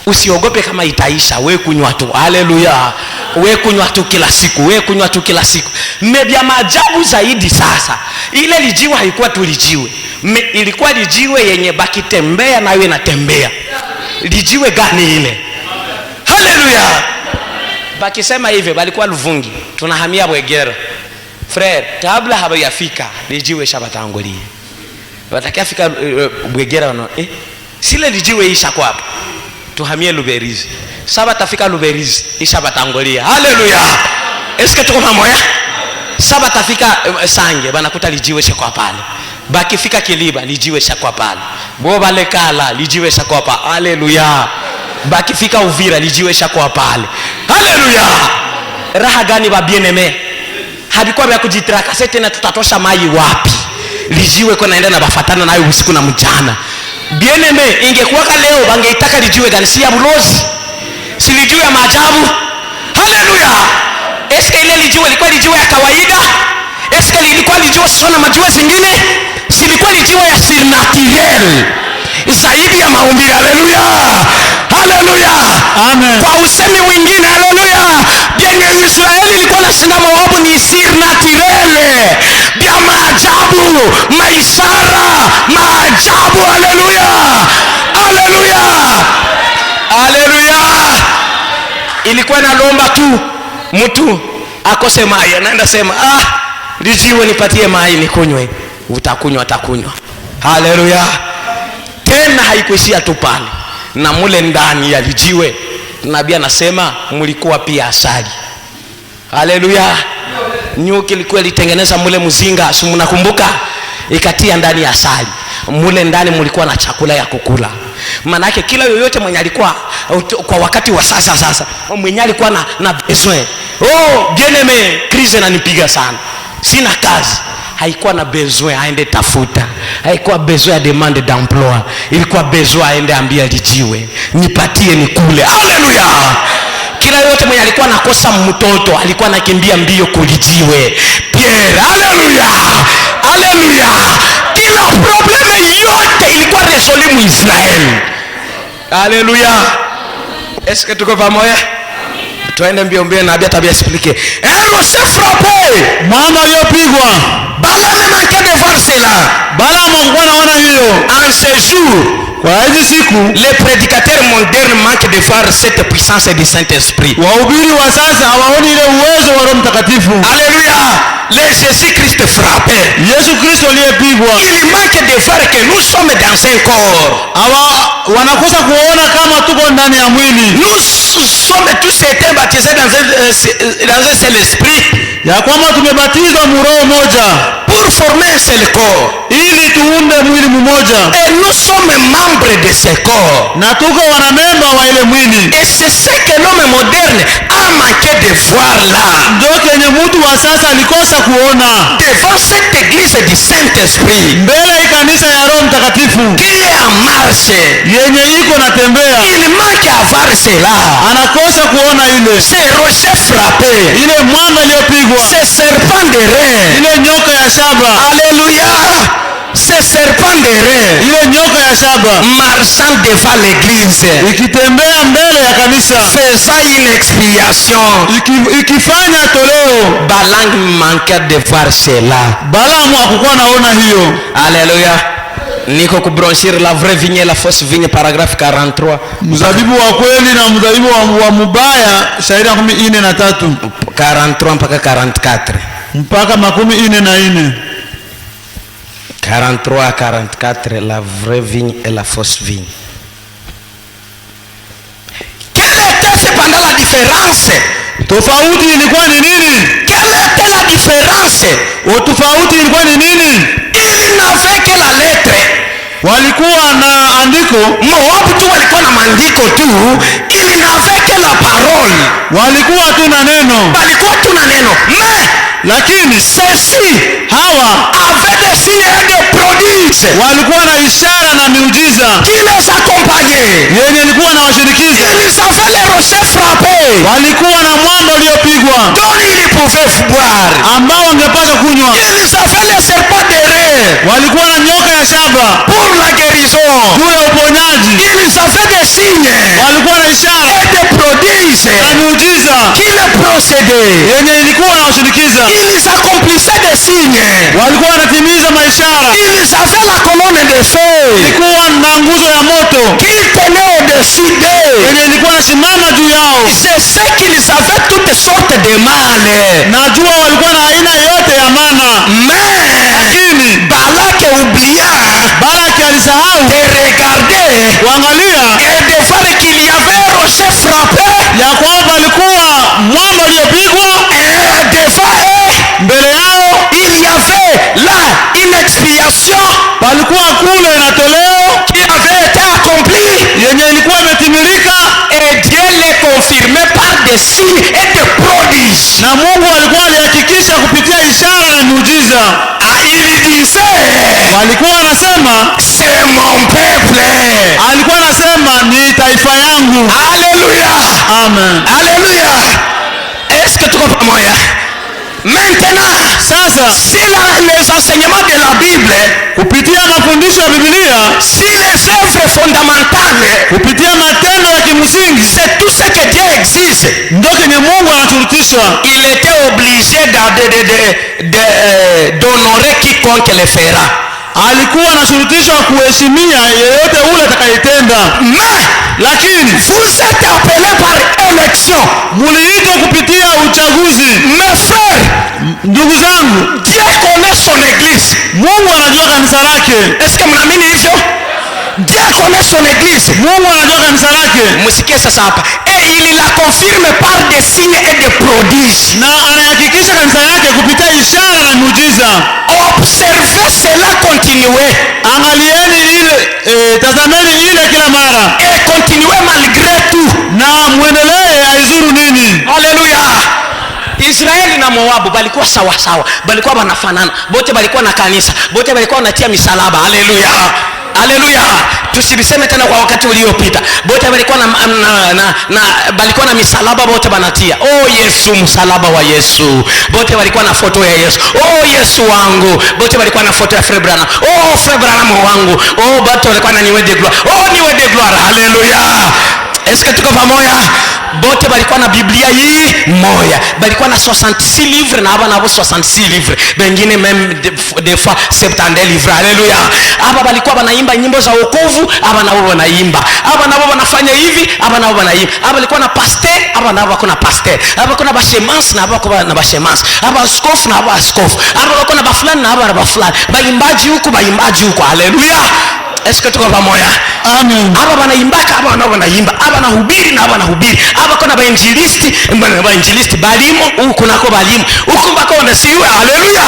Usiogope kama itaisha, we kunywa tu. Haleluya. We kunywa tu kila siku, we kunywa tu kila siku. Mbya maajabu zaidi sasa, ile lijiwe haikuwa tu lijiwe, ilikuwa lijiwe yenye bakitembea na wewe natembea. Lijiwe gani ile? Haleluya. Bakisema hivi, balikuwa Luvungi, tunahamia Bwegera. Frere, kabla habayafika lijiwe shabatangulia. Watakia fika Bwegera wana sile lijiwe isha kwa hapo. Tuhamie Luberizi. Saba tafika Luberizi isha batangulia. Haleluya. Eske tuko pamoja? Saba tafika Sange banakuta lijiwe shakwa pale. Bakifika Kiliba lijiwe shakwa pale. Boba Lekala lijiwe shakwa pale. Haleluya. Bakifika Uvira lijiwe shakwa pale. Haleluya. Raha gani ba bien-aimé? Habikuwa vya kujitraka sasa tena tutatosha mai wapi? Lijiwe kwa naenda na bafatana nayo usiku na mchana. Bien-aimé, ingekuwa leo bangeitaka lijiwe gani? Si ya bulozi, si lijiwe ya maajabu. Haleluya. Eske ile lijiwe ilikuwa lijiwe ya kawaida? Eske ilikuwa lijiwe sana majiwe zingine? Si ilikuwa lijiwe ya surnaturel zaidi ya maombi. Haleluya. Haleluya. Amen. Kwa usemi mwingine, haleluya, yenye Israeli ilikuwa na shinda Moabu ni surnaturel, bia maajabu, maishara, maajabu. Haleluya. Haleluya. Haleluya. Ilikuwa inalomba tu mtu akose mai, anaenda sema lijiwe nipatie mai nikunywe. Utakunywa, atakunywa. Haleluya. Tena haikuishia tu pale, na mule ndani ya lijiwe nabii anasema mlikuwa pia asali. Haleluya. Nyuki ilikuwa ilitengeneza mule mzinga, si mnakumbuka? Ikatia ndani ya asali. Mule ndani mlikuwa na chakula ya kukula. Maana yake kila yoyote mwenye alikuwa kwa wakati wa sasa mwenye alikuwa na besoin. Bien-aimé, crise inanipiga sana, sina kazi. Haikuwa na besoin aende tafuta, haikuwa besoin ya demande d'emploi, ilikuwa besoin aende ambia lijiwe nipatie nikule. Haleluya. Kila yote mwenye alikuwa nakosa mtoto alikuwa nakimbia mbio kulijiwe Pierre. Haleluya. Haleluya. Kila probleme yote ilikuwa resolu mu Israeli. Haleluya. Eske tuko pamoja? Tuende mbio na abia tabia expliquer. Rocher frappé, Mwamba aliyopigwa. Balaam manquait de voir cela. Balaam hakuwa naona hiyo. En ce jour, Kwa hizi siku les prédicateurs modernes manquent de voir cette puissance du Saint-Esprit. wahubiri wa sasa hawaoni ile uwezo wa Roho Mtakatifu. Alléluia. Le Jésus-Christ frappé. Yesu Kristo aliyepigwa. Il manque de voir que nous sommes dans un corps. Wanakosa kuona kama tuko ndani ya mwili. Nous sommes tous été baptisés dans un seul esprit. Ya kwamba tumebatizwa roho moja Pour former un seul corps. ili tuunde mwili mmoja. Et nous sommes membres de ce corps. Na tuko wanamemba wa ile mwili. Et c'est ce que l'homme moderne a manqué de voir là. Ndio kenye mtu wa sasa alikosa kuona. Devant cette église du Saint-Esprit. Mbele ya kanisa ya Roho Mtakatifu. Qui est en marche. Yenye iko natembea. Il manque à voir cela. Anakosa kuona ile. C'est rocher frappé. Ile mwamba iliyopigwa. C'est serpent de rein. Ile nyoka ya shaba. Alléluia. C'est serpent de rein. Ile nyoka ya shaba. Marchant devant l'église. Ikitembea mbele ya kanisa. Faisant une expiation. Ikifanya toleo. Balaam manquait de voir cela. Balaam hakukuwa naona hiyo. Alléluia. Niko kubronchir la vraie vigne et la fausse vigne, paragraphe 43. Mzabibu wa kweli na mzabibu wa mubaya, shairi 43 43 mpaka 44. mpaka 44. 43 à 44, la vraie vigne et la fausse vigne. Quelle était cependant la différence? Tofauti ilikuwa ni nini? Quelle était la différence? Tofauti ilikuwa ni nini? Il n'avait que la lettre. Walikuwa na andiko. Moabu tu walikuwa na maandiko tu. Il n'avait que la parole. walikuwa tu na neno, balikuwa tu na neno, mais lakini ceci hawa avait des signes et des prodiges walikuwa na ishara na miujiza qui les accompagnaient. yenye ilikuwa na washindikiza. Ils avaient les rochers frappés Walikuwa na mwamba uliopigwa dont ils pouvaient boire. ambao wangepata kunywa. Ils avaient les serpents d'airain Walikuwa na nyoka ya shaba pour la guérison. juu ya uponyaji. Ils avaient des signes Walikuwa na ishara et des prodiges na miujiza qui les procédaient. yenye ilikuwa na washindikiza. Ils accomplissaient des signes. Walikuwa wanatimiza maishara. Ils avaient la colonne de feu Ilikuwa na nguzo ya moto qui tenait au-dessus d'eux. yenye ilikuwa nasimama juu yao. C'est ce qu'ils avaient toutes sortes de mal. Najua walikuwa na aina yote ya mana, Mais lakini Balak oublia Balaki alisahau de regarder kuangalia et de voir qu'il y avait un rocher frappé ya kwamba alikuwa mwamba uliopigwa et devant eux mbele yao. il y avait là une expiation Palikuwa kule inatoleo qui avait été accomplie yenye ilikuwa imetimilika, et Dieu les confirmait par des signes et des prodiges. na Mungu alikuwa alihakikisha kupitia ishara na miujiza. Il disait Walikuwa wanasema, c'est mon peuple. alikuwa anasema ni taifa yangu. Alléluia. Amen. Alléluia. Est-ce que tu comprends moi? Maintenant, Sasa si les enseignements de la Bible, kupitia mafundisho ya Biblia, si les œuvres fondamentales, kupitia matendo ya kimsingi, c'est tout ce que Dieu exige, ndio kenye Mungu anashurutishwa. il était obligé d'honorer quiconque le fera. Alikuwa anashurutishwa kuheshimia yeyote ule atakayetenda. Mais Lakini vous êtes appelés par élection. muliitwa kupitia uchaguzi. Mes frères, Ndugu zangu, Dieu connaît son église. Mungu anajua kanisa lake. Est-ce que mnaamini hivyo? Dieu connaît son église. Mungu anajua kanisa lake Msikie sasa hapa. Et il la confirme par des signes et des prodiges. na anahakikisha kanisa yake kupitia ishara na miujiza. Observez cela continuer. Angalieni ile tazameni ile kila mara Et continuez malgré tout. na muendelee aizuru nini. Haleluya. Israeli na Moabu balikuwa sawa sawa, balikuwa wanafanana, bote balikuwa na kanisa, bote balikuwa wanatia misalaba. Haleluya. Haleluya. Tusibiseme tena kwa wakati uliopita. Bote balikuwa balikuwa na misalaba, bote banatia. Oh Yesu, msalaba wa Yesu. Bote balikuwa na foto ya Yesu. Oh Yesu wangu. Bote balikuwa na foto ya Frère Branham. Oh Frère Branham wangu. Oh bote balikuwa na niwe de gloire. Oh niwe de gloire. Haleluya. Est-ce que tuko pamoja? Bote balikuwa na Biblia hii moya, balikuwa na 66 livres na haba nabo 66 livres, bengine même des fois 70 livres. Haleluya. Haba balikuwa banaimba nyimbo za wokovu, haba nabo wanaimba, haba nabo wanafanya hivi, haba nabo wanaimba. Haba balikuwa na pasteur, haba nabo wako na pasteur, haba kuna bashemans na haba kuna na bashemans, haba askofu na haba askofu, haba wako na bafulani na haba na bafulani, baimbaji huko baimbaji huko. Haleluya. Est-ce que tuko pamoja? Amen. Hapa wanaimbaka, hapa wanao wanaimba, hapa nahubiri na hapa wanahubiri, hapa kuna bainjilisti balimo, huku nako balimo, huku bako wanasiwe. Haleluya.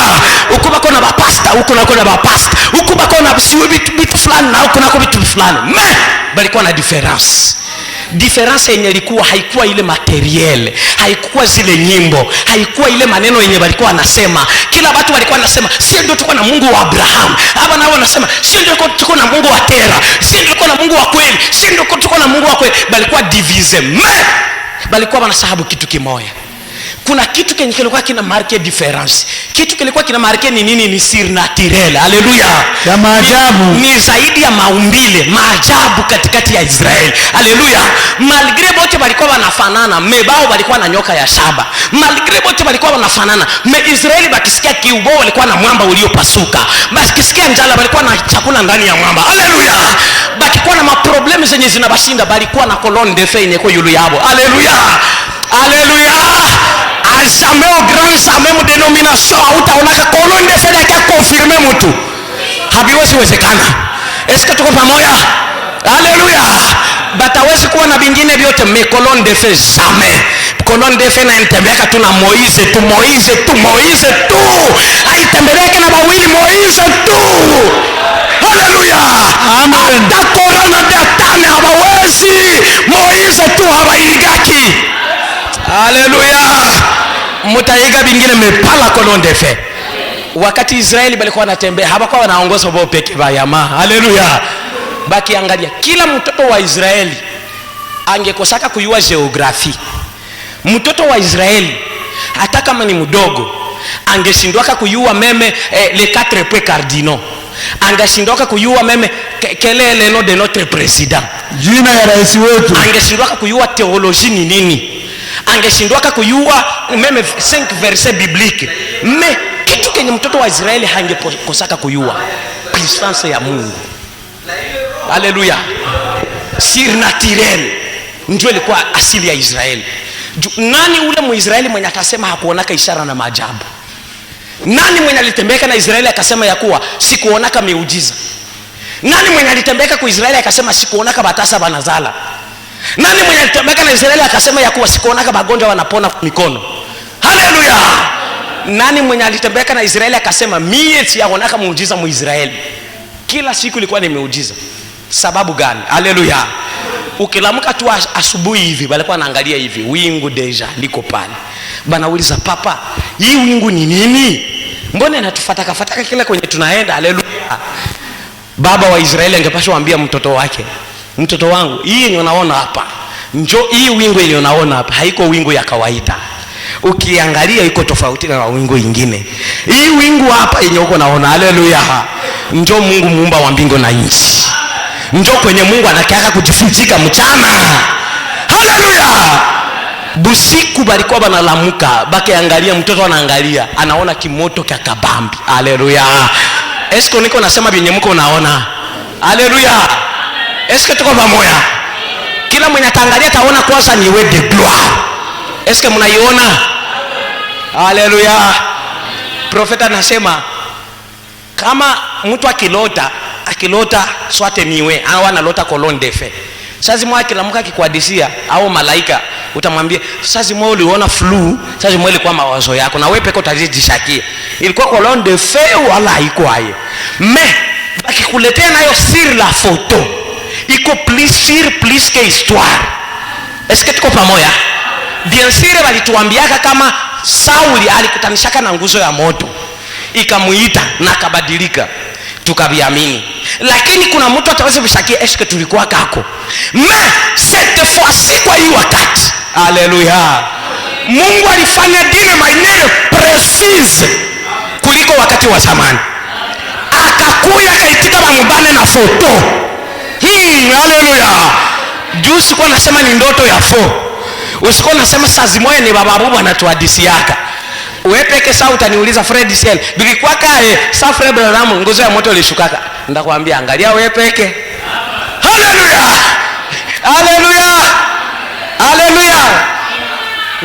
Huku bako na bapasta, huku nako na bapasta, huku bako na siwe bitu fulani na huku nako bitu fulani. Mais balikuwa na difference yenye ilikuwa haikuwa ile materiel, haikuwa zile nyimbo, haikuwa ile maneno yenye walikuwa wanasema. Kila watu walikuwa wanasema sisi ndio tuko na Mungu wa Abraham, hapa nao wanasema sisi ndio tuko na Mungu wa Tera, sisi ndio tuko na Mungu wa kweli, sisi ndio tuko na Mungu wa kweli. Balikuwa divise, mais balikuwa wanasahabu kitu kimoja. Kuna kitu kenye kilikuwa kina marke difference. Kitu kilikuwa kina marke ni nini? Ni surnaturel. Haleluya. Ya maajabu. Ni zaidi ya maumbile, maajabu katikati ya Israeli. Haleluya. Malgré bote walikuwa wanafanana, mebao walikuwa na nyoka ya shaba. Malgré bote walikuwa wanafanana, Israeli bakisikia kiubo walikuwa na mwamba uliopasuka. Basi kisikia njala walikuwa na chakula ndani ya mwamba. Haleluya. Bakikuwa na maproblemu zenye zinabashinda, balikuwa na colonne de feu yenye kwa yulu yabo. Haleluya. Haleluya. Jamais au grand jamais mu dénomination hautaonaka colonne de feu yake confirmer mtu. Habiwezi wezekana. Est-ce que tuko pamoja? Haleluya. Batawezi kuwa na vingine vyote, me colonne de feu jamais. Colonne de feu inatembeaka tu na Moise tu. Haitembeleke na bawili Moise tu. Haleluya. Amen. Hata korona datane hawawezi. Moise tu hawairigaki. Haleluya. Mutaiga bingine mepala kolonde fe. Wakati Israeli balikuwa wanatembea, hapakuwa wanaongoza wao peke bayama. Haleluya. Baki angalia, kila mtoto wa Israeli angekosaka kujua geografi. Mtoto wa Israeli hata kama ni mdogo angeshindwaka kujua meme les 4 points cardinaux. Angeshindwaka kujua meme quel est le nom de notre président, jina ya rais wetu. Angeshindwaka kujua theologie ni nini. Angeshindwaka kujua meme 5 versets bibliques. Mais kitu kenye mtoto wa Israeli hangekosaka kujua puissance ya Mungu. Haleluya. Surnaturel ndio ilikuwa asili ya Israeli. Nani ule Mwisraeli mwenye atasema hakuonaka ishara na maajabu? Nani mwenye alitembeka na Israeli akasema ya kuwa sikuonaka miujiza? Nani mwenye alitembeka kwa Israeli akasema sikuonaka batasa banazala? Nani mwenye alitembeka na Israeli akasema ya kuwa sikuonaka magonjwa wanapona kwa mikono? Haleluya. Nani mwenye alitembeka na Israeli akasema mie siyaonaka muujiza Mwisraeli? Kila siku ilikuwa ni miujiza. Sababu gani? Haleluya. Ukilamuka tu asubuhi hivi balikuwa naangalia hivi wingu deja liko pale. Banauliza papa, hii wingu ni nini? Mbona inatufataka fataka kila kwenye tunaenda? Haleluya. Baba wa Israeli angepaswa kuambia mtoto wake, mtoto wangu, hii yenye unaona hapa, njoo hii wingu yenye unaona hapa haiko wingu ya kawaida. Ukiangalia iko tofauti na wingu ingine. Hii wingu hapa yenye uko naona, haleluya, njoo Mungu muumba wa mbingu na nchi. Njoo kwenye Mungu anakiaka kujifichika mchana. Haleluya. Busiku balikuwa banalamuka, bakiangalia mtoto anaangalia, anaona kimoto kya kabambi. Haleluya. Esko niko nasema binye mko unaona? Haleluya. Eske tuko pamoja? Kila mwenye ataangalia taona kwanza ni we de gloire. Eske mnaiona? Haleluya. Profeta anasema kama mtu akilota swate niwe au analota colonne de feu. Sasa mwa akilamuka akikuhadisia au malaika utamwambia sasa mwa uliona flu, sasa mwa ilikuwa mawazo yako na wewe peke utajishakia. Ilikuwa colonne de feu wala haiko hayo. Mais akikuletea nayo sur la photo, iko plus que histoire. Est-ce que tuko pamoja? Bien sûr walituambiaka kama Sauli alikutanishaka na nguzo ya moto, ikamuita na kabadilika, tukaviamini. Lakini kuna mtu ataweza kushakia eske tulikuwa kako. Mais cette fois-ci kwa hii wakati, haleluya, Mungu alifanya dine maneno precise kuliko wakati wa zamani. Akakuya kaitika bamubane na foto. Haleluya. Juu sikuwa nasema ni ndoto ya fo. Usikuwa nasema saa zimoya ni baba bubu anatuhadisiaka. Wewe peke saa utaniuliza Fred Ciel, bilikuwa kae saa Fred Branham nguzo ya moto ilishukaka. Ndakwambia angalia wewe peke. Haleluya. Haleluya. Haleluya.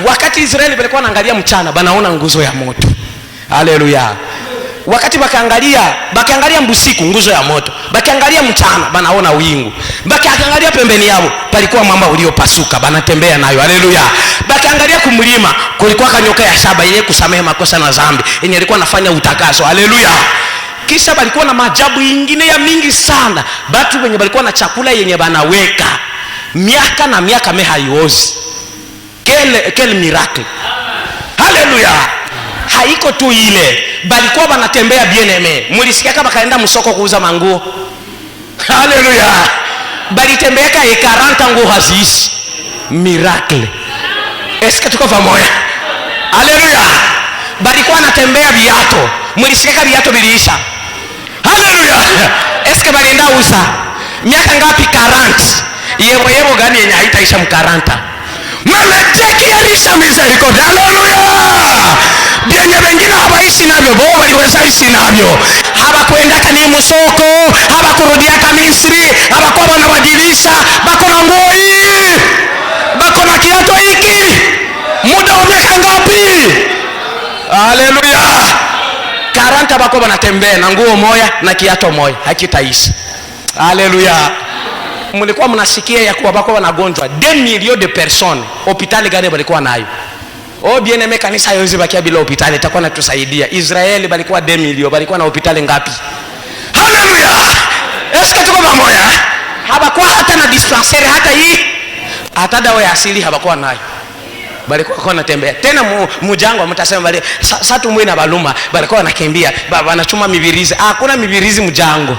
Wakati Israeli walikuwa wanaangalia mchana, banaona nguzo ya moto. Haleluya. Wakati bakaangalia mbusiku nguzo ya moto, bakaangalia mchana banaona wingu, bakaangalia pembeni yao palikuwa mwamba uliopasuka banatembea nayo. Haleluya. Bakaangalia kumlima kulikuwa kanyoka ya shaba yenye kusamehe makosa na dhambi yenye ilikuwa nafanya utakaso. Haleluya. Kisha balikuwa na maajabu mengine ya mingi sana. Batu wenye balikuwa na chakula yenye banaweka miaka na miaka haiozi. Quel miracle. Haleluya. Haiko tu ile, balikuwa banatembea bien aimé. Mulisikia kama kaenda msoko kuuza manguo. Haleluya. Balitembea ka 40 nguo haziishi. Miracle. Est-ce que tuko pamoja? Haleluya. Balikuwa anatembea viato. Mulisikia kama viato biliisha. Haleluya. Est-ce que balienda uza? Miaka ngapi? 40. Yebo gani yenye haitaisha m40? Mameteki alisha misericordi. Haleluya. Bienye wengine hawaishi navyo, wao waliweza ishi navyo. Hawakwenda kani msoko, hawakurudia kama Misri, hawakuwa wanabadilisha, bako na nguo hii, bako na kiatu hiki. Muda wa miaka ngapi? Haleluya. 40 bako wanatembea na nguo moja na kiatu moja, hakitaisha. Haleluya. Mlikuwa mnasikia ya kuwa bako wanagonjwa 2 millions de personnes. Hospitali gani walikuwa nayo? Bien aimé, kanisa yote bakia bila hospitali itakuwa natusaidia. Israeli balikuwa 2 milioni, balikuwa na hospitali ngapi? Haleluya. Est-ce que tuko pamoja? Habakuwa hata na dispensaire, hata hii hata dawa ya asili habakuwa nayo. balikuwa kwa natembea tena mujango mtasema bali satu mwe na baluma balikuwa wanakimbia wanachuma mibirizi. Hakuna mibirizi mujango.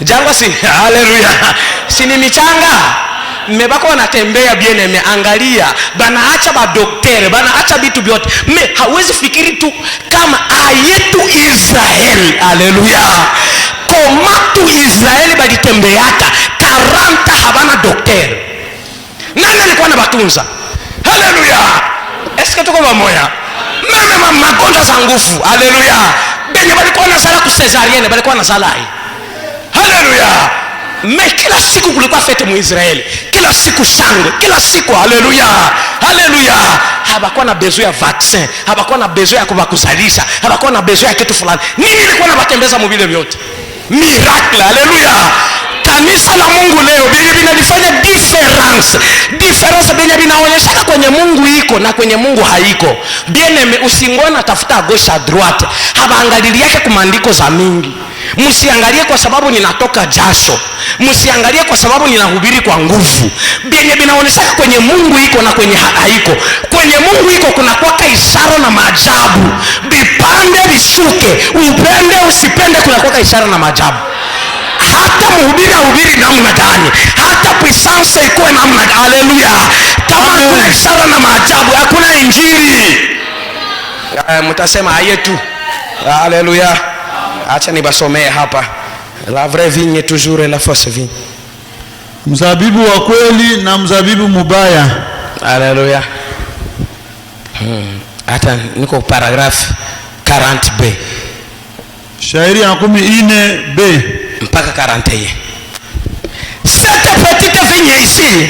Jango si haleluya. Si ni michanga. Mmebako wanatembea bien ameangalia banaacha ba daktari banaacha vitu vyote. Hawezi fikiri tu kama ayetu Israel. Haleluya. Koma tu Israeli balitembeaka 40 habana daktari. Nani alikuwa anabatunza? Haleluya. Eske tuko pamoja? Mama magonjwa za nguvu. Haleluya. Benye balikuwa nasala ku cesarienne balikuwa nasala hii. Haleluya. Kila siku kulikuwa fete mu Israeli. Kila siku shangwe, kila siku. Haleluya. Haleluya. Habakuwa na besoin ya vaccin, habakuwa na besoin ya kubakuzalisha, habakuwa na besoin ya kitu fulani. Nini ilikuwa nabatembeza mubile vyote? Miracle. Haleluya. Kanisa la Mungu leo benye binalifanya difference benye binaonyesha kwenye Mungu iko na kwenye Mungu haiko. Bien usingona tafuta gauche à droite. Habaangalia yake kumaandiko za mingi. Msiangalie kwa sababu ninatoka jasho. Msiangalie kwa sababu ninahubiri kwa nguvu. Benye binaonyesha kwenye Mungu iko na kwenye haiko. Kwenye Mungu iko kuna kwa ishara na maajabu. Bipande bishuke, upende usipende kuna kwa ishara na maajabu. Hata mhubiri namna gani, hata puissance iko namna gani. Haleluya. Kama kuna ishara na maajabu hakuna injili. Mtasema ayetu. Haleluya. Acha nibasomee hapa. La vraie vigne toujours la fausse vigne. Mzabibu wa kweli na mzabibu mubaya. Haleluya. Hata niko paragraph 40b. Shairi ya 14b mpaka 41. Cette petite vigne ici,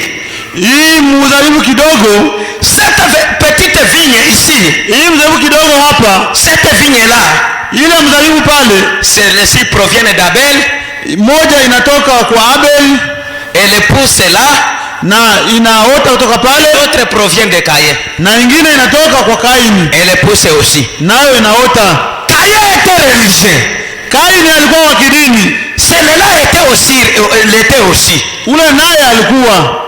hii mzabibu kidogo, cette petite vigne ici, hii mzabibu kidogo hapa, cette vigne là, ile mzabibu pale, celle-ci provient d'Abel, moja inatoka kwa Abel, et le pousse là, na inaota kutoka pale. L'autre provient de Caïn, na ingine inatoka kwa Kaini, et le pousse aussi. nayo inaota. Caïn était religieux. Kaini alikuwa wa kidini. Celle-là l'était aussi. Ule naye alikuwa.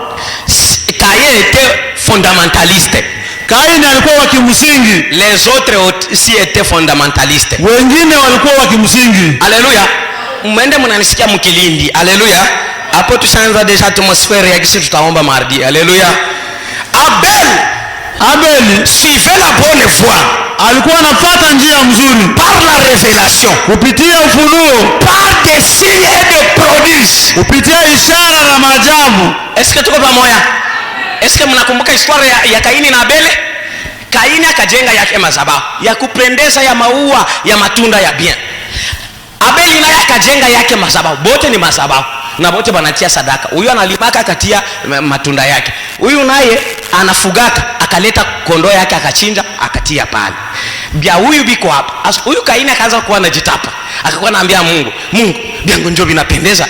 Caïn était fondamentaliste. Kaini alikuwa wa kimsingi. Les autres aussi étaient fondamentalistes. Wengine walikuwa wa kimsingi. Haleluya. Mwende mnanisikia mkilindi. Haleluya. Hapo tushaanza deja atmosphere ya kisi tutaomba mardi. Haleluya. Abel suivait la bonne voie. Alikuwa anafuata njia mzuri. Par la révélation. Kupitia ufunuo. Par des signes et des prodiges. Kupitia ishara na maajabu. Est-ce que tuko pamoja? Est-ce que mnakumbuka historia ya Kaini na Abel? Kaini akajenga yake madhabahu ya kupendeza ya maua ya matunda ya bien. Abeli naye akajenga yake madhabahu. Bote ni madhabahu na bote banatia sadaka. Huyu analimaka akatia matunda yake. Huyu naye anafugaka akaleta kondoo yake akachinja akatia pale. Bia huyu biko hapa. Huyu Kaini akaanza kuwa anajitapa. Akakuwa anaambia Mungu, biangu njoo binapendeza.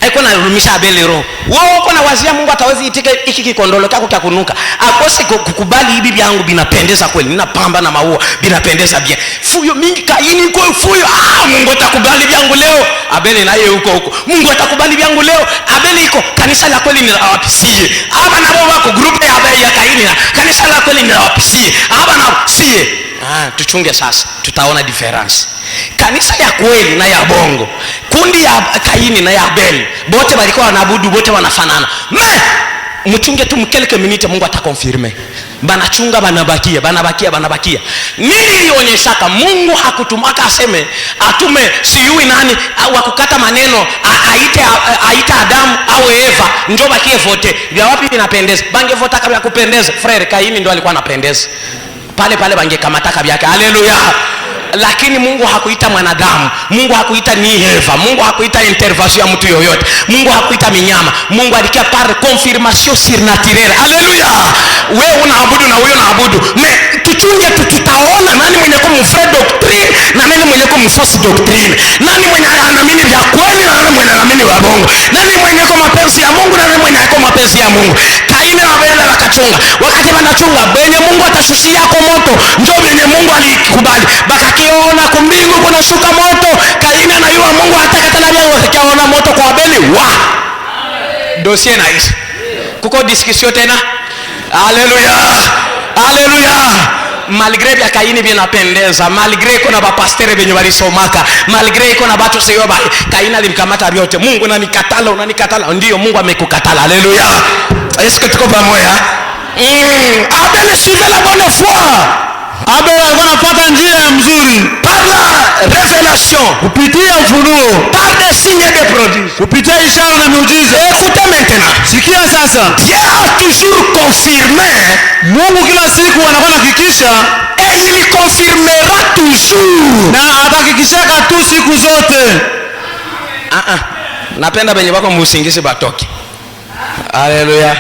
Haikuwa anarumisha Abeli roho. Wewe uko na wazia Mungu atawezi itika hiki kikondolo kako cha kunuka. Akose kukubali hivi byangu binapendeza kweli. Ninapamba na maua binapendeza bien. Fuyo mingi Kaini kwa fuyo. Mungu atakubali byangu leo. Abeli naye huko. Mungu atakubali byangu leo. Abeli iko kanisa la kweli ni la wapisie. Aba na baba wako group ya Abeli ya Kaini na kanisa la kweli ni la wapisie. Aba na sie. Tuchunge sasa. Tutaona difference. Kanisa ya kweli na ya bongo, kundi ya Kaini na ya Abel, bote walikuwa wanaabudu, bote wanafanana. Mchunge tu mkeleke minute, Mungu atakonfirme. Banachunga banabakia. Nini ilionyeshaka Mungu hakutumaka aseme atume siyui nani wakukata maneno aite Adamu au Eva njoo bakie vote. Vya wapi vinapendeza? Bange vota kabla kupendeza. Frere Kaini ndo alikuwa anapendeza. Pale bange kamata kabla yake. Haleluya. Lakini Mungu hakuita mwanadamu. Mungu hakuita ni Eva. Mungu hakuita intervention ya mtu yoyote. Mungu hakuita minyama. Mungu alikia par confirmation surnaturelle. Haleluya. Wewe unaabudu na huyo unaabudu. Tuchunge tutaona nani mwenye kwa mfred doctrine na nani mwenye kwa mfalse doctrine. Nani mwenye anaamini vya kweli na nani mwenye anaamini vya bongo. Nani mwenye kwa mapenzi ya Mungu na nani mwenye kwa mapenzi ya Mungu. Kaini na Abel wakachunga. Wakati wanachunga benye Mungu atashushia kwa moto. Ndio benye Mungu alikubali. Kiona kumbingu kuna shuka moto. Kaini anayua Mungu atakatala bia wakaona moto kwa Abeli. Dossier nice. Kuko discussion tena. Haleluya. malgre vya Kaini vinapendeza, malgre iko na bapastere venye walisomaka, malgre iko na batu seyo ba Kaini alimkamata vyote. Mungu unanikatala. Ndio, Mungu amekukatala. Haleluya. Est-ce que tuko pamoja? Abel suivait la bonne foi. Abel alikuwa anafuata njia ya mzuri Par la révélation, kupitia ufunuo, par des signes de prodiges. kupitia ishara na miujiza. Écoutez maintenant. Sikia sasa, Dieu a toujours confirmé Mungu kila siku anakuwa anahakikisha et il confirmera toujours. na atahakikishaka tu siku zote. Napenda benye bako musingizi batoke. Haleluya.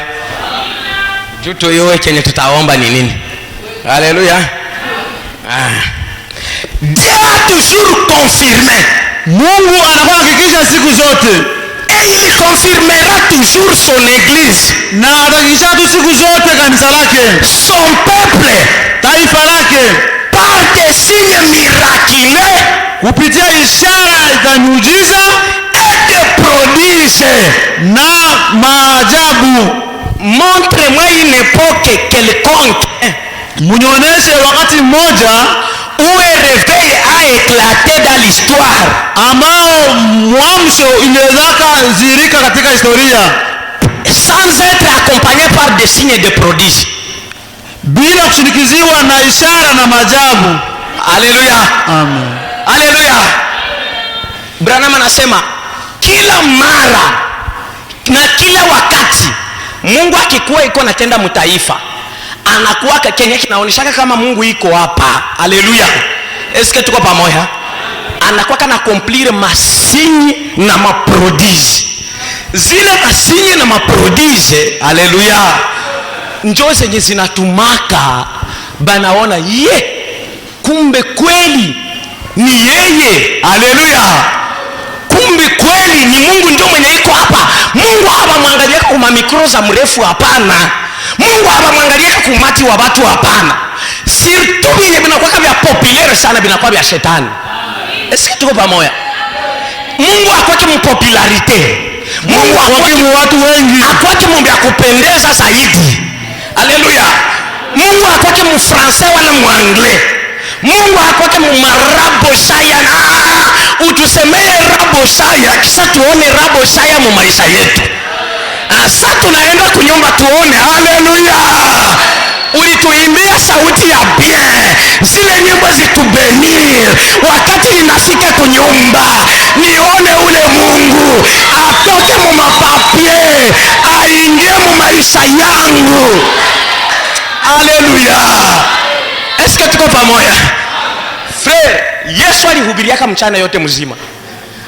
Juto yowe chenye tutaomba ni nini? Haleluya. Dieu a toujours confirmé. Mungu anakuwa anahakikisha siku zote Et il confirmera toujours son église, na atahakikisha tu siku zote kanisa lake, son peuple, taifa lake, par des signes miraculeux kupitia ishara za miujiza et de prodiges. na maajabu. Montre-moi une époque quelconque Munyonyeshe wakati mmoja où un réveil a éclaté dans l'histoire ambao mwamsho iliwezaka zirika katika historia sans être accompagné par des signes et des prodiges. bila kushinikiziwa na ishara na maajabu. Haleluya. Amen. Haleluya. Branham anasema kila mara na kila wakati Mungu akikuwa iko natenda mtaifa, anakuwa kenye kinaonyeshaka kama Mungu iko hapa. Haleluya. Est-ce que tuko pamoja? Anakuwa kana accomplir masinyi na maprodige. Zile masinyi na maprodige, haleluya, njoo zenye zinatumaka banaona kumbe kweli ni yeye. Haleluya. Kumbe kweli ni Mungu ndio mwenye iko hapa. Mungu hapa mwangalia kwa mikro za mrefu, hapana. Mungu hapa mwangalia kwa umati wa watu, hapana. Surtout vile binakuwa vya populaire sana, binakuwa vya shetani. Est-ce que tuko pamoja? Mungu akwake mpopularite. Mungu akwake watu wengi, akwake mambo ya kupendeza zaidi. Haleluya. Mungu akwake mfrancais wala muanglais. Mungu akwake mmarabo shaya na utusemee rabo shaya, kisha tuone rabo shaya mu maisha yetu. Sasa tunaenda kunyumba tuone. Haleluya. Ulituimbia sauti ya bien, zile nyimbo zitubenir. Wakati ninafika kunyumba nione ule Mungu atoke mu mapapie aingie mu maisha yangu. Haleluya. Est-ce que tuko pamoja? Frère, Yesu alihubiriaka mchana yote mzima,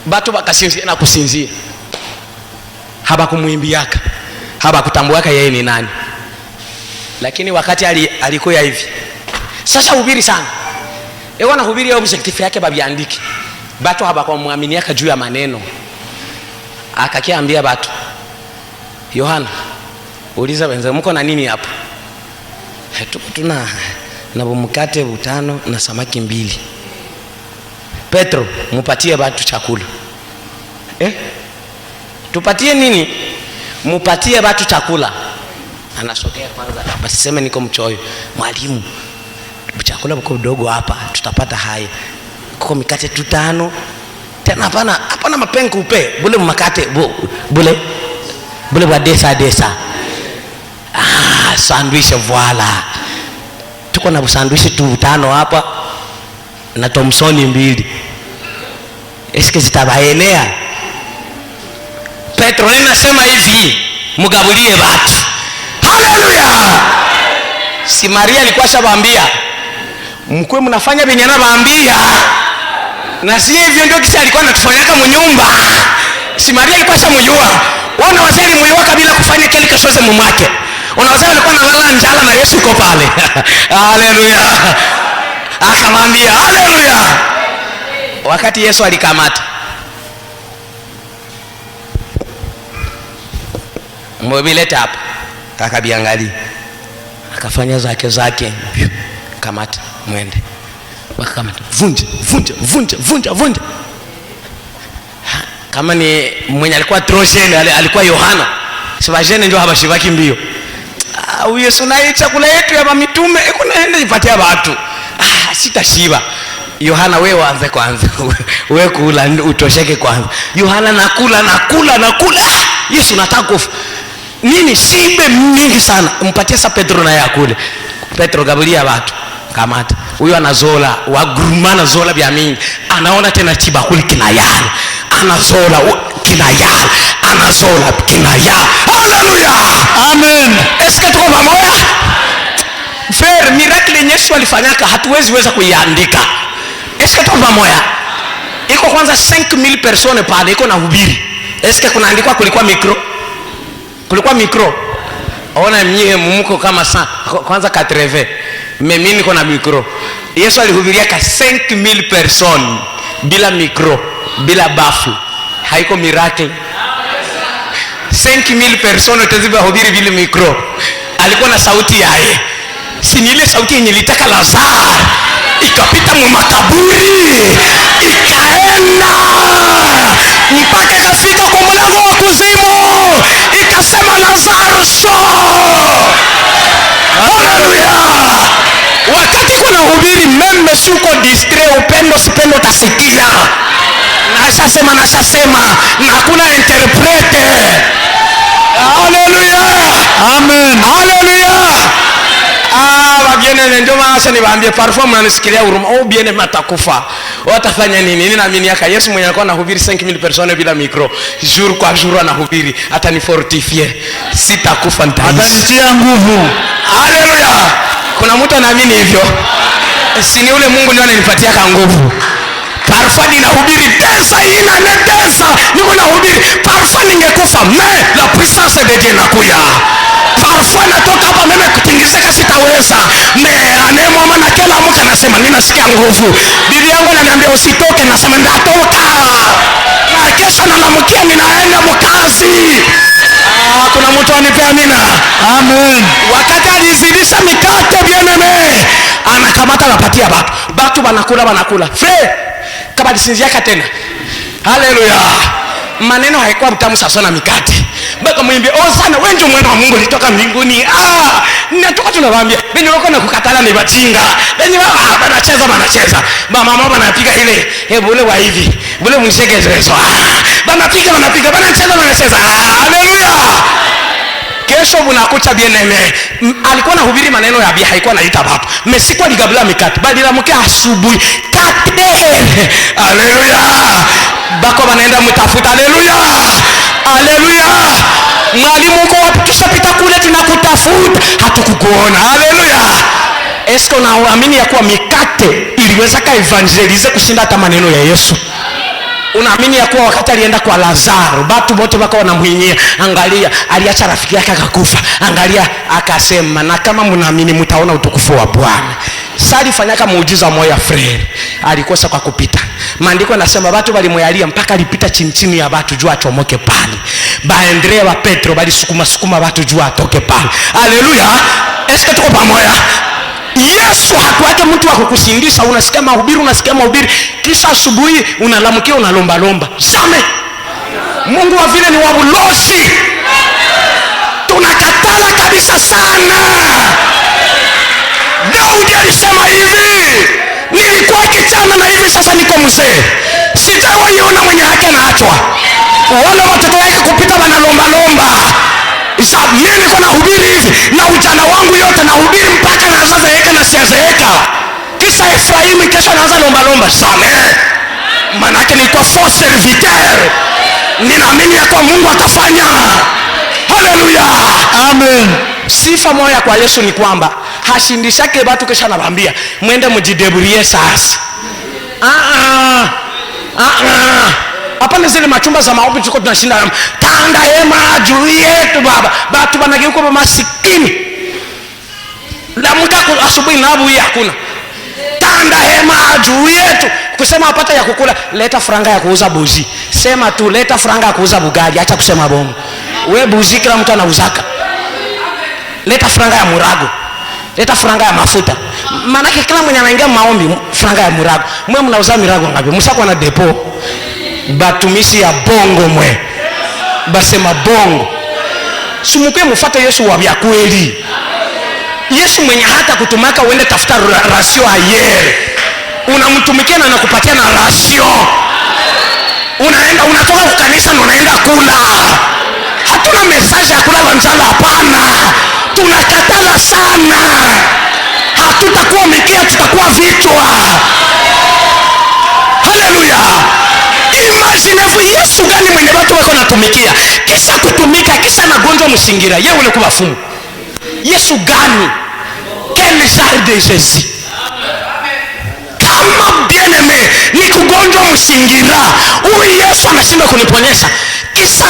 batu bakasinzia na kusinzia, habakumuimbiaka, habakutambuaka yeye ni nani. Lakini wakati alikuwa hivi, sasa hubiri sana, ewa na hubiri ya objectif yake babiandiki, batu habakumwaminiaka juu ya maneno. Akakiambia batu, Yohana, uliza wenza mko na nini hapa? Tuko tuna na mkate 5 na samaki 2. Petro, mupatie batu chakula. Tupatie nini? Mupatie batu chakula. Anasogea kwanza, basi sema niko mchoyo. Mwalimu, chakula bako dogo hapa, tutapata haya. Kuko mikate 5. Tena hapana mapengo upe. Bule makate bule wa desa. Sandwich voila. Tuko na sandwich 5 hapa na Thomsoni 2. Eske zitabaenea? Petro ninasema hivi, mugabulie watu. Haleluya. Si Maria alikuwa shabaambia, mkwe mnafanya venye anabaambia, na si hivyo ndio kisa alikuwa anatufanyaka mnyumba. Si Maria alikuwa shamjua. Wana wazee mliwa kabila kufanya kile kesho mumake. Unaweza walikuwa nalala njala na Yesu yuko pale. Haleluya. Akamwambia haleluya. Wakati Yesu alikamata, mmobileta hapa, akabiangalia, akafanya zake, kamata mwende. Wakamata, vunja. Kama ni mwenye alikuwa trojene, alikuwa Yohana. Sibajene ndio habashibaki mbio. Yesu na chakula yetu ya mitume ikunaenda ipatia watu. Sitashiba. Yohana wewe anze kwanza. Wewe kula utosheke kwanza. Yohana nakula. Yesu nataka kufa. Nini shibe mingi sana. Mpatie sa Petro na yakule. Petro gabulia watu. Kamata. Huyo anazola, wagurumana zola vya mingi. Anaona tena chibakuli kinayala. Anazola kinayala. Anazola kinayala. Haleluya. Amen. Eske tuko pamoja? Frère, miracle Yesu alifanyaka hatuwezi weza kuiandika. Eske tuko pamoja? Iko kwanza 5000 personnes pale iko na hubiri. Eske kunaandikwa kulikuwa mikro? Ona mnyie mumuko kama sana. Kwanza 80. Mimi niko na mikro. Yesu alihubiria ka 5000 personnes bila mikro, bila bafu. Haiko miracle. 5000 personnes utaziba hubiri bila mikro. Alikuwa na sauti yake. Si ni ile sauti yenye ilitaka Lazaro ikapita mu makaburi ikaenda mpaka ikafika kwa mlango wa kuzimu ikasema Lazaro njoo. Haleluya. Wakati kuna hubiri meme shuko distrait upendo sipendo utasikia. Nashasema na hakuna interprete. Haleluya. Amen. Haleluya. Wabiene ndio maana niwaambie parfois mnanisikilia huruma. Biene matakufa. Watafanya nini? Nini naamini yaka Yesu mwenye alikuwa anahubiri 5000 personnes bila mikro. Jour kwa jour anahubiri hata ni fortifier. Sitakufa nitaishi. Atanitia nguvu. Haleluya. Kuna mtu anaamini hivyo? Si ni ule Mungu ndiye ananipatia nguvu. Parfois ninahubiri tesa inanetesa. Niko nahubiri parfois ningekufa mais la puissance de Dieu inakuja. Parfois natoka hapa mimi kutingizeka sitaweza. Anemo mama na kila mtu anasema ninasikia nguvu. Bibi yangu ananiambia usitoke, nasema ndatoka. Na kesho naamkia ninaenda mkazi. Kuna mtu anipea amina. Amen. Wakati alizidisha mikate bieneme, anakamata anapatia watu. Watu wanakula. Frère, kama disinziaka tena. Haleluya. Maneno haikuwa mtamu sasa na mikate. Baka mwimbe sana wewe ndio mwana wa Mungu alitoka mbinguni. Natoka tunawaambia benye wako na kukatala ni bachinga. Benye wanacheza. Mama anapiga ile bule wa hivi. Bule mshegezo. Banapiga wanacheza. Haleluya. Kesho bunakucha bieneme. Alikuwa anahubiri maneno ya bia haikuwa anaita watu. Mesiko aligabula mikate. Badala mke asubuhi kate. Haleluya. Bako wanaenda mtafuta. Haleluya. Mwalimu uko wapi? Tushapita kule tunakutafuta hatukukuona. Haleluya. Esko unaamini ya kuwa mikate iliweza ka evangelize kushinda hata maneno ya Yesu? Unaamini ya kuwa wakati alienda kwa Lazaro watu wote wako wanamhinyia, angalia aliacha rafiki yake akakufa, angalia akasema na kama mnaamini mtaona utukufu wa Bwana. Sali fanyaka muujiza moja frere, alikosa kwa kupita. Maandiko yanasema watu walimwalia mpaka alipita chini ya watu juu achomoke pale. Andrea wa Petro walisukuma watu juu atoke pale. Haleluya. Eske tuko pamoja? Yesu hakuacha mtu wa kukushindisha. Unasikia mahubiri kisha asubuhi unalamkia unalomba. Jamais. Mungu wa vile ni wa ulozi. Tunakatala kabisa sana. Daudi alisema hivi, nilikuwa kijana na hivi sasa niko mzee. Sijawahi mwenye haki anaachwa. Wale watoto wake kupita wanalomba. Mimi niko nahubiri hivi na ujana wangu yote nahubiri mpaka nazazeeka na siazeeka. Kisa Efraimu kesho anaanza lomba. Jamais. Maana yake nilikuwa faux serviteur. Ninaamini ya kwa Mungu atafanya. Haleluya. Amen. Sifa moja kwa Yesu ni kwamba hashindishake watu kesha anawaambia mwende mjideburie sasa. Hapa zile machumba za maombi tuko tunashinda tanda hema juu yetu baba. Watu wanageuka masikini. Lamka asubuhi na abu hii hakuna. Tanda hema juu yetu. Kusema apata ya kukula, leta franga ya kuuza buzi. Sema tu leta franga ya kuuza bugali, acha kusema bongo. Wewe buzi kila mtu anauzaka. Leta franga ya murago. Leta franga ya mafuta. Maana kila mwenye anaingia maombi franga ya murago. Mwe mnauza mirago ngapi? Msako na depo. Batumishi ya bongo mwe. Basema bongo. Sumuke mfuate Yesu wa vya kweli. Yesu mwenye hata kutumaka uende tafuta rasio ayer. Unamtumikia na anakupatia na rasio. Unaenda unatoka kwa kanisa na unaenda kula. Hatuna message ya kula njala, hapana. Tunakatala sana. Hatutakuwa mikia, tutakuwa vichwa. Haleluya. Imagine Yesu gani mwenye watu wako natumikia, kisha kutumika, kisha nagonjwa msingira, yeye ule kubafumu. Yesu gani? Quel genre de Jésus? Kama bien-aimé ni kugonjwa msingira, huyu Yesu anashindwa kuniponyesha, kisha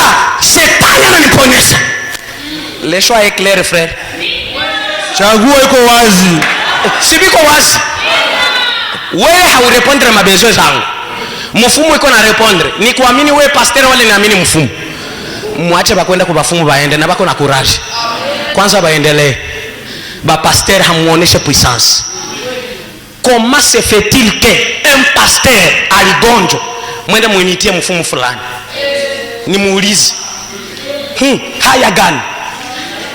shetani ananiponyesha. Le choix est clair, frère. Chaguo iko wazi. Si biko wazi. Wewe haurepondre mabezo zangu. Mfumu iko na repondre. Ni kuamini wewe pastor wale naamini mfumu. Muache bakwenda kwa bafumu baende na bako na courage. Kwanza baendelee. Ba pasteur hamuoneshe puissance. Comment se fait-il que un pasteur aligonjwa mwende muinitie mfumu fulani? Ni muulize. Haya gani?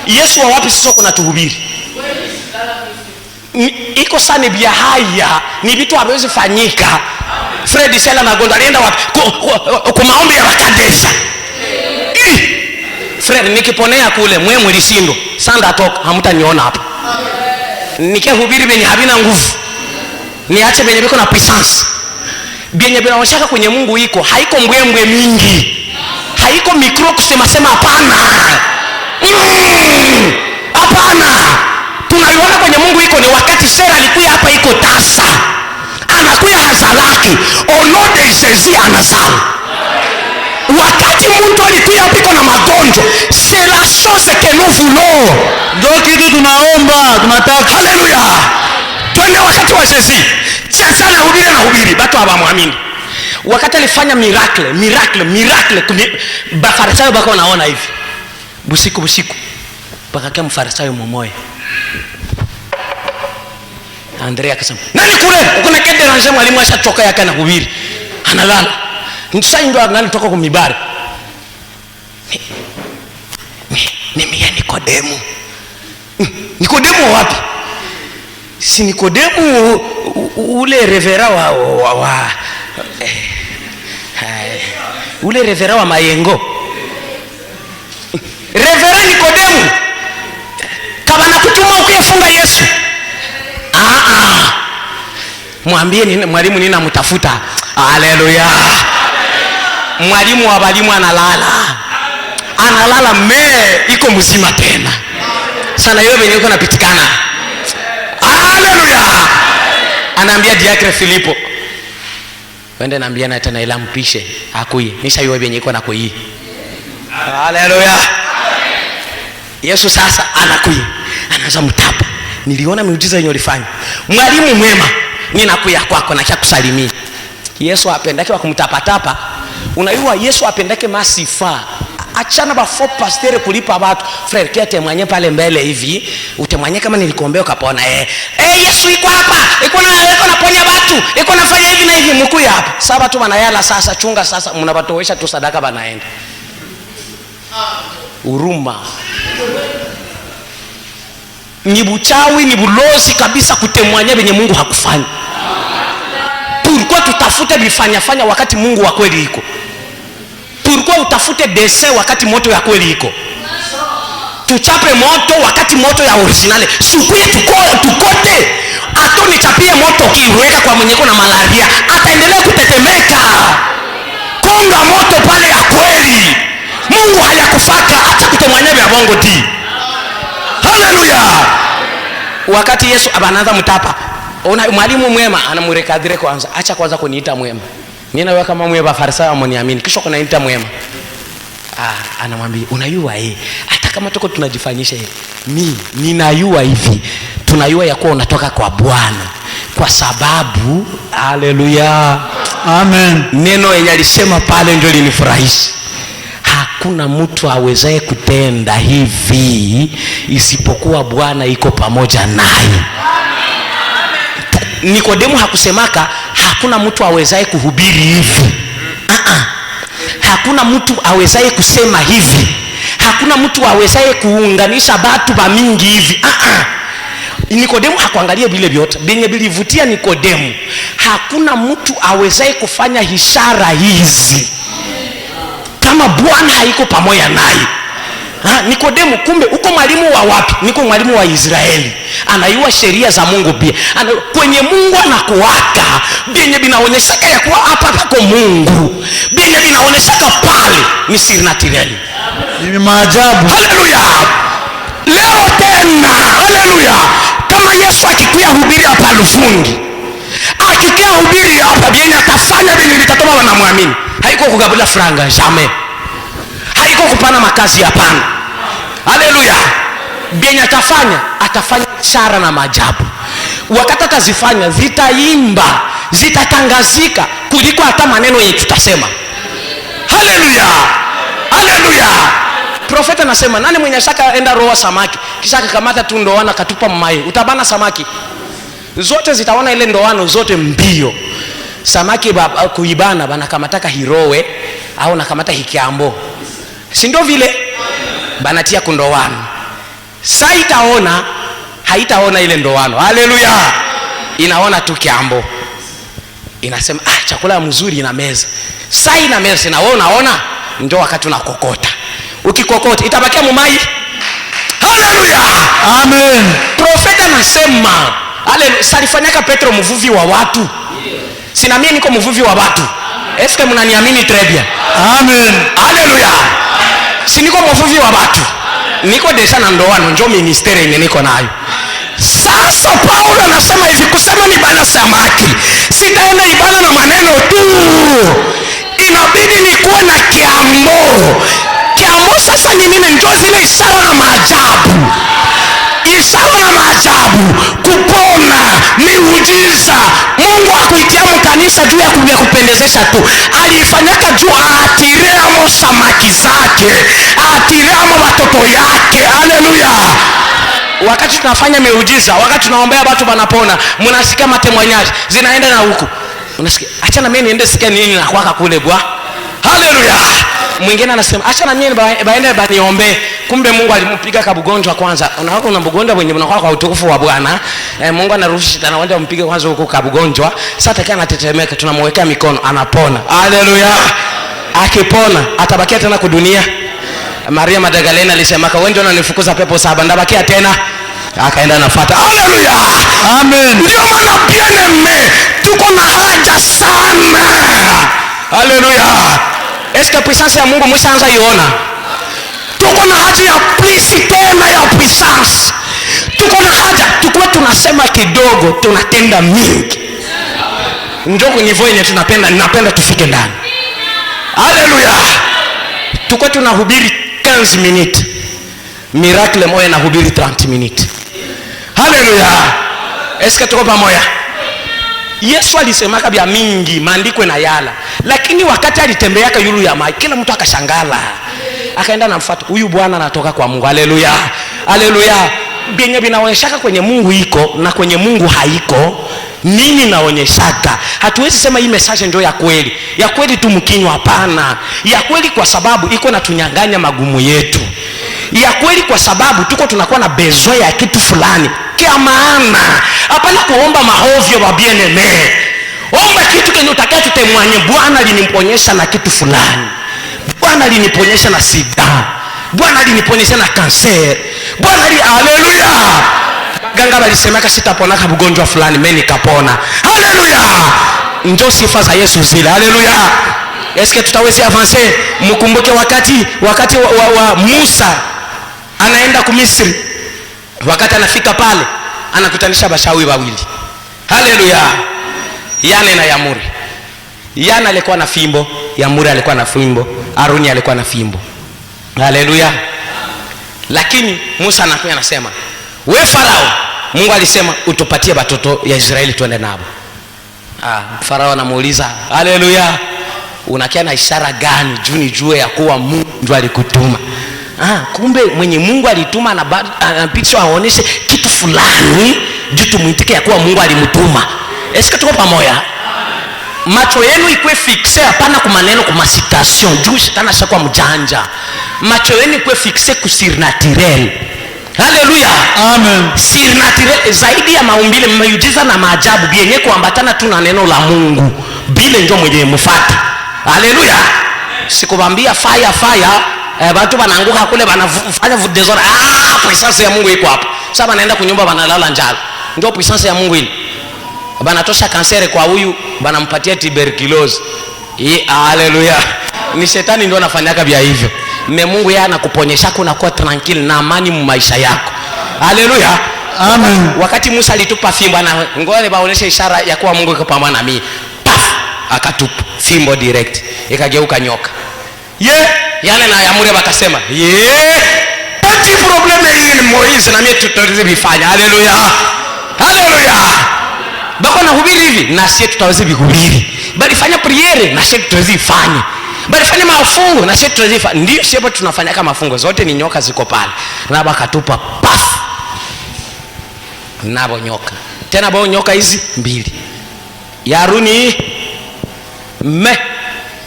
Yesu wa wapi sisi kuna tuhubiri? Iko sana bia haya ni vitu hawezi fanyika. Fred Sela na Gonda alienda wapi? Kwa maombi ya Wakadesha. Fred nikiponea kule mwe mlisindo. Sanda toka hamtaniona hapa. Nikihubiri benye habina nguvu. Niache benye biko na puissance. Benye bila washaka kwenye Mungu iko, haiko mbwembwe mingi. Haiko mikro kusema sema hapana. Hapana. Tunaiona kwenye Mungu iko ni wakati Sera alikuwa hapa iko tasa. Anakuya hazalaki. Onode Jésus anazala. Wakati mtu alikuwa hapa iko na magonjwa. C'est la chose que nous voulons. Ndio kitu tunaomba, tunataka. Haleluya. Twende wakati wa Jésus. Sasa na hubiri, watu hawamwamini. Wakati alifanya miracle Bafarisayo bako wanaona hivi. Busiku pakakia Mfarisayo mmoja. Andrea akasema, "Nani kule? Uko na kende ranger mwalimu ashatoka yake na hubiri." Analala. Ndio ndio angali toka kwa mibari. Ni mimi Nikodemu. Nikodemu wapi? Si Nikodemu ule revera wa ule revera wa Mayengo. Revera Nikodemu. Kama nakutuma ukifunga Yesu. Mwambie ni mwalimu nina mtafuta. Haleluya. Mwalimu wa walimu analala iko mzima tena sana. Yeye mwenyewe yuko napitikana. Haleluya. Anaambia diakre Filipo, wende naambia na tena ila mpishe akuye nisha yeye mwenyewe yuko nakuyi. Haleluya. Yesu sasa anakuya, anaanza mtapa. Niliona miujiza yenye ulifanya. Mwalimu mwema, ninakuya kwako na kia kusalimia. Yesu apendake wa kumtapatapa. Unajua Yesu apendake masifa. Achana ba fo pasteur kulipa watu. Frère kiate mwenye pale mbele hivi, utemwanye kama nilikuombea ukapona. Yesu iko hapa. Iko naponya watu. Iko nafanya hivi na hivi, mkuya hapa. Sasa tu banayala sasa, chunga sasa mnapatoesha tu sadaka banaenda. Uruma. Ni buchawi, ni bulozi kabisa kutemwanya benye Mungu hakufanya. Tulikuwa tutafute bifanya wakati Mungu wa kweli iko. Tulikuwa utafute dese wakati moto ya kweli iko. Tuchape moto wakati moto ya originale. Sukuye tukote. Ato nichapie moto kiweka kwa mwenye kuna malaria, ataendelea kutetemeka. Konga moto pale ya kweli. Mungu hayakufaka hata kutemwanya vya bongo ti. Haleluya. Wakati Yesu abanaanza mtapa, ona mwalimu mwema anamurekadire kwanza. Acha kwanza kuniita mwema. Nina wewe kama mwema Farisayo amoniamini. Kisha kuniita mwema. Anamwambia unayua hata kama tuko tunajifanyisha ninayua hivi. Tunayua ya kuwa unatoka kwa Bwana. Kwa sababu haleluya. Amen. Neno yenye alisema pale ndio linifurahisha. Hakuna mtu awezaye kutenda hivi isipokuwa Bwana iko pamoja naye. Nikodemu hakusemaka hakuna mtu awezaye kuhubiri hivi. Hakuna mtu awezaye kusema hivi Hakuna mtu awezaye kuunganisha batu ba mingi hivi. Nikodemu hakuangalia vile vyote benye bilivutia Nikodemu. Hakuna mtu awezaye kufanya ishara hizi kama Bwana haiko pamoja naye. Nikodemu, kumbe uko mwalimu wa wapi? Niko mwalimu wa Israeli, anayua sheria za Mungu pia. Kwenye Mungu anakuwaka benye binaonyeshaka ya kuwa hapa pako Mungu, benye binaonyeshaka pale ni surnaturel, ni maajabu. Haleluya! Leo tena, haleluya, kama Yesu akikuya hubiri hapa Lufungi, akikuya hubiri hapa, benye atafanya benye litatoka wanamwamini. Haiko kugabula franga, jamais. Haiko kupana makazi, hapana. Haleluya! Benye atafanya ishara na maajabu. Wakati atazifanya, zitaimba, zitatangazika kuliko hata maneno yetu tutasema. Haleluya! Haleluya! Profeta anasema, nani mwenye shaka enda roa samaki kisha akakamata tu ndoana katupa mmai, utabana samaki zote, zitaona ile ndoano zote mbio. Samaki kuibana bana kamataka hirowe au nakamata hikiambo, si ndio vile banatia kundoano. Sasa itaona haitaona ile ndoano. Haleluya! Inaona tu kiambo, inasema chakula mzuri ina meza. Sasa ina meza na wewe unaona, ndio wakati unakokota. Ukikokota itabakia mumai. Haleluya! Amen. Profeta anasema, haleluya, salifanyaka Petro mvuvi wa watu. Sina mimi niko mvuvi wa watu. Eske mnaniamini? Très bien. Amen. Haleluya. Si niko mvuvi wa watu. Niko deja na ndoano, njoo ministeri yenye niko nayo. Sasa Paulo anasema hivi, kusema ni bana samaki, sitaenda ibada na maneno tu, inabidi nikuwe na kiambo. Kiambo sasa ni nini? Njoo zile ishara na maajabu. Ishara na maajabu, kupona, miujiza. Mungu hakuitia mkanisa juu ya kupendezesha tu, alifanyaka juu aatireamo samaki zake, aatireamo watoto yake. Haleluya! Wakati tunafanya miujiza, wakati tunaombea watu wanapona, mnasikia matemwanyaji zinaenda na huku, unasikia acha na mimi niende sikia nini na kwaka kule bwa. Haleluya! Mwingine anasema acha na mimi baende baniombe, kumbe Mungu alimpiga kabugonjwa kwanza. Unaona una mgonjwa wenye unakuwa kwa utukufu wa Bwana, Mungu anaruhusu shetani wende mpige kwanza huko kabugonjwa. Sasa atakaa anatetemeka, tunamwekea mikono, anapona. Haleluya! Akipona atabakia tena kudunia. Maria Magdalena alisema wewe ndio unanifukuza pepo 7, ndabakia tena, akaenda nafuata. Haleluya! Amen. Ndio maana bien-aimé tuko na haja sana. Haleluya! Est-ce que puissance ya Mungu mwishaanza iona? Tuko na haja ya plisi tena ya puissance. Tuko na haja, tukue tunasema kidogo, tunatenda mingi. Njoo kwenye niveau yenye napenda tufike ndani. Haleluya! Tukue tunahubiri 15 minutes. Miracle moja na hubiri 30 minutes. Haleluya! Est-ce que tuko pamoja? Yesu alisema kabla mingi maandiko na yala, lakini wakati alitembeaka yulu ya maji, kila mtu akashangala, akaenda na mfuata huyu bwana anatoka kwa Mungu. Haleluya! Haleluya! Benye binaonyeshaka kwenye Mungu iko na kwenye Mungu haiko, nini naonyeshaka? Hatuwezi sema hii message ndio ya kweli. Ya kweli tu mkinywa, hapana. Ya kweli kwa sababu iko na tunyanganya magumu yetu. Ya kweli kwa sababu tuko tunakuwa na besoin ya kitu fulani kia maana. Hapana kuomba mahovyo wa bien-aimé. Omba kitu kenye utakacho temwanye, Bwana aliniponyesha na kitu fulani. Bwana aliniponyesha na sida. Bwana aliniponyesha na kanser. Bwana haleluya. Ganga walisemaka sitapona kwa ugonjwa fulani, mimi nikapona. Haleluya. Njoo sifa za Yesu zile. Haleluya. Eske tutaweza avancer? Mkumbuke wakati wa Musa anaenda ku Misri. Wakati anafika pale anakutanisha bashawi wawili. Haleluya. Yana na Yamuri. Yana alikuwa na fimbo, Yamuri alikuwa na fimbo, Aruni alikuwa na fimbo. Haleluya. Lakini Musa anakuja anasema, "We Farao, Mungu alisema utupatie watoto ya Israeli tuende nabo." Farao anamuuliza, "Haleluya. Unakia na ishara gani juu nijue ya kuwa Mungu ndiye alikutuma?" Kumbe mwenye Mungu alituma anapitisha aoneshe kitu fulani juu tumuitike ya kuwa Mungu alimtuma. Eske tuko pamoja? macho yenu ikuwe fixe hapana kwa maneno, kwa masitation juu shetani ashakuwa mjanja. Macho yenu ikuwe fixe ku surnaturel. Haleluya, Amen. Surnaturel zaidi ya maumbile, miujiza na maajabu yenye kuambatana tu na neno la Mungu, bile ndio mwenye mfuate. Haleluya. Sikubambia fire watu wanaanguka kule wanafanya desordre. Puissance ya Mungu iko hapo. Sasa wanaenda kunyumba wanalala njala. Ndio puissance ya Mungu ile. Banatosha kansere kwa huyu, banampatia tuberculosis. Haleluya. Ni shetani ndio anafanyaka vya hivyo. Mungu yeye anakuponyesha kuna kuwa tranquil na amani mu maisha yako. Haleluya. Amen. Wakati Musa alitupa fimbo na ngoja baoneshe ishara ya kuwa Mungu yuko pamoja na mimi. Paf! Akatupa fimbo direct. Ikageuka nyoka. Yale na Yamure bakasema, ati probleme hii ni Moize na mimi tutaweza bifanya. Haleluya. Haleluya. Bako na hubiri hivi na sisi tutaweza bihubiri. Bali fanya priere na sisi tutaweza ifanye. Bali fanya mafungo na sisi tutaweza ifanye. Ndio sisi hapa tunafanya kama mafungo, zote ni nyoka ziko pale. Na bakatupa paf. Nabo nyoka. Tena bao nyoka hizi mbili. Ya Haruni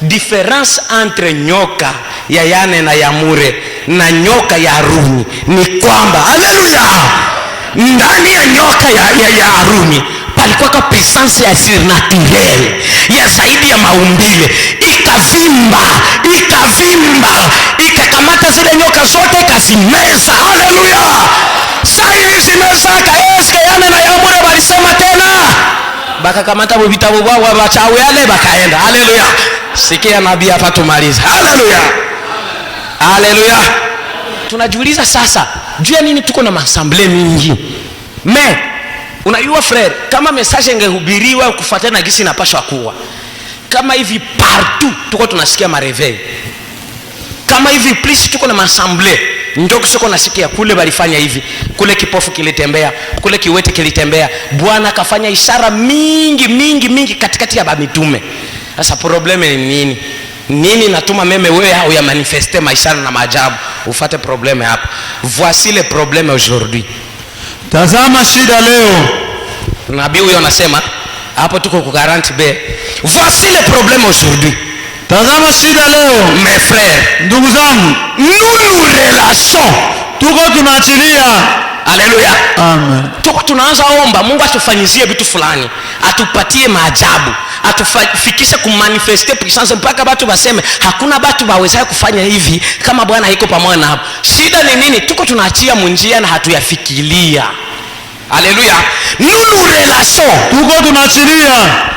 difference entre nyoka ya Yane na Yamure na nyoka ya Haruni ni kwamba, haleluya, ndani ya nyoka ya Haruni palikuwa kwa presence ya surnaturel ya zaidi ya maumbile, ikavimba ikakamata zile nyoka zote ikazimeza. Haleluya. Sasa hivi zimezaka. Eske Yane na Yamure walisema tena, bakakamata vitabu wao wachawi yale bakaenda. Haleluya. Sikia nabii hapa tumaliza. Haleluya. Haleluya. Tunajiuliza sasa, juu ya nini tuko na masamble mingi? Unajua frère, kama message ingehubiriwa kufuatana na gisi inapaswa kuwa. Kama hivi partout tuko tunasikia mareveil. Kama hivi please tuko na masamble. Ndio kusoko nasikia kule walifanya hivi, kule kipofu kilitembea, kule kiwete kilitembea. Bwana akafanya ishara mingi katikati ya mitume. Sasa probleme ni nini? Nini natuma meme wewe au ya manifeste maisha na maajabu? Ufate probleme hapa. Voici le problème aujourd'hui. Tazama shida leo. Nabii huyo anasema hapo tuko ku 40B. Voici le problème aujourd'hui. Tazama shida leo. Mes frères, Ndugu zangu, nous relâchons. tuko tunaachilia. Haleluya. Amen. Tuko tunaanza omba Mungu atufanyizie vitu fulani, atupatie maajabu, atufikishe kumanifeste puissance mpaka watu baseme hakuna watu baweza kufanya hivi kama Bwana haiko pamoja nao. Shida ni nini? Tuko tunaachia munjia na hatuyafikiria. Haleluya. Nous relâchons. Tuko tunaachilia.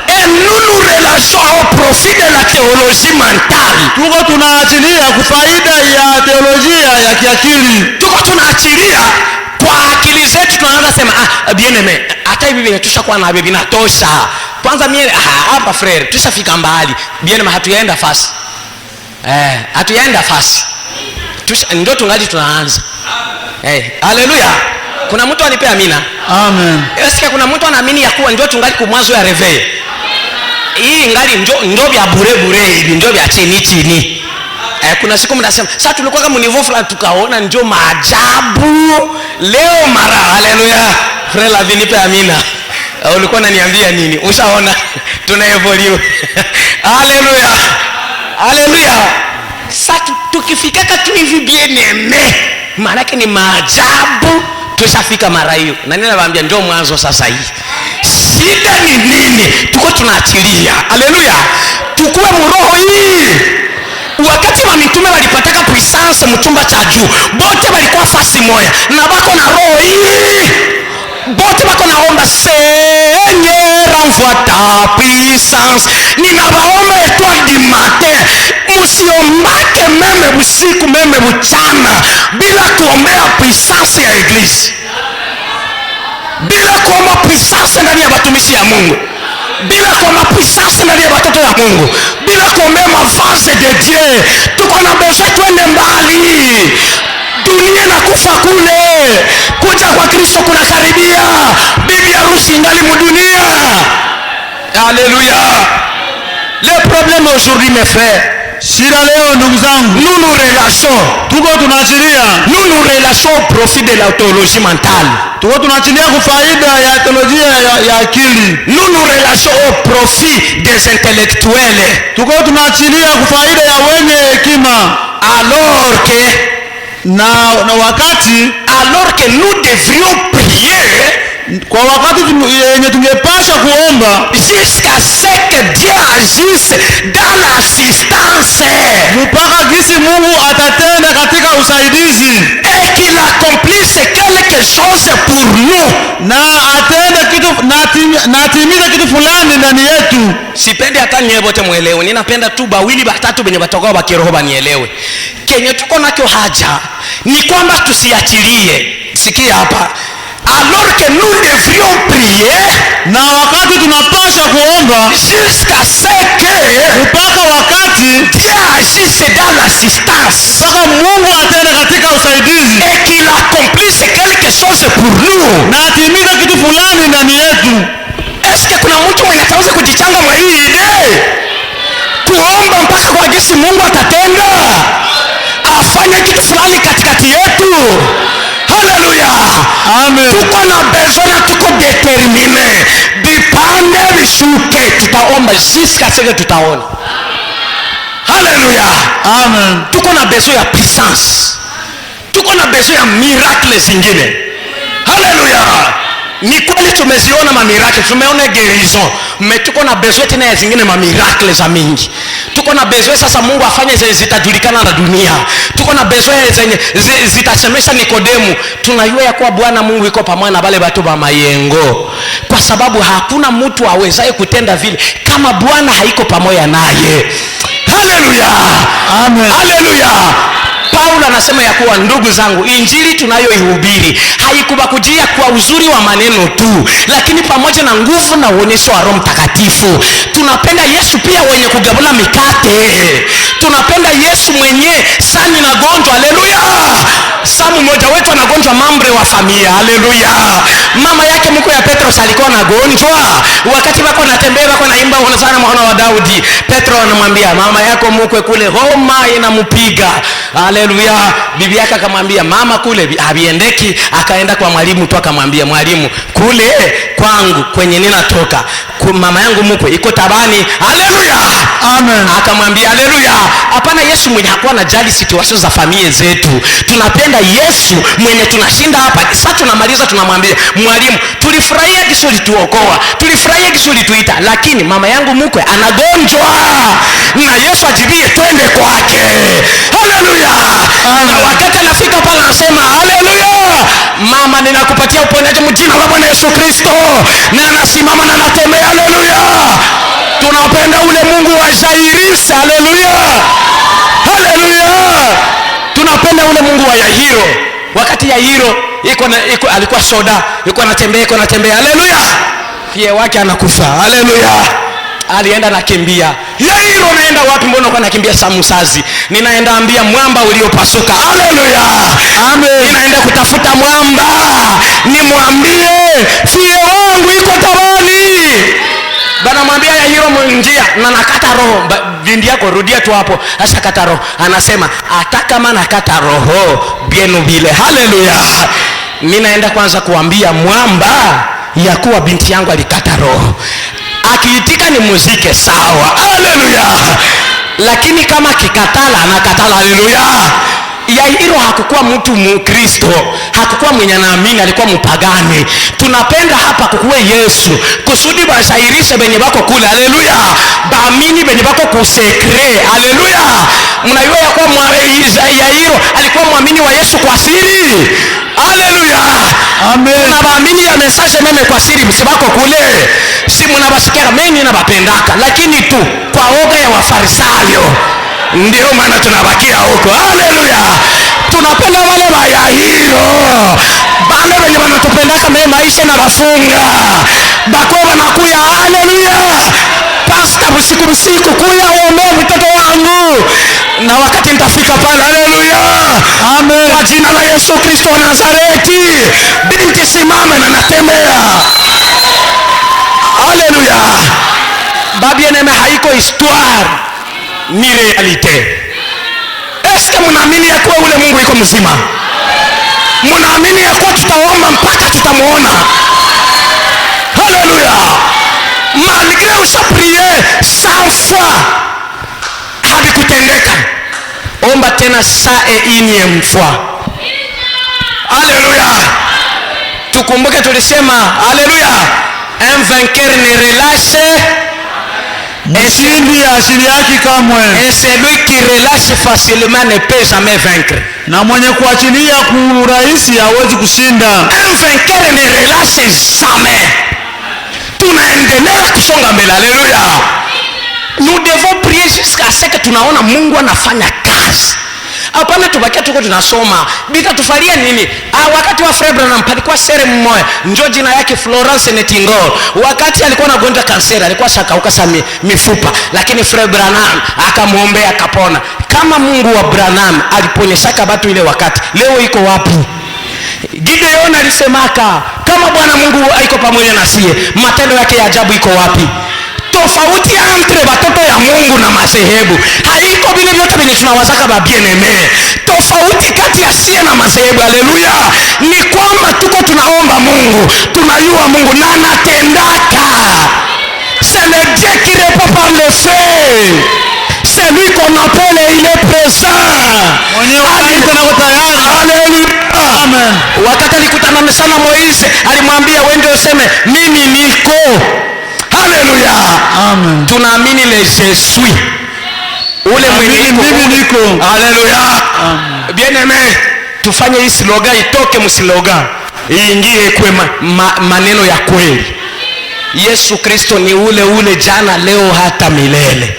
Et nous relâchons au profit de la théologie mentale. Tuko tunaachilia kwa faida ya teolojia ya kiakili. Tuko tunaachilia kwa akili zetu, tunaanza sema bien aimé, hata hivi vinatosha na bibi natosha. Kwanza mimi hapa frère tushafika mbali. Bien aimé, hatuyaenda fasi. Hatuyaenda fasi. Ndio tungaji tunaanza. Haleluya. Kuna mtu anipe amina. Amen. Eske kuna mtu anaamini ya kuwa ndio tungali kumwanzo ya reveil? Hii ngali ndio vya bure hivi, ndio vya chini. Kuna siku mnasema sasa tulikuwa kama niveau fulani tukaona ndio maajabu leo mara. Haleluya. Frère la vinipe amina. Ulikuwa unaniambia nini? Ushaona tuna evolve. Haleluya. Haleluya. Sasa tukifika tu hivi bien aimé, maana yake ni maajabu. Tushafika mara hiyo. Na nini nawaambia ndio mwanzo sasa hii. Shida ni nini? Tuko tunaachilia. Haleluya. Tukue mroho hii. Wakati wa mitume walipataka puissance mchumba cha juu, bote walikuwa fasi moja na bako na roho hii. Bote bako naomba Seigneur envoie ta puissance. Ninawaomba étoile du matin, musiombake meme usiku meme mchana bila kuombea puissance ya eglise, bila kuomba puissance ndani ya watumishi ya Mungu, bila kuomba puissance ndani ya watoto ya Mungu, bila kuombea mavase de Dieu. Tuko na besoin twende mbali. Dunia na kufa kule, kuja kwa Kristo kuna karibia. Bibi harusi ngali mudunia. Alléluia. Le problème aujourd'hui mes frères, Shida leo ndugu zangu, nous nous relâchons. tuko tunaachilia, Nous nous relâchons au profit de la théologie mentale. tuko tunaachilia kwa faida ya teolojia ya akili. Nous nous relâchons au profit des intellectuels. Tuko tunaachilia kwa faida ya wenye hekima, Alors que alors que nous devrions prier kwa wakati yenye tungepasha kuomba jusqu'à ce que Dieu agisse dans l'assistance mpaka gisi Mungu atatenda katika usaidizi et qu'il accomplisse quelque chose pour nous, na atende kitu na atimize kitu fulani ndani yetu. Sipendi hata nyewe wote muelewe, ninapenda tu bawili batatu benye batokao bakiroho banielewe. Kenye tuko nacho haja ni kwamba tusiachilie. Sikia hapa, alors que nous devrions prier, na wakati tunapasha kuomba jusqu'à ce que mpaka wakati Dieu agisse dans l'assistance mpaka Mungu atende katika usaidizi et qu'il accomplisse quelque chose pour nous, na atimize kitu fulani ndani yetu. Est-ce que kuna mtu mwenye ataweza kujichanga mwa hii idea kuomba mpaka kwa jinsi Mungu atatenda afanye kitu fulani katikati yetu? Haleluya, Amen. Tuko na besoin na tuko determine, vipande vishuke, tutaomba jusqu'à ce que tutaona. Haleluya, Amen. Tuko na besoin ya puissance, tuko na besoin ya miracle zingine. Haleluya, ni kweli tumeziona mamiracle, tumeona guérison, mais tuko na besoin tena ya zingine mamiracle za mingi. Tuko na besoin sasa Mungu afanye zenye zitajulikana na dunia. Tuko na besoin zenye zitasemesha Nikodemu, tunajua ya kuwa Bwana Mungu iko pamoja na wale watu wa mayengo, kwa sababu hakuna mtu awezaye kutenda vile kama Bwana haiko pamoja naye. Haleluya, Amen. haleluya. Paulo anasema ya kuwa ndugu zangu, injili tunayoihubiri haikubakujia kwa uzuri wa maneno tu, lakini pamoja na nguvu na uonyesho wa Roho Mtakatifu. Tunapenda Yesu pia wenye kugabula mikate, tunapenda Yesu mwenye sani na gonjwa. Haleluya, samu mmoja wetu anagonjwa mambre wa familia. Haleluya, mama yake mko ya Petro alikuwa anagonjwa, wakati wako natembea wako naimba wanasana mwana wa Daudi, Petro anamwambia mama yako mkwe kule homa inampiga. Haleluya, bibi yake akamwambia mama kule habiendeki, akaenda kwa mwalimu tu akamwambia mwalimu, kule kwangu kwenye ninatoka mama yangu mkwe iko tabani. Haleluya, Amen. Akamwambia haleluya. Hapana, Yesu mwenye hakuwa na jali situation za familia zetu. Tunapenda Yesu mwenye tunashinda hapa sasa, tunamaliza tunamwambia mwalimu, tulifurahia Yesu ulituokoa, tulifurahia Yesu ulituita, lakini mama yangu mkwe anagonjwa, na Yesu ajibie twende kwake. Haleluya. Na wakati anafika pale anasema haleluya, mama ninakupatia uponyaji mjina la Bwana Yesu Kristo, na anasimama na anatembea. Haleluya. Tunapenda ule Mungu wa Jairus. Haleluya, haleluya. Tunapenda ule Mungu wa Yairo. Wakati Yairo alikuwa soda, yuko anatembea. Haleluya, pie wake anakufa. Haleluya, alienda nakimbia. Yairo, naenda wapi? Mbona uko nakimbia samusazi? Ninaenda ambia mwamba uliopasuka. Haleluya, amen. Ninaenda kutafuta mwamba nimwambie fie wangu iko tabani. Bana mwambia Yairo mwenjia na nakata roho. Vindi yako rudia tu hapo, asha kata roho. Anasema hata kama nakata roho bienu bile. Haleluya. Ninaenda kwanza kuambia mwamba ya kuwa binti yangu alikata roho. Akiitika ni muzike sawa. Haleluya. Lakini kama kikatala anakatala. Haleluya. Yairo hakukuwa mtu Mkristo, hakukuwa mwenye naamini, alikuwa mpagani. Tunapenda hapa kukuwe Yesu kusudi basairishe benye bako kule. Haleluya, baamini benye bako kusekre. Haleluya, mnajua ya kuwa Yairo alikuwa muamini wa Yesu kwa siri. Haleluya, amen. Na baamini ya message meme kwa siri msibako kule, si mnabasikia mimi nabapendaka, lakini tu kwa oga ya Wafarisayo ndio maana tunabakia huko. Haleluya, tunapenda wale wa Yairo, bale wenye wanatupendaka mimi maisha na bafunga bako wanakuya. Haleluya, pasta usiku kuya uombe mtoto wangu, na wakati nitafika pale. Haleluya, amen. Kwa jina la Yesu Kristo wa Nazareti, binti simama na natembea. Haleluya, babi eneme haiko histoire. ni realite. Eske mnaamini ya kuwa ule Mungu iko mzima? Mnaamini ya kuwa tutaomba mpaka tutamuona? Haleluya! Malgré usha prier 100 fois habikutendeka, omba tena 101 fois. Haleluya! Tukumbuke tulisema haleluya, un vainqueur ne relâche, mshindi ashiri yake kamwe, et celui qui relâche facilement ne peut jamais vaincre. Na mwenye kuachilia kurahisi hawezi kushinda. Un vainqueur ne relâche jamais. Tunaendelea kusonga mbele. Haleluya! Nous devons prier jusqu'à ce que tunaona Mungu anafanya kazi. Hapana tubakia tuko tunasoma bika tufalia nini? Wakati wa Frère Branham palikuwa sere mmoja njoo jina yake Florence Nightingale. Wakati alikuwa anagonjwa kansera, alikuwa shakauka mifupa, lakini Frère Branham akamuombea akapona. Kama Mungu wa Branham aliponyeshaka watu ile wakati, leo iko wapi? Gideon alisemaka kama Bwana Mungu haiko pamoja na sie, matendo yake ya ajabu iko wapi? Tofauti entre watoto ya Mungu na madhehebu haiko vile vyote vile tunawazaka ba bien-aimé. Tofauti kati ya sie na madhehebu, haleluya, ni kwamba tuko tunaomba Mungu, tunayua Mungu na anatendaka. C'est le Dieu qui répond par le feu. C'est lui qu'on appelle et il est présent. Amen. Wakati alikutana sana Moise, alimwambia wewe ndio useme mimi niko. Haleluya. Amen. Tunaamini le Je suis. Ule mwenye niko. Haleluya. Amen. Bien aimé, tufanye hii slogan itoke mslogan, iingie kwa maneno ya kweli. Yesu Kristo ni ule jana leo hata milele.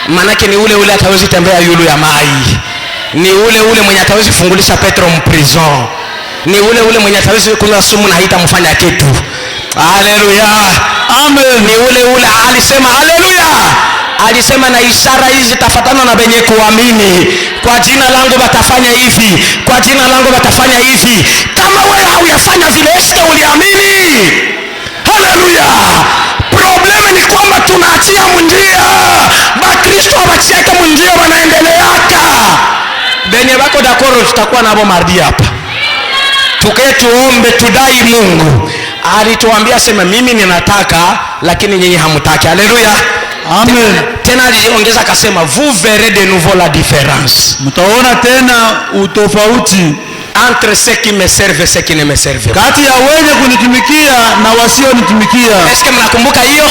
Manake ni ule atawezi tembea yulu ya mai. Ni ule mwenye atawezi fungulisha Petro mprison. Ni ule mwenye atawezi kunywa sumu na haitamfanya kitu. Haleluya. Amen. Ni ule alisema haleluya. Alisema na ishara hizi zitafuatana na benye kuamini. Kwa jina langu watafanya hivi. Kwa jina langu watafanya hivi. Kama wewe hauyafanya vile, eske uliamini? Haleluya. Probleme ni kwamba tunaachia munjia. Bakristo wachiaka munjia wanaendeleaka. Benye bako dakoro tutakuwa nabo mardi hapa. Tukae tuombe tudai Mungu. Alituambia sema mimi ninataka lakini nyinyi hamtaki. Haleluya. Amen. Tena aliongeza akasema vous verrez de nouveau la différence. Mtaona tena utofauti entre ceux qui me servent et ceux qui ne me servent. Kati ya wenye kunitumikia na wasionitumikia. Est-ce que mnakumbuka hiyo?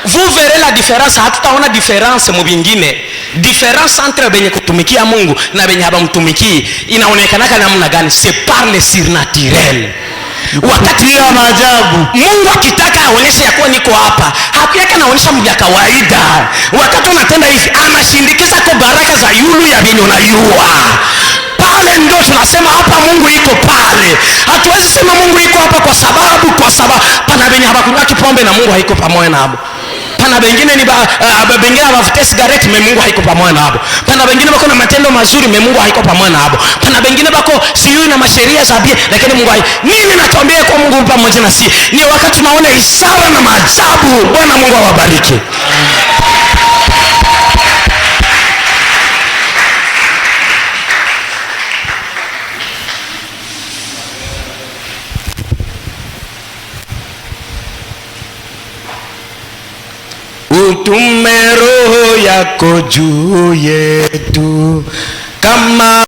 Vous verrez la différence. Hatutaona difference mbingine. Difference entre benye kutumikia Mungu na benye habamtumiki inaonekana namna gani? C'est par le surnaturel. Wakati ya maajabu Mungu akitaka aonyeshe ya kuwa niko hapa, hakuyaka naonyesha mja kawaida. Wakati unatenda hivi anashindikiza kwa baraka za yulu ya binyo na yuwa. Pale ndio tunasema hapa Mungu iko pale. Hatuwezi sema Mungu iko hapa kwa sababu pana benye habakunywa pombe na Mungu haiko pamoja nabo. Pana bengine ni bengine hawavuta cigarette me Mungu haiko pamoja nabo. Pana bengine bako na matendo mazuri me Mungu haiko pamoja nabo. Pana bengine bako siyo na masheria za bia lakini Mungu hai. Nini natuambia kwa Mungu pamoja na si? Ni wakati tunaona ishara na maajabu. Bwana Mungu awabariki. Utume roho yako juu yetu kama